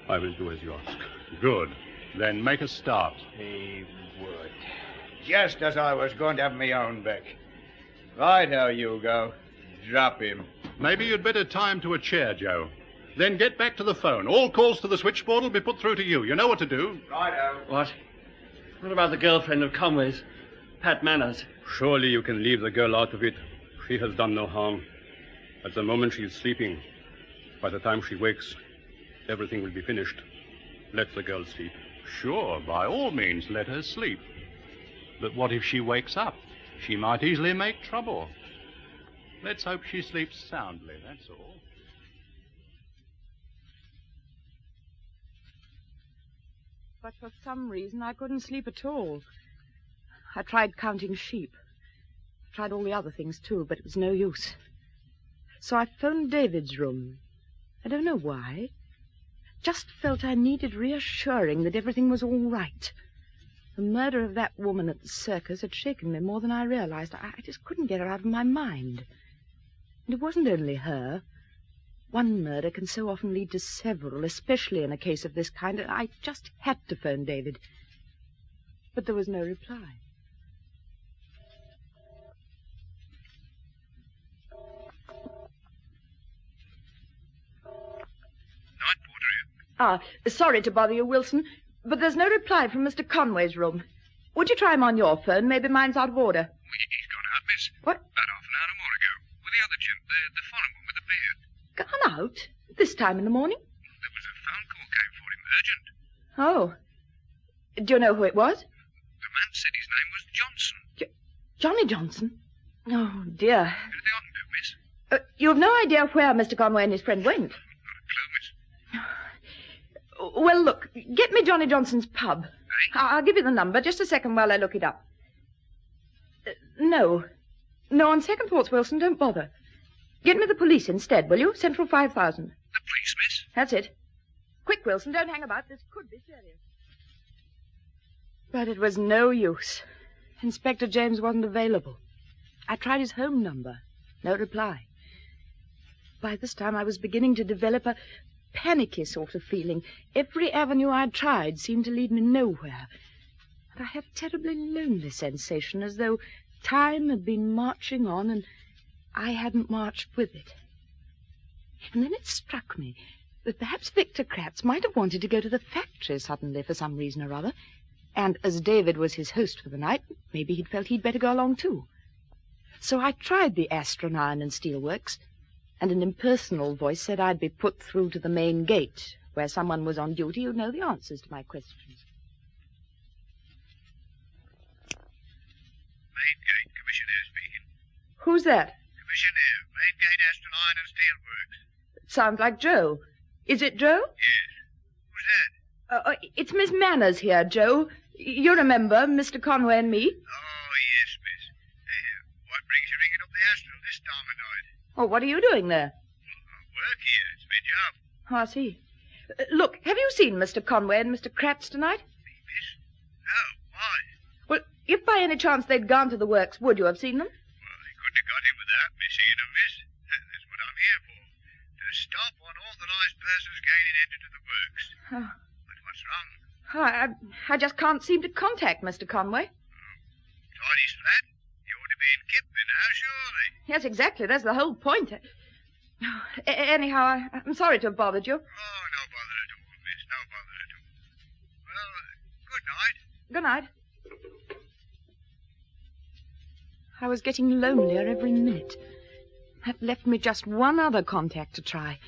I will do as you ask. Good. Then make a start. He would. Just as I was going to have my own back. Right, how you go. Drop him. Maybe you'd better tie him to a chair, Joe. Then get back to the phone. All calls to the switchboard will be put through to you. You know what to do. Righto. What? What about the girlfriend of Conway's? Pat Manners. Surely you can leave the girl out of it. She has done no harm. At the moment she is sleeping. By the time she wakes, everything will be finished. Let the girl sleep. Sure, by all means, let her sleep. But what if she wakes up? She might easily make trouble. Let's hope she sleeps soundly, that's all. But for some reason, I couldn't sleep at all. I tried counting sheep. Tried all the other things, too, but it was no use. So I phoned David's room. I don't know why. Just felt I needed reassuring that everything was all right. The murder of that woman at the circus had shaken me more than I realized. I just couldn't get her out of my mind. And it wasn't only her. One murder can so often lead to several, especially in a case of this kind, and I just had to phone David. But there was no reply. Sorry to bother you, Wilson, but there's no reply from Mr. Conway's room. Would you try him on your phone? Maybe mine's out of order. He's gone out, miss. What? About half an hour more ago. With the other chimp, the foreign one with the beard. Gone out? This time in the morning? There was a phone call came for him, urgent. Oh. Do you know who it was? The man said his name was Johnson. Johnny Johnson? Oh, dear. Anything I can do, miss? You have no idea where Mr. Conway and his friend went? Not a clue, miss. Well, look, get me Johnny Johnson's pub. I'll give you the number. Just a second while I look it up. No, on second thoughts, Wilson, don't bother. Get me the police instead, will you? Central 5000. The police, miss? That's it. Quick, Wilson, don't hang about. This could be serious. But it was no use. Inspector James wasn't available. I tried his home number. No reply. By this time, I was beginning to develop a panicky sort of feeling. Every avenue I'd tried seemed to lead me nowhere. And I had a terribly lonely sensation, as though time had been marching on and I hadn't marched with it. And then it struck me that perhaps Victor Kratz might have wanted to go to the factory suddenly for some reason or other. And as David was his host for the night, maybe he'd felt he'd better go along too. So I tried the Astron Iron and Steel Works, and an impersonal voice said I'd be put through to the main gate, where someone was on duty who'd know the answers to my questions. Main gate, Commissioner speaking. Who's that? Commissioner, main gate, Aston Iron and Steel Works. It sounds like Joe. Is it Joe? Yes. Who's that? It's Miss Manners here, Joe. You remember Mr. Conway and me? Oh, yes, miss. What brings you ringing up the Astral this time of night? Oh, what are you doing there? I work here. It's my job. Oh, I see. Look, have you seen Mr. Conway and Mr. Kratz tonight? Miss? No. Why? Well, if by any chance they'd gone to the works, would you have seen them? Well, they couldn't have got in without me seeing them, miss. That's what I'm here for. To stop unauthorized persons gaining entry to the works. Oh. But what's wrong? Oh, I just can't seem to contact Mr. Conway. Tried his flat? You ought to be in Kipling now, surely. Yes, exactly. That's the whole point. Anyhow, I'm sorry to have bothered you. Oh, no bother at all, miss. No bother at all. Well, good night. Good night. I was getting lonelier every minute. That left me just one other contact to try.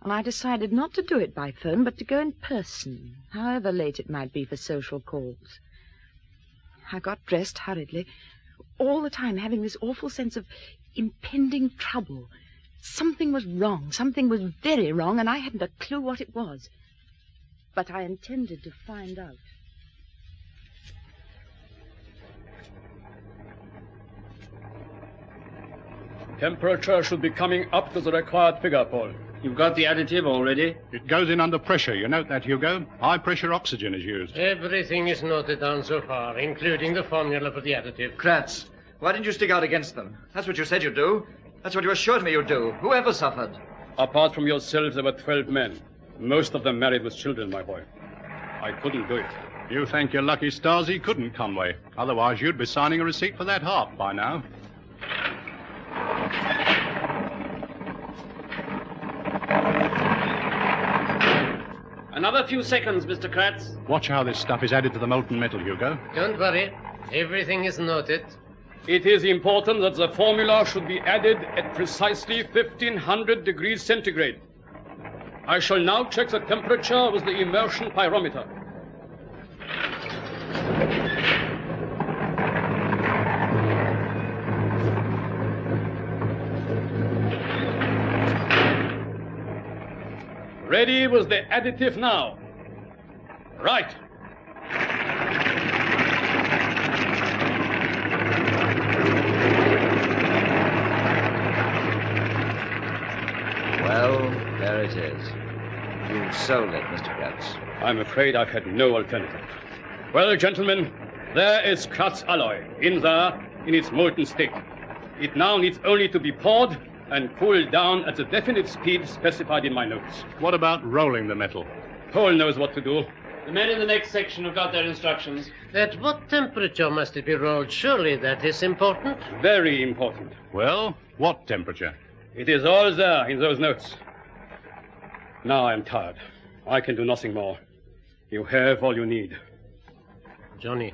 And I decided not to do it by phone, but to go in person, however late it might be for social calls. I got dressed hurriedly, all the time having this awful sense of impending trouble. Something was wrong, something was very wrong, and I hadn't a clue what it was. But I intended to find out. Temperature should be coming up to the required figure, Paul. You've got the additive already? It goes in under pressure. You note that, Hugo? High-pressure oxygen is used. Everything is noted down so far, including the formula for the additive. Kratz, why didn't you stick out against them? That's what you said you'd do. That's what you assured me you'd do. Whoever suffered? Apart from yourself, there were 12 men. Most of them married with children, my boy. I couldn't do it. You thank your lucky stars he couldn't, Conway. Otherwise, you'd be signing a receipt for that harp by now. Another few seconds, Mr. Kratz. Watch how this stuff is added to the molten metal, Hugo. Don't worry. Everything is noted. It is important that the formula should be added at precisely 1500 degrees centigrade. I shall now check the temperature with the immersion pyrometer. Ready with the additive now. Right. Well, there it is. You sold it, Mr. Kratz. I'm afraid I've had no alternative. Well, gentlemen, there is Kratz alloy, in there, in its molten state. It now needs only to be poured and cooled down at the definite speed specified in my notes. What about rolling the metal? Paul knows what to do. The men in the next section have got their instructions. At what temperature must it be rolled? Surely that is important. Very important. Well, what temperature? It is all there in those notes. Now I'm tired. I can do nothing more. You have all you need. Johnny.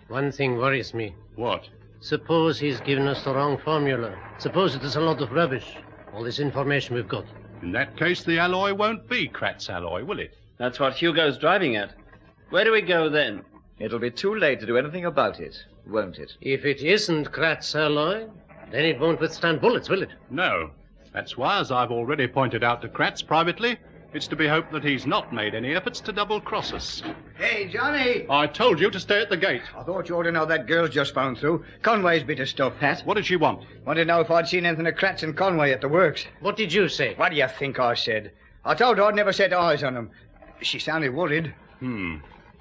One thing worries me. What? Suppose he's given us the wrong formula. Suppose it is a lot of rubbish. All this information we've got. In that case, the alloy won't be Kratz alloy, will it? That's what Hugo's driving at. Where do we go then? It'll be too late to do anything about it, won't it? If it isn't Kratz alloy, then it won't withstand bullets, will it? No. That's why, as I've already pointed out to Kratz privately, it's to be hoped that he's not made any efforts to double-cross us. Hey, Johnny! I told you to stay at the gate. I thought you ought to know that girl's just phoned through. Conway's bit of stuff, Pat. What did she want? Wanted to know if I'd seen anything of Kratz and Conway at the works. What did you say? What do you think I said? I told her I'd never set eyes on them. She sounded worried.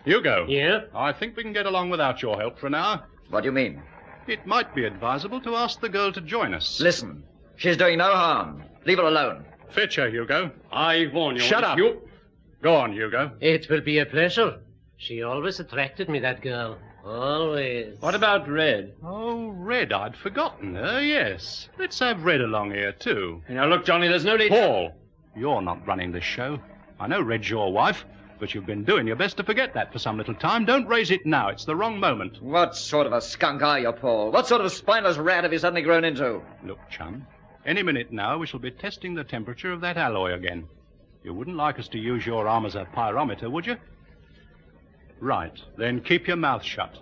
Hugo. Yeah? I think we can get along without your help for an hour. What do you mean? It might be advisable to ask the girl to join us. Listen, she's doing no harm. Leave her alone. Fetch her, Hugo. I warn you. Shut up. Go on, Hugo. It will be a pleasure. She always attracted me, that girl. Always. What about Red? Oh, Red, I'd forgotten her, yes. Let's have Red along here, too. Now, look, Johnny, there's no need... Paul, you're not running this show. I know Red's your wife, but you've been doing your best to forget that for some little time. Don't raise it now. It's the wrong moment. What sort of a skunk are you, Paul? What sort of a spineless rat have you suddenly grown into? Look, chum, any minute now we shall be testing the temperature of that alloy again. You wouldn't like us to use your arm as a pyrometer, would you? Right, then keep your mouth shut.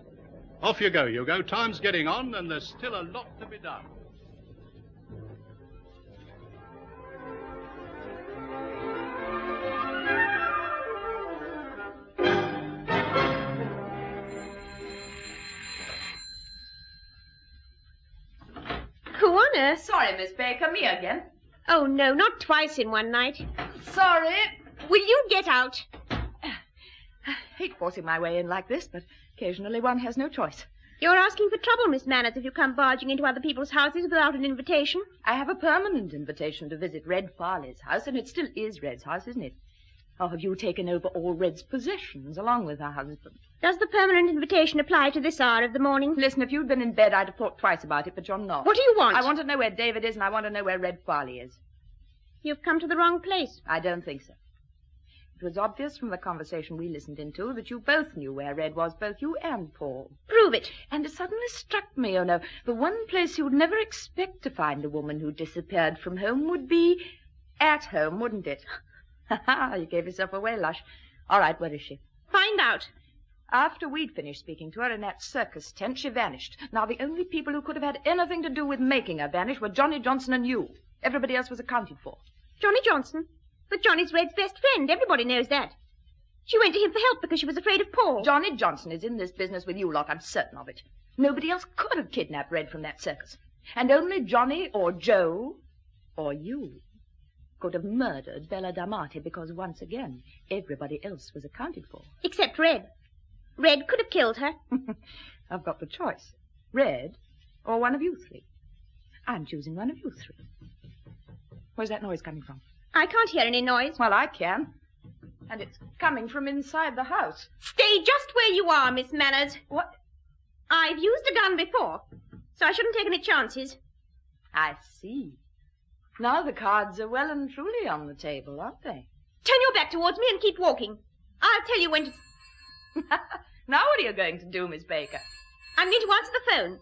Off you go, Hugo. Time's getting on, and there's still a lot to be done. Who on earth? Sorry, Miss Baker, me again. Oh, no, not twice in one night. Sorry. Will you get out? Hate forcing my way in like this, but occasionally one has no choice. You're asking for trouble, Miss Manners, if you come barging into other people's houses without an invitation. I have a permanent invitation to visit Red Farley's house, and it still is Red's house, isn't it? Or have you taken over all Red's possessions along with her husband? Does the permanent invitation apply to this hour of the morning? Listen, if you'd been in bed, I'd have thought twice about it, but you're not. What do you want? I want to know where David is, and I want to know where Red Farley is. You've come to the wrong place. I don't think so. It was obvious from the conversation we listened into that you both knew where Red was, both you and Paul. Prove it. And it suddenly struck me, the one place you'd never expect to find a woman who disappeared from home would be at home, wouldn't it? Ha-ha, you gave yourself away, Lush. All right, where is she? Find out. After we'd finished speaking to her in that circus tent, she vanished. Now, the only people who could have had anything to do with making her vanish were Johnny Johnson and you. Everybody else was accounted for. Johnny Johnson? But Johnny's Red's best friend. Everybody knows that. She went to him for help because she was afraid of Paul. Johnny Johnson is in this business with you lot. I'm certain of it. Nobody else could have kidnapped Red from that circus. And only Johnny or Joe or you could have murdered Bella D'Amati because, once again, everybody else was accounted for. Except Red. Red could have killed her. I've got the choice. Red or one of you three. I'm choosing one of you three. Where's that noise coming from? I can't hear any noise. Well, I can. And it's coming from inside the house. Stay just where you are, Miss Manners. What? I've used a gun before, so I shouldn't take any chances. I see. Now the cards are well and truly on the table, aren't they? Turn your back towards me and keep walking. I'll tell you when to... Now what are you going to do, Miss Baker? I'm going to answer the phone.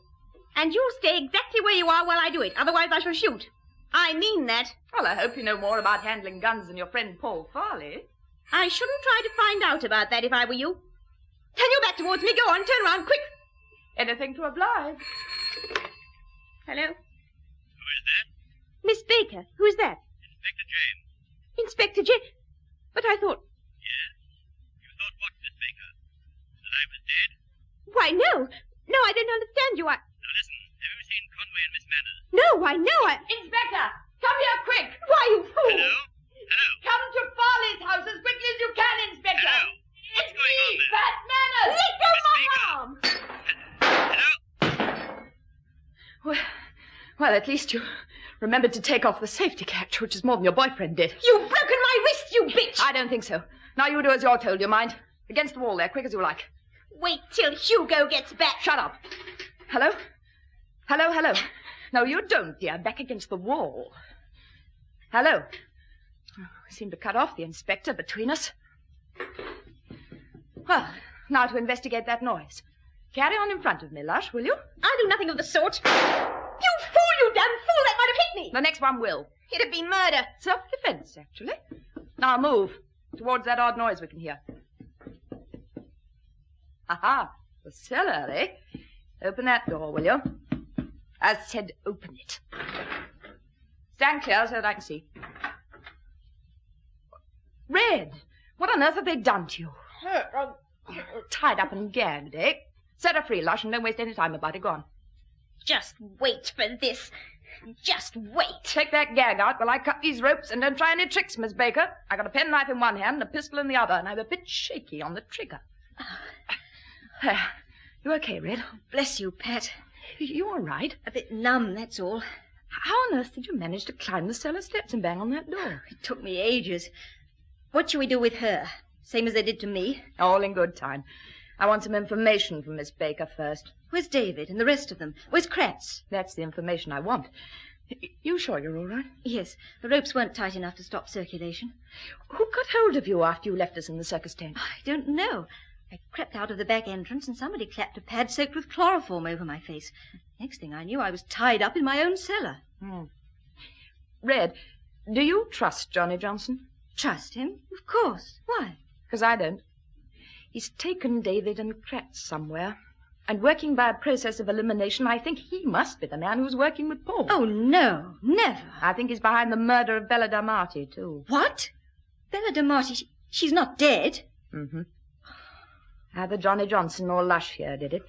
And you'll stay exactly where you are while I do it. Otherwise I shall shoot. I mean that. Well, I hope you know more about handling guns than your friend Paul Farley. I shouldn't try to find out about that if I were you. Turn your back towards me. Go on, turn around, quick. Anything to oblige. Hello? Who is that? Miss Baker. Who is that? Inspector James. Inspector James? But I thought... Yes? You thought what, Miss Baker? That I was dead? Why, no. No, I don't understand you. Now listen, have you seen Conway and Miss Manners? No, I know. Inspector, come here quick. Why, you fool. Hello? Hello? Come to Farley's house as quickly as you can, Inspector. Hello? It's me, Pat Manners. Let go of my arm. Hello? Well, at least you remembered to take off the safety catch, which is more than your boyfriend did. You've broken my wrist, you bitch. I don't think so. Now you do as you're told, you mind? Against the wall there, quick as you like. Wait till Hugo gets back. Shut up. Hello? Hello, hello. No, you don't, dear. Back against the wall. Hello. Oh, we seem to cut off the inspector between us. Well, now to investigate that noise. Carry on in front of me, Lush, will you? I'll do nothing of the sort. You fool, you damn fool! That might have hit me. The next one will. It'd be murder. Self-defense, actually. Now move towards that odd noise we can hear. Aha, the cellar, eh? Open that door, will you? I said open it. Stand clear so that I can see. Red, what on earth have they done to you? Tied up and gagged, eh? Set her free, Lush, and don't waste any time about it. Go on. Just wait for this. Just wait. Take that gag out while I cut these ropes, and don't try any tricks, Miss Baker. I got a penknife in one hand and a pistol in the other, and I'm a bit shaky on the trigger. You okay, Red? Oh, bless you, Pat. You all right? A bit numb, that's all. How on earth did you manage to climb the cellar steps and bang on that door? It took me ages. What shall we do with her? Same as they did to me? All in good time. I want some information from Miss Baker first. Where's David and the rest of them? Where's Kratz? That's the information I want. You sure you're all right? Yes. The ropes weren't tight enough to stop circulation. Who got hold of you after you left us in the circus tent? I don't know. I crept out of the back entrance and somebody clapped a pad soaked with chloroform over my face. Next thing I knew, I was tied up in my own cellar. Red, do you trust Johnny Johnson? Trust him? Of course. Why? Because I don't. He's taken David and Kratz somewhere. And working by a process of elimination, I think he must be the man who's working with Paul. Oh, no. Never. I think he's behind the murder of Bella D'Amati, too. What? Bella D'Amati? She's not dead? Mm-hmm. Either Johnny Johnson or Lush here did it.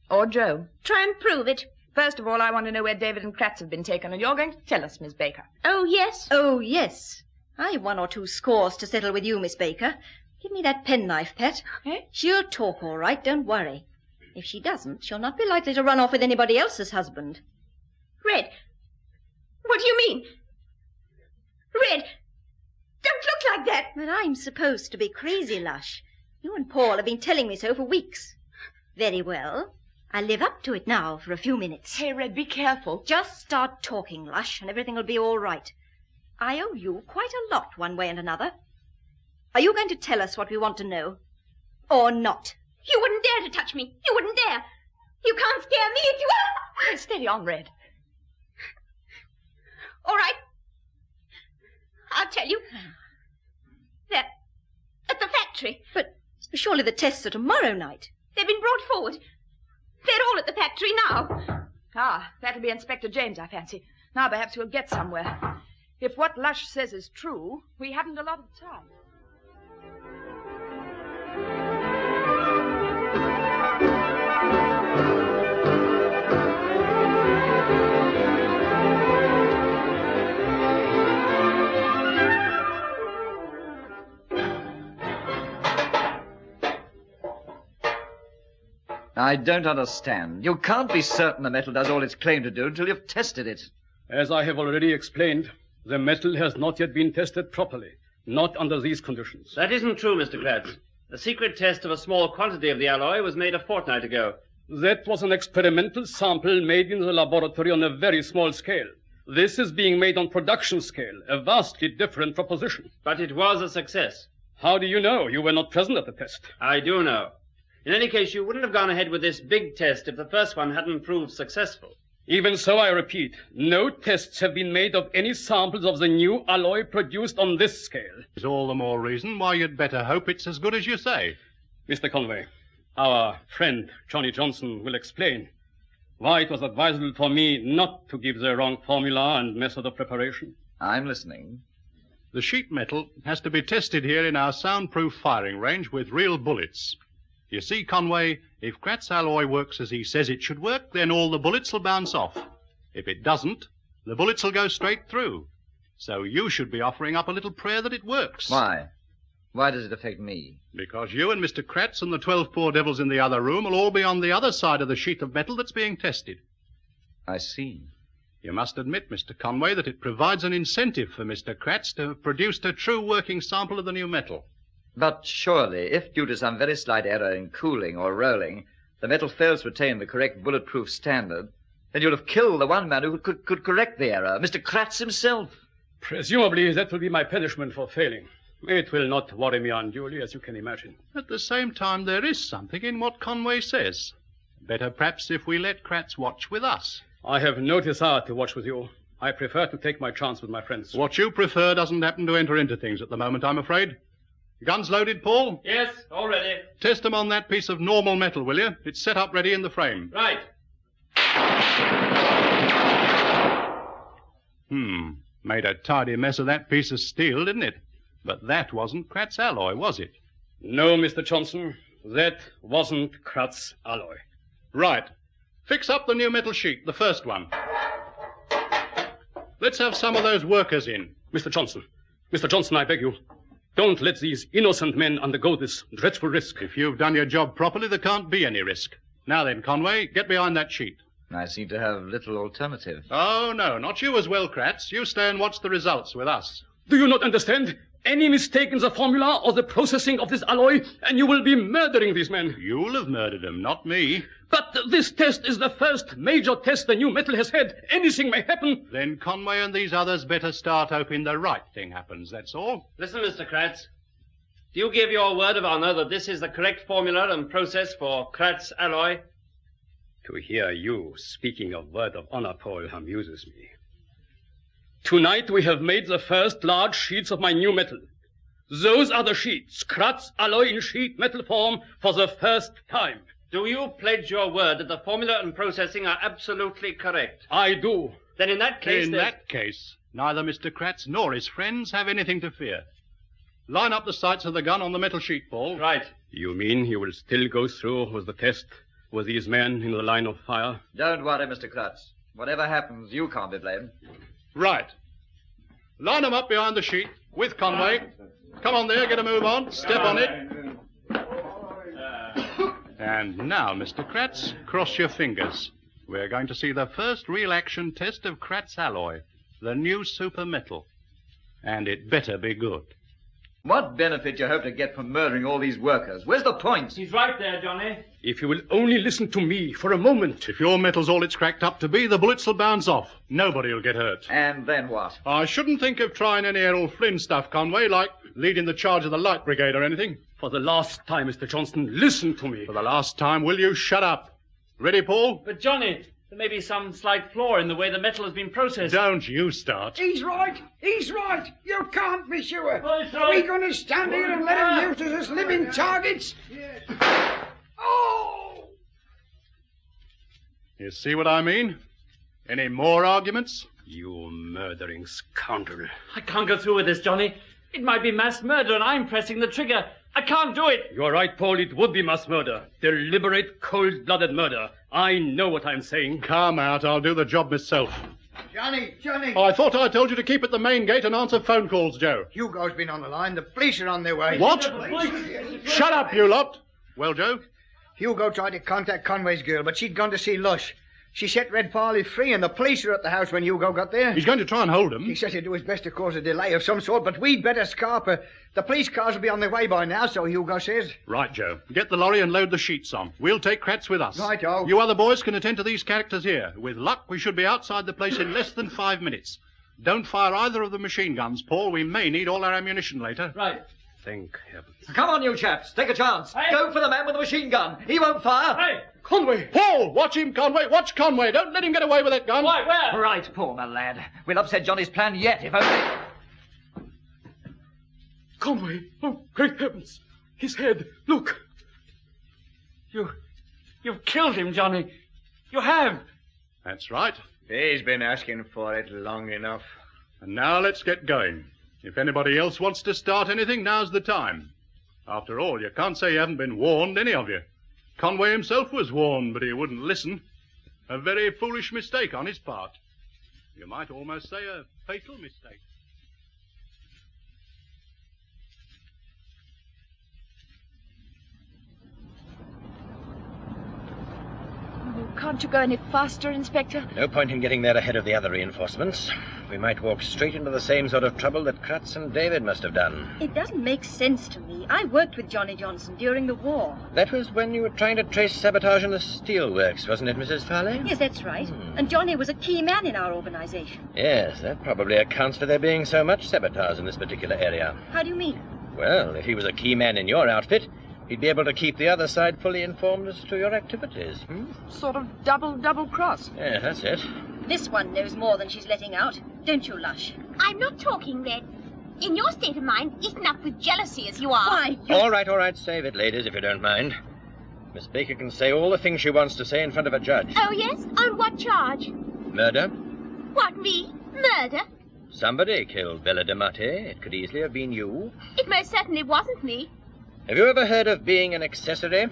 Or Joe. Try and prove it. First of all, I want to know where David and Kratz have been taken, and you're going to tell us, Miss Baker. Oh, yes? Oh, yes. I've 1 or 2 scores to settle with you, Miss Baker. Give me that penknife, Pat. Eh? She'll talk all right, don't worry. If she doesn't, she'll not be likely to run off with anybody else's husband. Red, what do you mean? Red, don't look like that. But I'm supposed to be crazy, Lush. You and Paul have been telling me so for weeks. Very well. I'll live up to it now for a few minutes. Hey, Red, be careful. Just start talking, Lush, and everything will be all right. I owe you quite a lot one way and another. Are you going to tell us what we want to know? Or not? You wouldn't dare to touch me. You wouldn't dare. You can't scare me if you... Hey, steady on, Red. All right. I'll tell you. They're at the factory. But surely the tests are tomorrow night. They've been brought forward. They're all at the factory now. Ah, that'll be Inspector James, I fancy. Now perhaps we'll get somewhere. If what Lush says is true, we haven't a lot of time. I don't understand. You can't be certain the metal does all it's claimed to do until you've tested it. As I have already explained, the metal has not yet been tested properly. Not under these conditions. That isn't true, Mr. Kratz. The secret test of a small quantity of the alloy was made a fortnight ago. That was an experimental sample made in the laboratory on a very small scale. This is being made on production scale, a vastly different proposition. But it was a success. How do you know? You were not present at the test. I do know. In any case, you wouldn't have gone ahead with this big test if the first one hadn't proved successful. Even so, I repeat, no tests have been made of any samples of the new alloy produced on this scale. There's all the more reason why you'd better hope it's as good as you say. Mr. Conway, our friend Johnny Johnson will explain why it was advisable for me not to give the wrong formula and method of preparation. I'm listening. The sheet metal has to be tested here in our soundproof firing range with real bullets. You see, Conway, if Kratz alloy works as he says it should work, then all the bullets will bounce off. If it doesn't, the bullets will go straight through. So you should be offering up a little prayer that it works. Why? Why does it affect me? Because you and Mr. Kratz and the 12 poor devils in the other room will all be on the other side of the sheet of metal that's being tested. I see. You must admit, Mr. Conway, that it provides an incentive for Mr. Kratz to have produced a true working sample of the new metal. But surely, if due to some very slight error in cooling or rolling, the metal fails to attain the correct bulletproof standard, then you'll have killed the one man who could correct the error, Mr. Kratz himself. Presumably, that will be my punishment for failing. It will not worry me unduly, as you can imagine. At the same time, there is something in what Conway says. Better perhaps if we let Kratz watch with us. I have no desire to watch with you. I prefer to take my chance with my friends. What you prefer doesn't happen to enter into things at the moment, I'm afraid. Guns loaded, Paul? Yes, all ready. Test them on that piece of normal metal, will you? It's set up ready in the frame. Right. Made a tidy mess of that piece of steel, didn't it? But that wasn't Kratz alloy, was it? No, Mr. Johnson. That wasn't Kratz alloy. Right. Fix up the new metal sheet, the first one. Let's have some of those workers in. Mr. Johnson, I beg you. Don't let these innocent men undergo this dreadful risk. If you've done your job properly, there can't be any risk. Now then, Conway, get behind that sheet. I seem to have little alternative. Oh, no, not you as well, Kratz. You stay and watch the results with us. Do you not understand? Any mistake in the formula or the processing of this alloy, and you will be murdering these men. You'll have murdered them, not me. But this test is the first major test the new metal has had. Anything may happen. Then Conway and these others better start hoping the right thing happens, that's all. Listen, Mr. Kratz. Do you give your word of honor that this is the correct formula and process for Kratz alloy? To hear you speaking of word of honor, Paul, amuses me. Tonight we have made the first large sheets of my new metal. Those are the sheets, Kratz alloy in sheet metal form for the first time. Do you pledge your word that the formula and processing are absolutely correct? I do. Then in that case... In that case, neither Mr. Kratz nor his friends have anything to fear. Line up the sights of the gun on the metal sheet, Paul. Right. You mean you will still go through with the test with these men in the line of fire? Don't worry, Mr. Kratz. Whatever happens, you can't be blamed. Right. Line them up behind the sheet with Conway. Come on there, get a move on. Step on it. And now, Mr. Kratz, cross your fingers. We're going to see the first real action test of Kratz alloy, the new super metal. And it better be good. What benefit do you hope to get from murdering all these workers? Where's the point? He's right there, Johnny. If you will only listen to me for a moment. If your metal's all it's cracked up to be, the bullets will bounce off. Nobody will get hurt. And then what? I shouldn't think of trying any Errol Flynn stuff, Conway, like leading the charge of the Light Brigade or anything. For the last time, Mr. Johnston, listen to me. For the last time, will you shut up? Ready, Paul? But, Johnny, there may be some slight flaw in the way the metal has been processed. Don't you start. He's right. He's right. You can't be sure. Well, Are we going to stand here and let him use us as living targets? Oh! You see what I mean? Any more arguments? You murdering scoundrel. I can't go through with this, Johnny. It might be mass murder, and I'm pressing the trigger. I can't do it. You're right, Paul. It would be mass murder. Deliberate, cold-blooded murder. I know what I'm saying. Come out. I'll do the job myself. Johnny! I thought I told you to keep at the main gate and answer phone calls, Joe. Hugo's been on the line. The police are on their way. What? Shut up, you lot. Well, Joe? Hugo tried to contact Conway's girl, but she'd gone to see Lush. She set Red Farley free, and the police are at the house when Hugo got there. He's going to try and hold him. He says he'd do his best to cause a delay of some sort, but we'd better scarp her. The police cars will be on their way by now, so Hugo says. Right, Joe. Get the lorry and load the sheets on. We'll take Kratz with us. Right-o. You other boys can attend to these characters here. With luck, we should be outside the place in less than 5 minutes. Don't fire either of the machine guns, Paul. We may need all our ammunition later. Right. Thank heavens. Come on, you chaps. Take a chance. Go for the man with the machine gun. He won't fire. Hey! Conway! Paul! Watch him, Conway! Watch Conway! Don't let him get away with that gun! Why, where? Right, Paul, my lad. We'll upset Johnny's plan yet, if only... Conway! Oh, great heavens! His head! Look! You've killed him, Johnny. You have. That's right. He's been asking for it long enough. And now let's get going. If anybody else wants to start anything, now's the time. After all, you can't say you haven't been warned, any of you. Conway himself was warned, but he wouldn't listen. A very foolish mistake on his part. You might almost say a fatal mistake. Oh, can't you go any faster, Inspector? No point in getting there ahead of the other reinforcements. We might walk straight into the same sort of trouble that Kratz and David must have done. It doesn't make sense to me. I worked with Johnny Johnson during the war. That was when you were trying to trace sabotage in the steelworks, wasn't it, Mrs. Farley? Yes, that's right. And Johnny was a key man in our organization. Yes, that probably accounts for there being so much sabotage in this particular area. How do you mean? Well, if he was a key man in your outfit, he'd be able to keep the other side fully informed as to your activities. Sort of double cross. Yeah, that's it. This one knows more than she's letting out. Don't you, Lush? I'm not talking, Red. In your state of mind, eaten up with jealousy as you are. Why, All right, save it, ladies, if you don't mind. Miss Baker can say all the things she wants to say in front of a judge. Oh, yes? On what charge? Murder. What, me? Murder? Somebody killed Bella D'Amate. It could easily have been you. It most certainly wasn't me. Have you ever heard of being an accessory?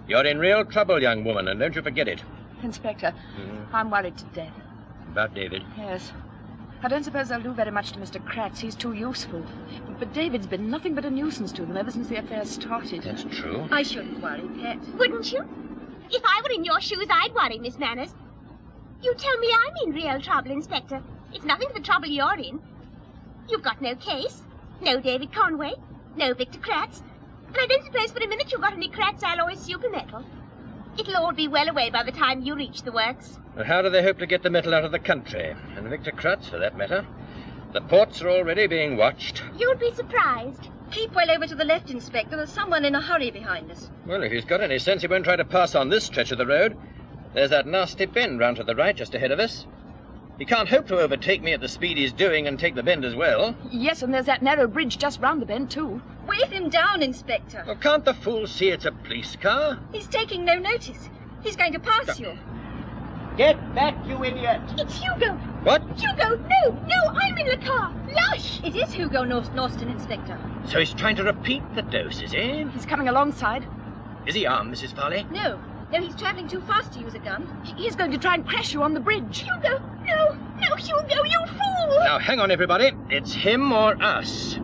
You're in real trouble, young woman, and don't you forget it. Inspector, I'm worried to death. About David? Yes. I don't suppose they'll do very much to Mr. Kratz. He's too useful. But David's been nothing but a nuisance to them ever since the affair started. That's true. I shouldn't worry, Pet. Wouldn't you? If I were in your shoes, I'd worry, Miss Manners. You tell me I'm in real trouble, Inspector. It's nothing to the trouble you're in. You've got no case, no David Conway, no Victor Kratz, and I don't suppose for a minute you've got any Kratz alloy super metal. It'll all be well away by the time you reach the works. Well, how do they hope to get the metal out of the country? And Victor Kratz, for that matter. The ports are already being watched. You'd be surprised. Keep well over to the left, Inspector. There's someone in a hurry behind us. Well, if he's got any sense, he won't try to pass on this stretch of the road. There's that nasty bend round to the right, just ahead of us. He can't hope to overtake me at the speed he's doing and take the bend as well. Yes, and there's that narrow bridge just round the bend, too. Wave him down, Inspector. Well, can't the fool see it's a police car? He's taking no notice. He's going to pass you. Get back, you idiot! It's Hugo. What? Hugo, no, I'm in the car. Lush! It is Hugo Norston, Inspector. So he's trying to repeat the dose, is he? He's coming alongside. Is he armed, Mrs. Farley? No, he's travelling too fast to use a gun. He's going to try and crash you on the bridge. Hugo, no, Hugo, you fool! Now, hang on, everybody. It's him or us.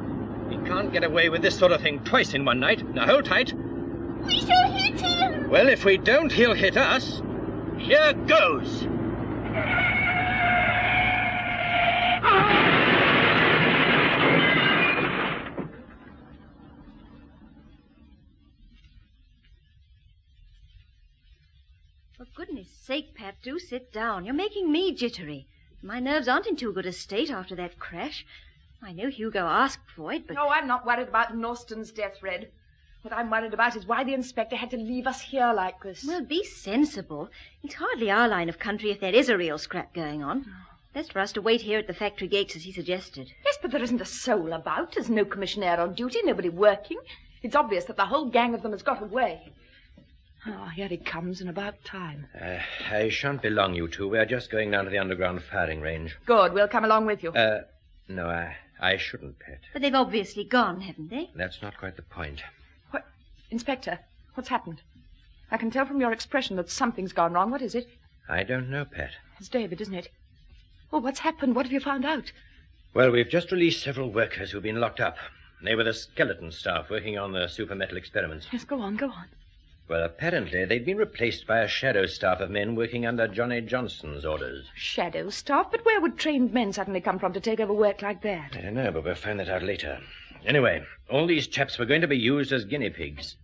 He can't get away with this sort of thing twice in one night. Now, hold tight. We shall hit him! Well, if we don't, he'll hit us. Here goes. For goodness sake, Pat, do sit down. You're making me jittery. My nerves aren't in too good a state after that crash. I know Hugo asked for it, but... No, I'm not worried about Norston's death, Red. What I'm worried about is why the inspector had to leave us here like this. Well, be sensible. It's hardly our line of country if there is a real scrap going on. Best for us to wait here at the factory gates as he suggested. Yes, but there isn't a soul about. There's no commissionaire on duty, nobody working. It's obvious that the whole gang of them has got away. Oh, here he comes in about time. I shan't be long, you two. We're just going down to the underground firing range. Good, we'll come along with you. No, I shouldn't, Pet. But they've obviously gone, haven't they? That's not quite the point. What? Inspector, what's happened? I can tell from your expression that something's gone wrong. What is it? I don't know, Pet. It's David, isn't it? Oh, what's happened? What have you found out? Well, we've just released several workers who've been locked up. They were the skeleton staff working on the super metal experiments. Yes, go on. Well, apparently they'd been replaced by a shadow staff of men working under Johnny Johnson's orders. Shadow staff? But where would trained men suddenly come from to take over work like that? I don't know, but we'll find that out later. Anyway, all these chaps were going to be used as guinea pigs.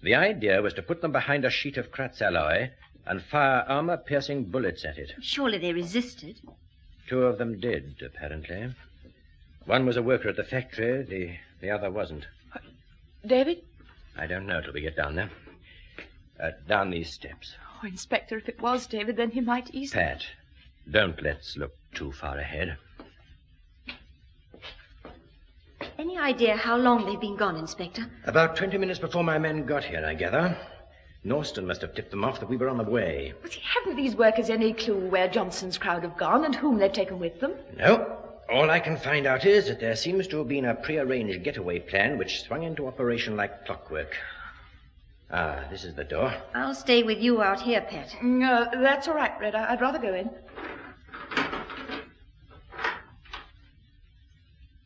The idea was to put them behind a sheet of Kratz alloy and fire armor-piercing bullets at it. Surely they resisted. 2 of them did, apparently. One was a worker at the factory, the other wasn't. David? I don't know till we get down there. Down these steps. Oh, Inspector, if it was David, then he might easily... Pat, don't let's look too far ahead. Any idea how long they've been gone, Inspector? About 20 minutes before my men got here, I gather. Norston must have tipped them off that we were on the way. But haven't these workers any clue where Johnson's crowd have gone and whom they've taken with them? No. All I can find out is that there seems to have been a prearranged getaway plan which swung into operation like clockwork. Ah, this is the door. I'll stay with you out here, Pat. No, that's all right, Red. I'd rather go in.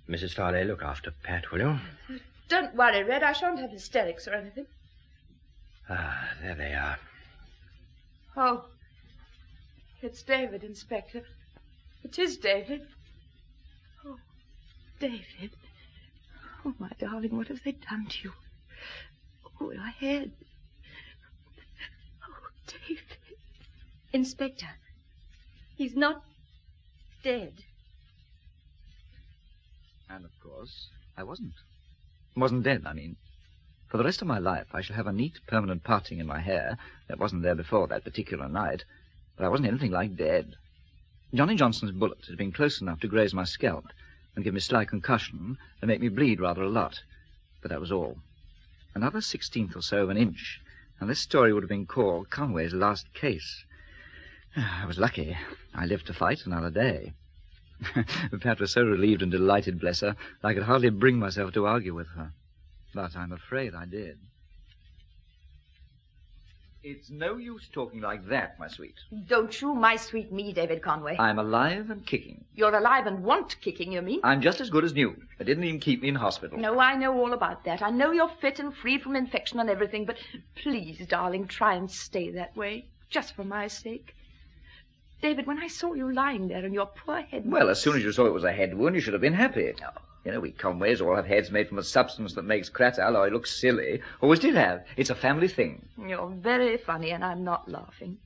Mrs. Farley, look after Pat, will you? Don't worry, Red. I shan't have hysterics or anything. Ah, there they are. Oh, it's David, Inspector. It is David. Oh, David. Oh, my darling, what have they done to you? Oh, your head. Oh, David. Inspector, he's not dead. And, of course, I wasn't. Wasn't dead, I mean. For the rest of my life, I shall have a neat, permanent parting in my hair that wasn't there before that particular night, but I wasn't anything like dead. Johnny Johnson's bullet had been close enough to graze my scalp and give me a slight concussion and make me bleed rather a lot, but that was all. Another 1/16 or so of an inch, and this story would have been called Conway's last case. I was lucky. I lived to fight another day. Pat was so relieved and delighted, bless her, that I could hardly bring myself to argue with her. But I'm afraid I did. It's no use talking like that, my sweet. Don't you my sweet me, David Conway. I'm alive and kicking. You're alive and want kicking, you mean? I'm just as good as new. They didn't even keep me in hospital. No, I know all about that. I know you're fit and free from infection and everything, but please, darling, try and stay that way, just for my sake. David, when I saw you lying there and your poor head... Well, as soon as you saw it was a head wound, you should have been happy. Oh. You know, we Conways all have heads made from a substance that makes Kratz alloy look silly. Always did have. It's a family thing. You're very funny, and I'm not laughing.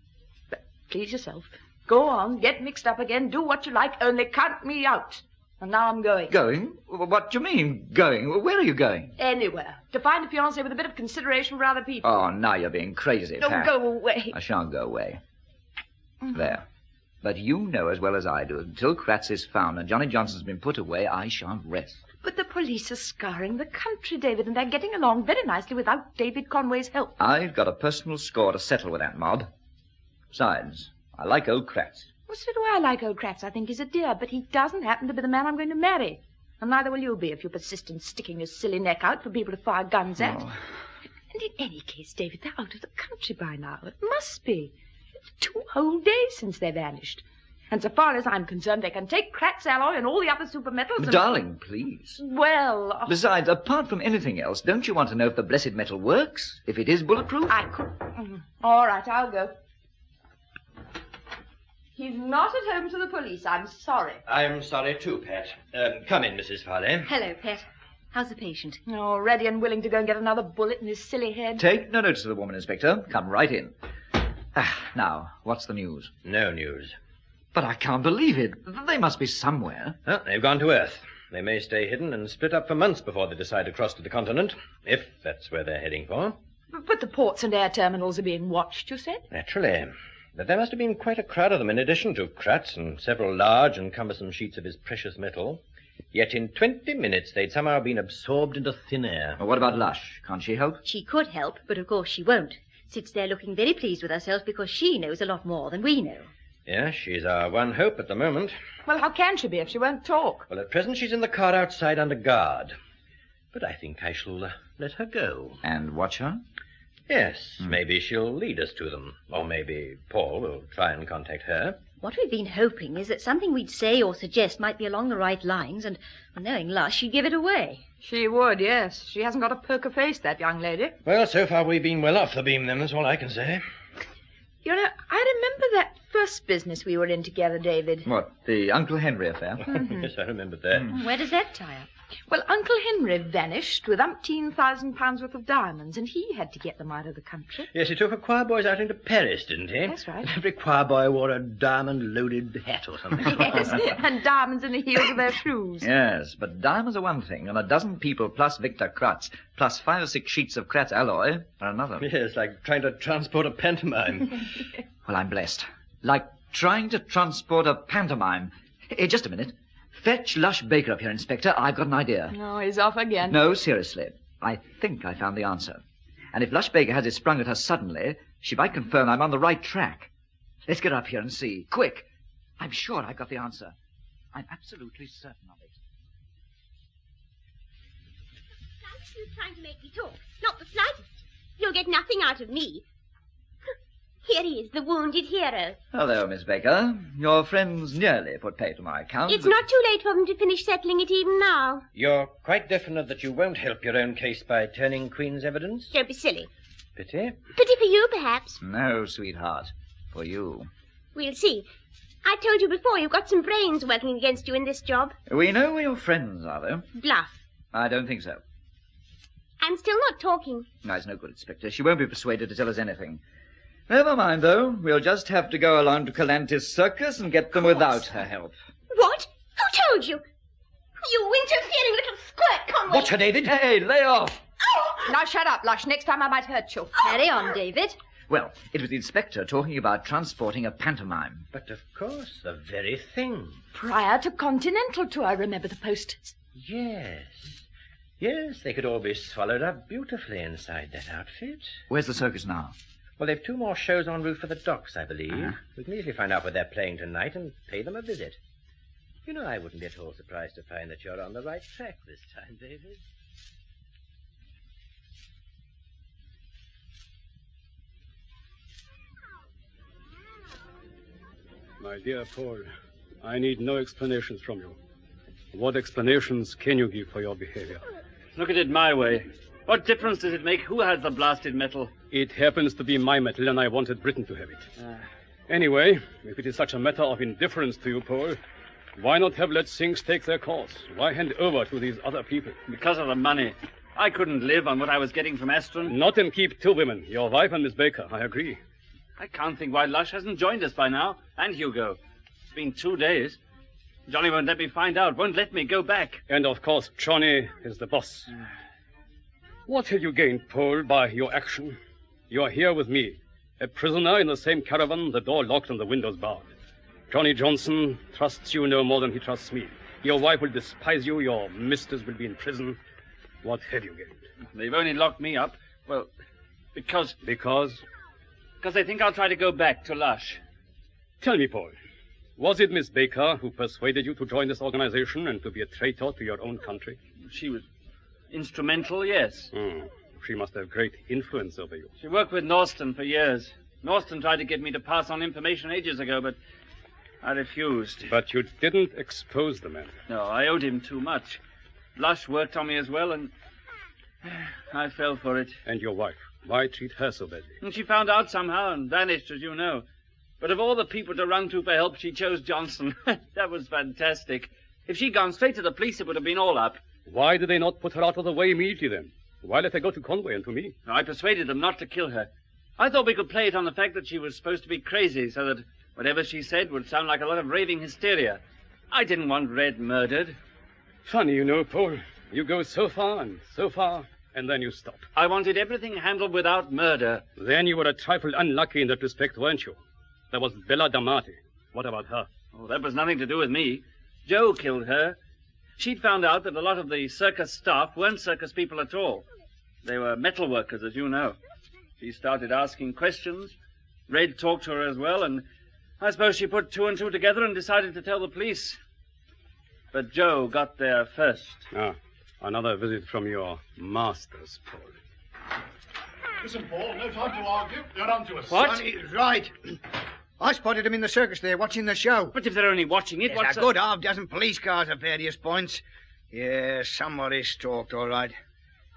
But please yourself. Go on, get mixed up again, do what you like, only count me out. And now I'm going. Going? What do you mean, going? Where are you going? Anywhere. To find a fiancé with a bit of consideration for other people. Oh, now you're being crazy, No, Pat. go away. I shan't go away. There. But you know as well as I do, until Kratz is found and Johnny Johnson's been put away, I shan't rest. But the police are scouring the country, David, and they're getting along very nicely without David Conway's help. I've got a personal score to settle with that mob. Besides, I like old Kratz. Well, so do I like old Kratz. I think he's a dear, but he doesn't happen to be the man I'm going to marry. And neither will you be if you persist in sticking your silly neck out for people to fire guns at. Oh. And in any case, David, they're out of the country by now. It must be. 2 whole days since they vanished. And so far as I'm concerned, they can take Kratz alloy and all the other super metals and... Darling, please. Well... Besides, apart from anything else, don't you want to know if the blessed metal works? If it is bulletproof? I could... All right, I'll go. He's not at home to the police. I'm sorry. I'm sorry too, Pat. Come in, Mrs. Farley. Hello, Pat. How's the patient? Oh, ready and willing to go and get another bullet in his silly head. Take no notice of the woman, Inspector. Come right in. Now, what's the news? No news. But I can't believe it. They must be somewhere. Well, they've gone to Earth. They may stay hidden and split up for months before they decide to cross to the continent, if that's where they're heading for. But the ports and air terminals are being watched, you said? Naturally. But there must have been quite a crowd of them in addition to Kratz and several large and cumbersome sheets of his precious metal. Yet in 20 minutes they'd somehow been absorbed into thin air. Well, what about Lush? Can't she help? She could help, but of course she won't. Sits there looking very pleased with herself because she knows a lot more than we know. Yes, she's our one hope at the moment. Well, how can she be if she won't talk? Well, at present she's in the car outside under guard. But I think I shall let her go. And watch her? Yes, maybe she'll lead us to them. Or maybe Paul will try and contact her. What we've been hoping is that something we'd say or suggest might be along the right lines, and knowing Lush, she'd give it away. She would, yes. She hasn't got a poker face, that young lady. Well, so far we've been well off the beam, then, that's all I can say. You know, I remember that first business we were in together, David. What, the Uncle Henry affair? Mhm. Yes, I remember that. Where does that tie up? Well, Uncle Henry vanished with £18,000 worth of diamonds, and he had to get them out of the country. Yes, he took a choir boys out into Paris, didn't he? That's right. Every choir boy wore a diamond-loaded hat or something. Yes, and diamonds in the heels of their shoes. Yes, but diamonds are one thing, and a dozen people plus Victor Kratz, plus 5 or 6 sheets of Kratz alloy are another. Yes, like trying to transport a pantomime. Well, I'm blessed. Like trying to transport a pantomime. Hey, just a minute. Fetch Lush Baker up here, Inspector. I've got an idea. Oh, he's off again. No, seriously. I think I found the answer. And if Lush Baker has it sprung at her suddenly, she might confirm I'm on the right track. Let's get up here and see. Quick. I'm sure I've got the answer. I'm absolutely certain of it. You're trying to make me talk. Not the slightest. You'll get nothing out of me. Here he is, the wounded hero. Hello, Miss Baker. Your friends nearly put pay to my account. It's not too late for them to finish settling it even now. You're quite definite that you won't help your own case by turning Queen's evidence? Don't be silly. Pity? Pity for you, perhaps. No, sweetheart. For you. We'll see. I told you before, you've got some brains working against you in this job. We know where your friends are, though. Bluff. I don't think so. I'm still not talking. No, it's no good, Inspector. She won't be persuaded to tell us anything. Never mind, though. We'll just have to go along to Calantis Circus and get them without her help. What? Who told you? You interfering little squirt, Conway! Watch her, David. Hey, lay off. Oh! Now shut up, Lush. Next time I might hurt you. Carry on, David. Well, it was the Inspector talking about transporting a pantomime. But of course, the very thing. Prior to Continental Tour, remember the posters? Yes. Yes, they could all be swallowed up beautifully inside that outfit. Where's the circus now? Well, they've 2 more shows en route for the docks, I believe. Uh-huh. We can easily find out where they're playing tonight and pay them a visit. You know, I wouldn't be at all surprised to find that you're on the right track this time, David. My dear Paul, I need no explanations from you. What explanations can you give for your behavior? Look at it my way. What difference does it make who has the blasted metal? It happens to be my metal, and I wanted Britain to have it. Anyway, if it is such a matter of indifference to you, Paul, why not have let things take their course? Why hand over to these other people? Because of the money. I couldn't live on what I was getting from Astron. Not and keep 2 women, your wife and Miss Baker, I agree. I can't think why Lush hasn't joined us by now, and Hugo. It's been 2 days. Johnny won't let me find out, won't let me go back. And, of course, Johnny is the boss. What have you gained, Paul, by your action? You are here with me, a prisoner in the same caravan, the door locked and the windows barred. Johnny Johnson trusts you no more than he trusts me. Your wife will despise you, your mistress will be in prison. What have you gained? They've only locked me up, well, because... Because? Because they think I'll try to go back to Lush. Tell me, Paul, was it Miss Baker who persuaded you to join this organization and to be a traitor to your own country? She was instrumental, yes. She must have great influence over you. She worked with Norston for years. Norston tried to get me to pass on information ages ago, but I refused. But you didn't expose the man. No, I owed him too much. Lush worked on me as well, and I fell for it. And your wife? Why treat her so badly? And she found out somehow and vanished, as you know. But of all the people to run to for help, she chose Johnson. That was fantastic. If she'd gone straight to the police, it would have been all up. Why did they not put her out of the way immediately, then? Why let her go to Conway and to me? I persuaded them not to kill her. I thought we could play it on the fact that she was supposed to be crazy, so that whatever she said would sound like a lot of raving hysteria. I didn't want Red murdered. Funny, you know, Paul. You go so far, and then you stop. I wanted everything handled without murder. Then you were a trifle unlucky in that respect, weren't you? There was Bella D'Amati. What about her? Oh, that was nothing to do with me. Joe killed her. She'd found out that a lot of the circus staff weren't circus people at all. They were metal workers, as you know. She started asking questions. Red talked to her as well, and I suppose she put 2 and 2 together and decided to tell the police. But Joe got there first. Another visit from your masters, Paul. Listen, Paul, no time to argue. They're on to us. What? Right. I spotted them in the circus there, watching the show. But if they're only watching it, There's a good half-dozen police cars at various points. Yeah, somebody's stalked, all right.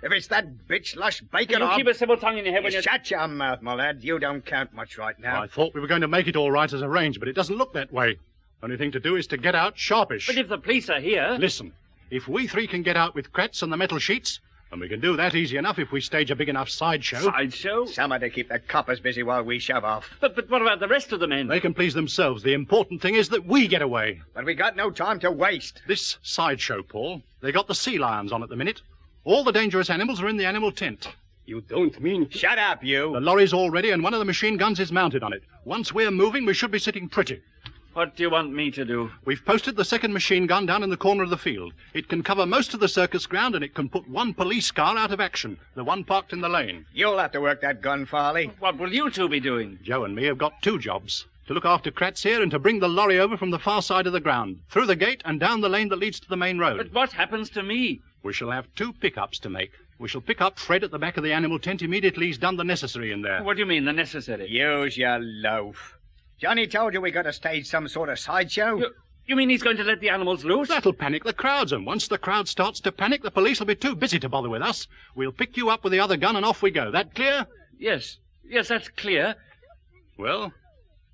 If it's that bitch Lush Baker... You keep a civil tongue in your head when you... Shut your mouth, my lad. You don't count much right now. I thought we were going to make it all right as arranged, but it doesn't look that way. Only thing to do is to get out sharpish. But if the police are here... Listen, if we three can get out with Kratz and the metal sheets, and we can do that easy enough if we stage a big enough sideshow... Sideshow? Somebody keep the coppers busy while we shove off. But what about the rest of the men? They can please themselves. The important thing is that we get away. But we got no time to waste. This sideshow, Paul, they got the sea lions on at the minute. All the dangerous animals are in the animal tent. You don't mean... Shut up, you. The lorry's all ready and one of the machine guns is mounted on it. Once we're moving, we should be sitting pretty. What do you want me to do? We've posted the second machine gun down in the corner of the field. It can cover most of the circus ground and it can put one police car out of action, the one parked in the lane. You'll have to work that gun, Farley. What will you two be doing? Joe and me have got two jobs. To look after Kratz here and to bring the lorry over from the far side of the ground, through the gate and down the lane that leads to the main road. But what happens to me? We shall have two pickups to make. We shall pick up Fred at the back of the animal tent immediately he's done the necessary in there. What do you mean, the necessary? Use your loaf. Johnny told you we got to stage some sort of sideshow. You mean he's going to let the animals loose? That'll panic the crowds, and once the crowd starts to panic, the police will be too busy to bother with us. We'll pick you up with the other gun and off we go. That clear? Yes, that's clear. Well,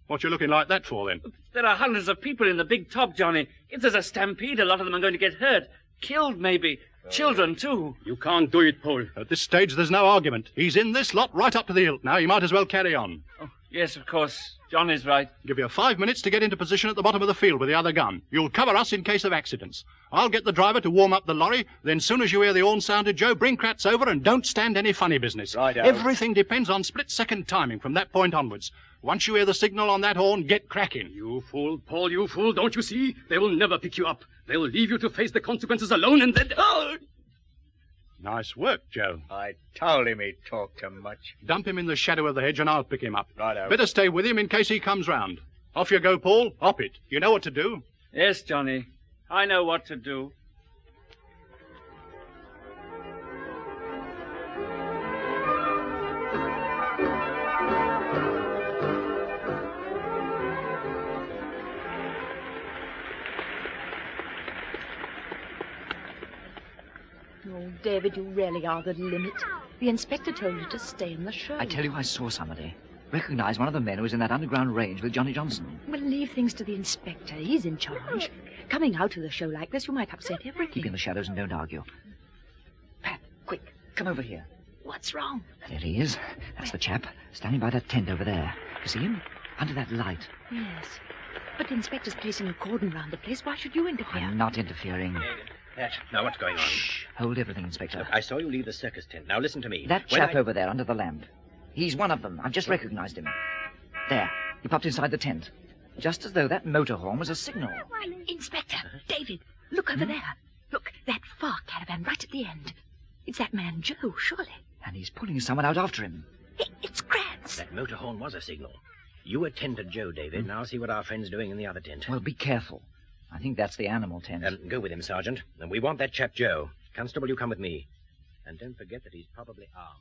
what you looking like that for, then? There are hundreds of people in the big top, Johnny. If there's a stampede, a lot of them are going to get hurt. Killed, maybe. Children, too. You can't do it, Paul. At this stage, there's no argument. He's in this lot right up to the hilt now. You might as well carry on. Oh, yes, of course. John is right. Give you 5 minutes to get into position at the bottom of the field with the other gun. You'll cover us in case of accidents. I'll get the driver to warm up the lorry. Then, soon as you hear the horn sounded, Joe, bring Kratz over and don't stand any funny business. Righto. Everything depends on split-second timing from that point onwards. Once you hear the signal on that horn, get cracking. You fool, Paul, you fool. Don't you see? They will never pick you up. They'll leave you to face the consequences alone and then... Oh! Nice work, Joe. I told him he'd talk too much. Dump him in the shadow of the hedge and I'll pick him up. Righto. Better stay with him in case he comes round. Off you go, Paul. Hop it. You know what to do. Yes, Johnny. I know what to do. Oh, David, you really are the limit. The inspector told you to stay in the show. I tell you, I saw somebody. Recognized one of the men who was in that underground range with Johnny Johnson. Well, leave things to the inspector. He's in charge. Coming out of the show like this, you might upset everything. Keep in the shadows and don't argue. Pat, quick, come over here. What's wrong? There he is. That's the chap, standing by that tent over there. You see him? Under that light. Yes. But the inspector's placing a cordon round the place. Why should you interfere? I'm not interfering. Pat, now what's going on? Shh. Hold everything, Inspector. Look, I saw you leave the circus tent. Now listen to me. That chap over there under the lamp. He's one of them. I've just recognized him. There. He popped inside the tent. Just as though that motor horn was a signal. Inspector, David, look over there. Look, that far caravan right at the end. It's that man Joe, surely. And he's pulling someone out after him. It's Kratz. That motor horn was a signal. You attend to Joe, David, and I'll see what our friend's doing in the other tent. Well, be careful. I think that's the animal tent. Go with him, Sergeant. And we want that chap Joe. Constable, you come with me. And don't forget that he's probably armed.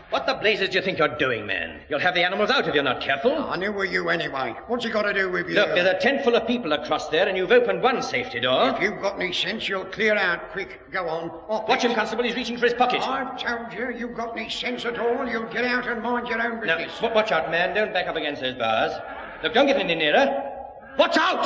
What the blazes do you think you're doing, man? You'll have the animals out if you're not careful. I knew were you anyway. What's he got to do with you? Look, there's a tent full of people across there, and you've opened one safety door. If you've got any sense, you'll clear out quick. Go on. Watch him, Constable. He's reaching for his pocket. I've told you, you've got any sense at all, you'll get out and mind your own business. Now, watch out, man. Don't back up against those bars. Look, don't get any nearer. Watch out!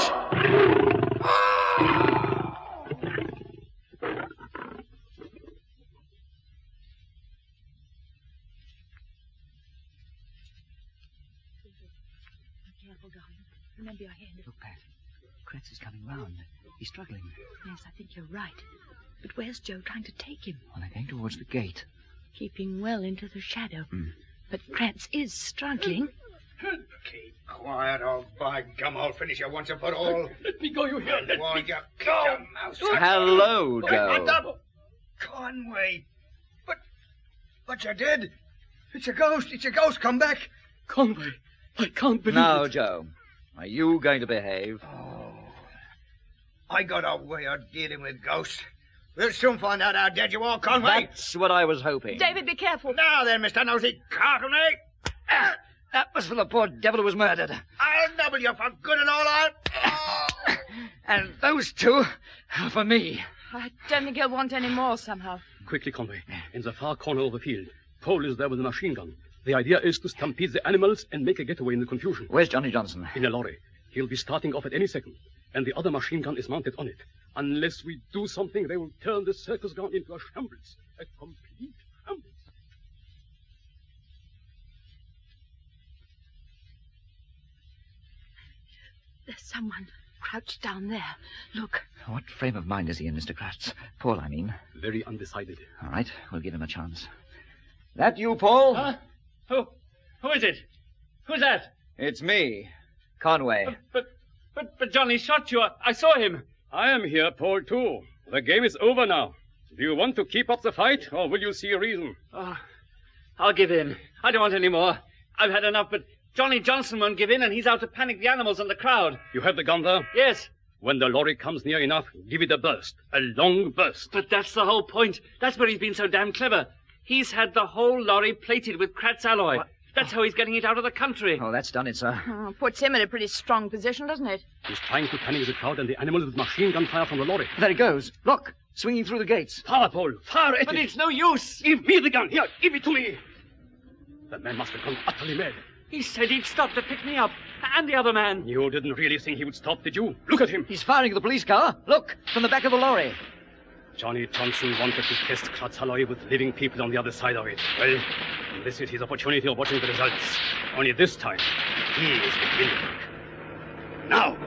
Remember your hand. Look, Pat. Kratz is coming round. He's struggling. Yes, I think you're right. But where's Joe trying to take him? Well, they're going towards the gate. Keeping well into the shadow. But Kratz is struggling. Keep quiet, or by gum, I'll finish you once and for all. Let me go, you hear? Let me go. Hello, Joe. Conway. But you're dead. It's a ghost. It's a ghost. Come back. Conway, I can't believe Now, it. Joe, are you going to behave? I got a way of dealing with ghosts. We'll soon find out how dead you are, Conway. That's what I was hoping. David, be careful. Now then, Mr. Nosey Cartonnay. That was for the poor devil who was murdered. I'll nobble you for good and all And those two are for me. I don't think he'll want any more somehow. Quickly, Conway. In the far corner of the field, Paul is there with a machine gun. The idea is to stampede the animals and make a getaway in the confusion. Where's Johnny Johnson? In a lorry. He'll be starting off at any second. And the other machine gun is mounted on it. Unless we do something, they will turn the circus ground into a shambles. A complete shambles. There's someone crouched down there. Look. What frame of mind is he in, Mr. Kratz? Paul, I mean. Very undecided. All right, we'll give him a chance. That you, Paul? Huh? Who is it? Who's that? It's me, Conway. But Johnny shot you. I saw him. I am here, Paul, too. The game is over now. Do you want to keep up the fight, or will you see a reason? Oh, I'll give in. I don't want any more. I've had enough, but Johnny Johnson won't give in, and he's out to panic the animals and the crowd. You have the gun there? Yes. When the lorry comes near enough, give it a burst. A long burst. But that's the whole point. That's where he's been so damn clever. He's had the whole lorry plated with Kratz alloy. What? That's how he's getting it out of the country. Oh, that's done it, sir. Puts him in a pretty strong position, doesn't it? He's trying to panic the crowd and the animals with machine gun fire from the lorry. There he goes. Look, swinging through the gates. Fire, Paul. Fire at it. But it's no use. Give me the gun. Here, give it to me. The man must have gone utterly mad. He said he'd stop to pick me up. And the other man. You didn't really think he would stop, did you? Look at him. He's firing at the police car. Look, from the back of the lorry. Johnny Johnson wanted to test Kratz alloy with living people on the other side of it. Well, this is his opportunity of watching the results. Only this time, he is the winner. Now!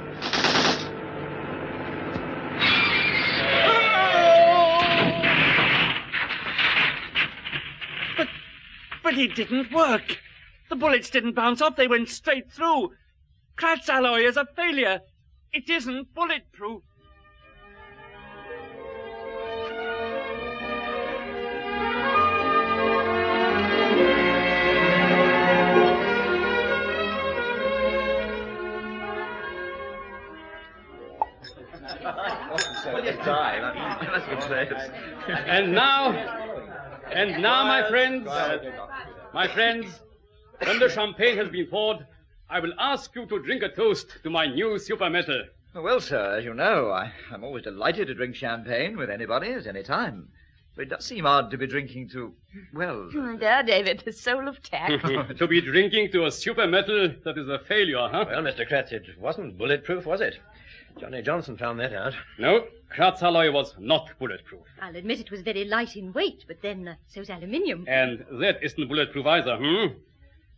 But it didn't work. The bullets didn't bounce off. They went straight through. Kratz alloy is a failure. It isn't bulletproof. And now, my friends, when the champagne has been poured, I will ask you to drink a toast to my new super metal. Well, sir, as you know, I'm always delighted to drink champagne with anybody at any time. But it does seem odd to be drinking to, well... There, David, the soul of tact. To be drinking to a super metal that is a failure, huh? Well, Mr. Kratz, it wasn't bulletproof, was it? Johnny Johnson found that out. No, Kratz alloy was not bulletproof. I'll admit it was very light in weight, but then so's aluminium. And that isn't bulletproof either,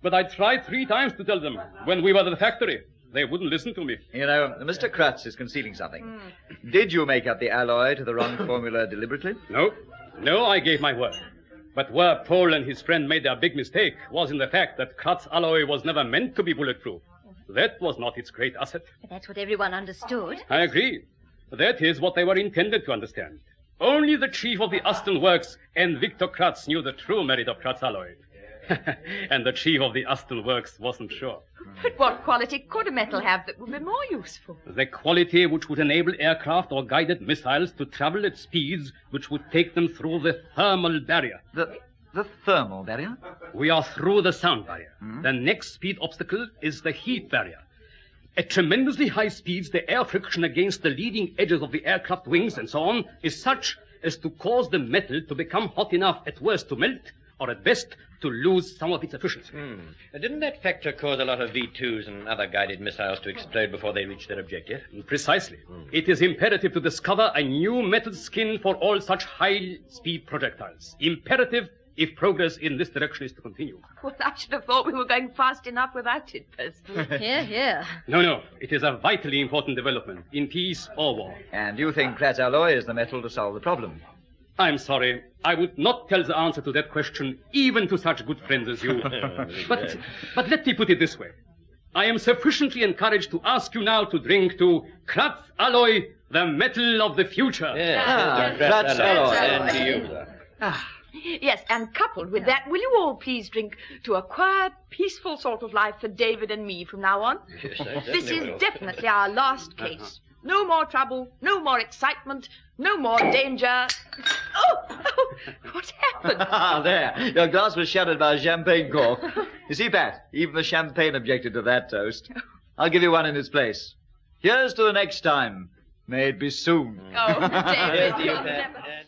But I tried 3 times to tell them when we were at the factory. They wouldn't listen to me. You know, Mr. Kratz is concealing something. Did you make up the alloy to the wrong formula deliberately? No, I gave my word. But where Paul and his friend made their big mistake was in the fact that Kratz alloy was never meant to be bulletproof. That was not its great asset. But that's what everyone understood. I agree. That is what they were intended to understand. Only the chief of the Aston Works and Victor Kratz knew the true merit of Kratz alloy. And the chief of the Aston Works wasn't sure. But what quality could a metal have that would be more useful? The quality which would enable aircraft or guided missiles to travel at speeds which would take them through the thermal barrier. The thermal barrier? We are through the sound barrier. The next speed obstacle is the heat barrier. At tremendously high speeds, the air friction against the leading edges of the aircraft wings and so on is such as to cause the metal to become hot enough at worst to melt, or at best to lose some of its efficiency. Didn't that factor cause a lot of V-2s and other guided missiles to explode before they reached their objective? Precisely. It is imperative to discover a new metal skin for all such high-speed projectiles. Imperative if progress in this direction is to continue. Well, I should have thought we were going fast enough without it, personally. Here. No. It is a vitally important development, in peace or war. And you think Kratz alloy is the metal to solve the problem? I'm sorry. I would not tell the answer to that question, even to such good friends as you. But let me put it this way. I am sufficiently encouraged to ask you now to drink to Kratz alloy, the metal of the future. Kratz alloy. And to you, sir. Yes, and coupled with that, will you all please drink to a quiet, peaceful sort of life for David and me from now on? Yes, this is definitely our last case. No more trouble, no more excitement, no more danger. Oh, what happened? Ah, there. Your glass was shattered by a champagne cork. You see, Pat, even the champagne objected to that toast. I'll give you one in its place. Here's to the next time. May it be soon. Oh, David. Here's to you, Pat.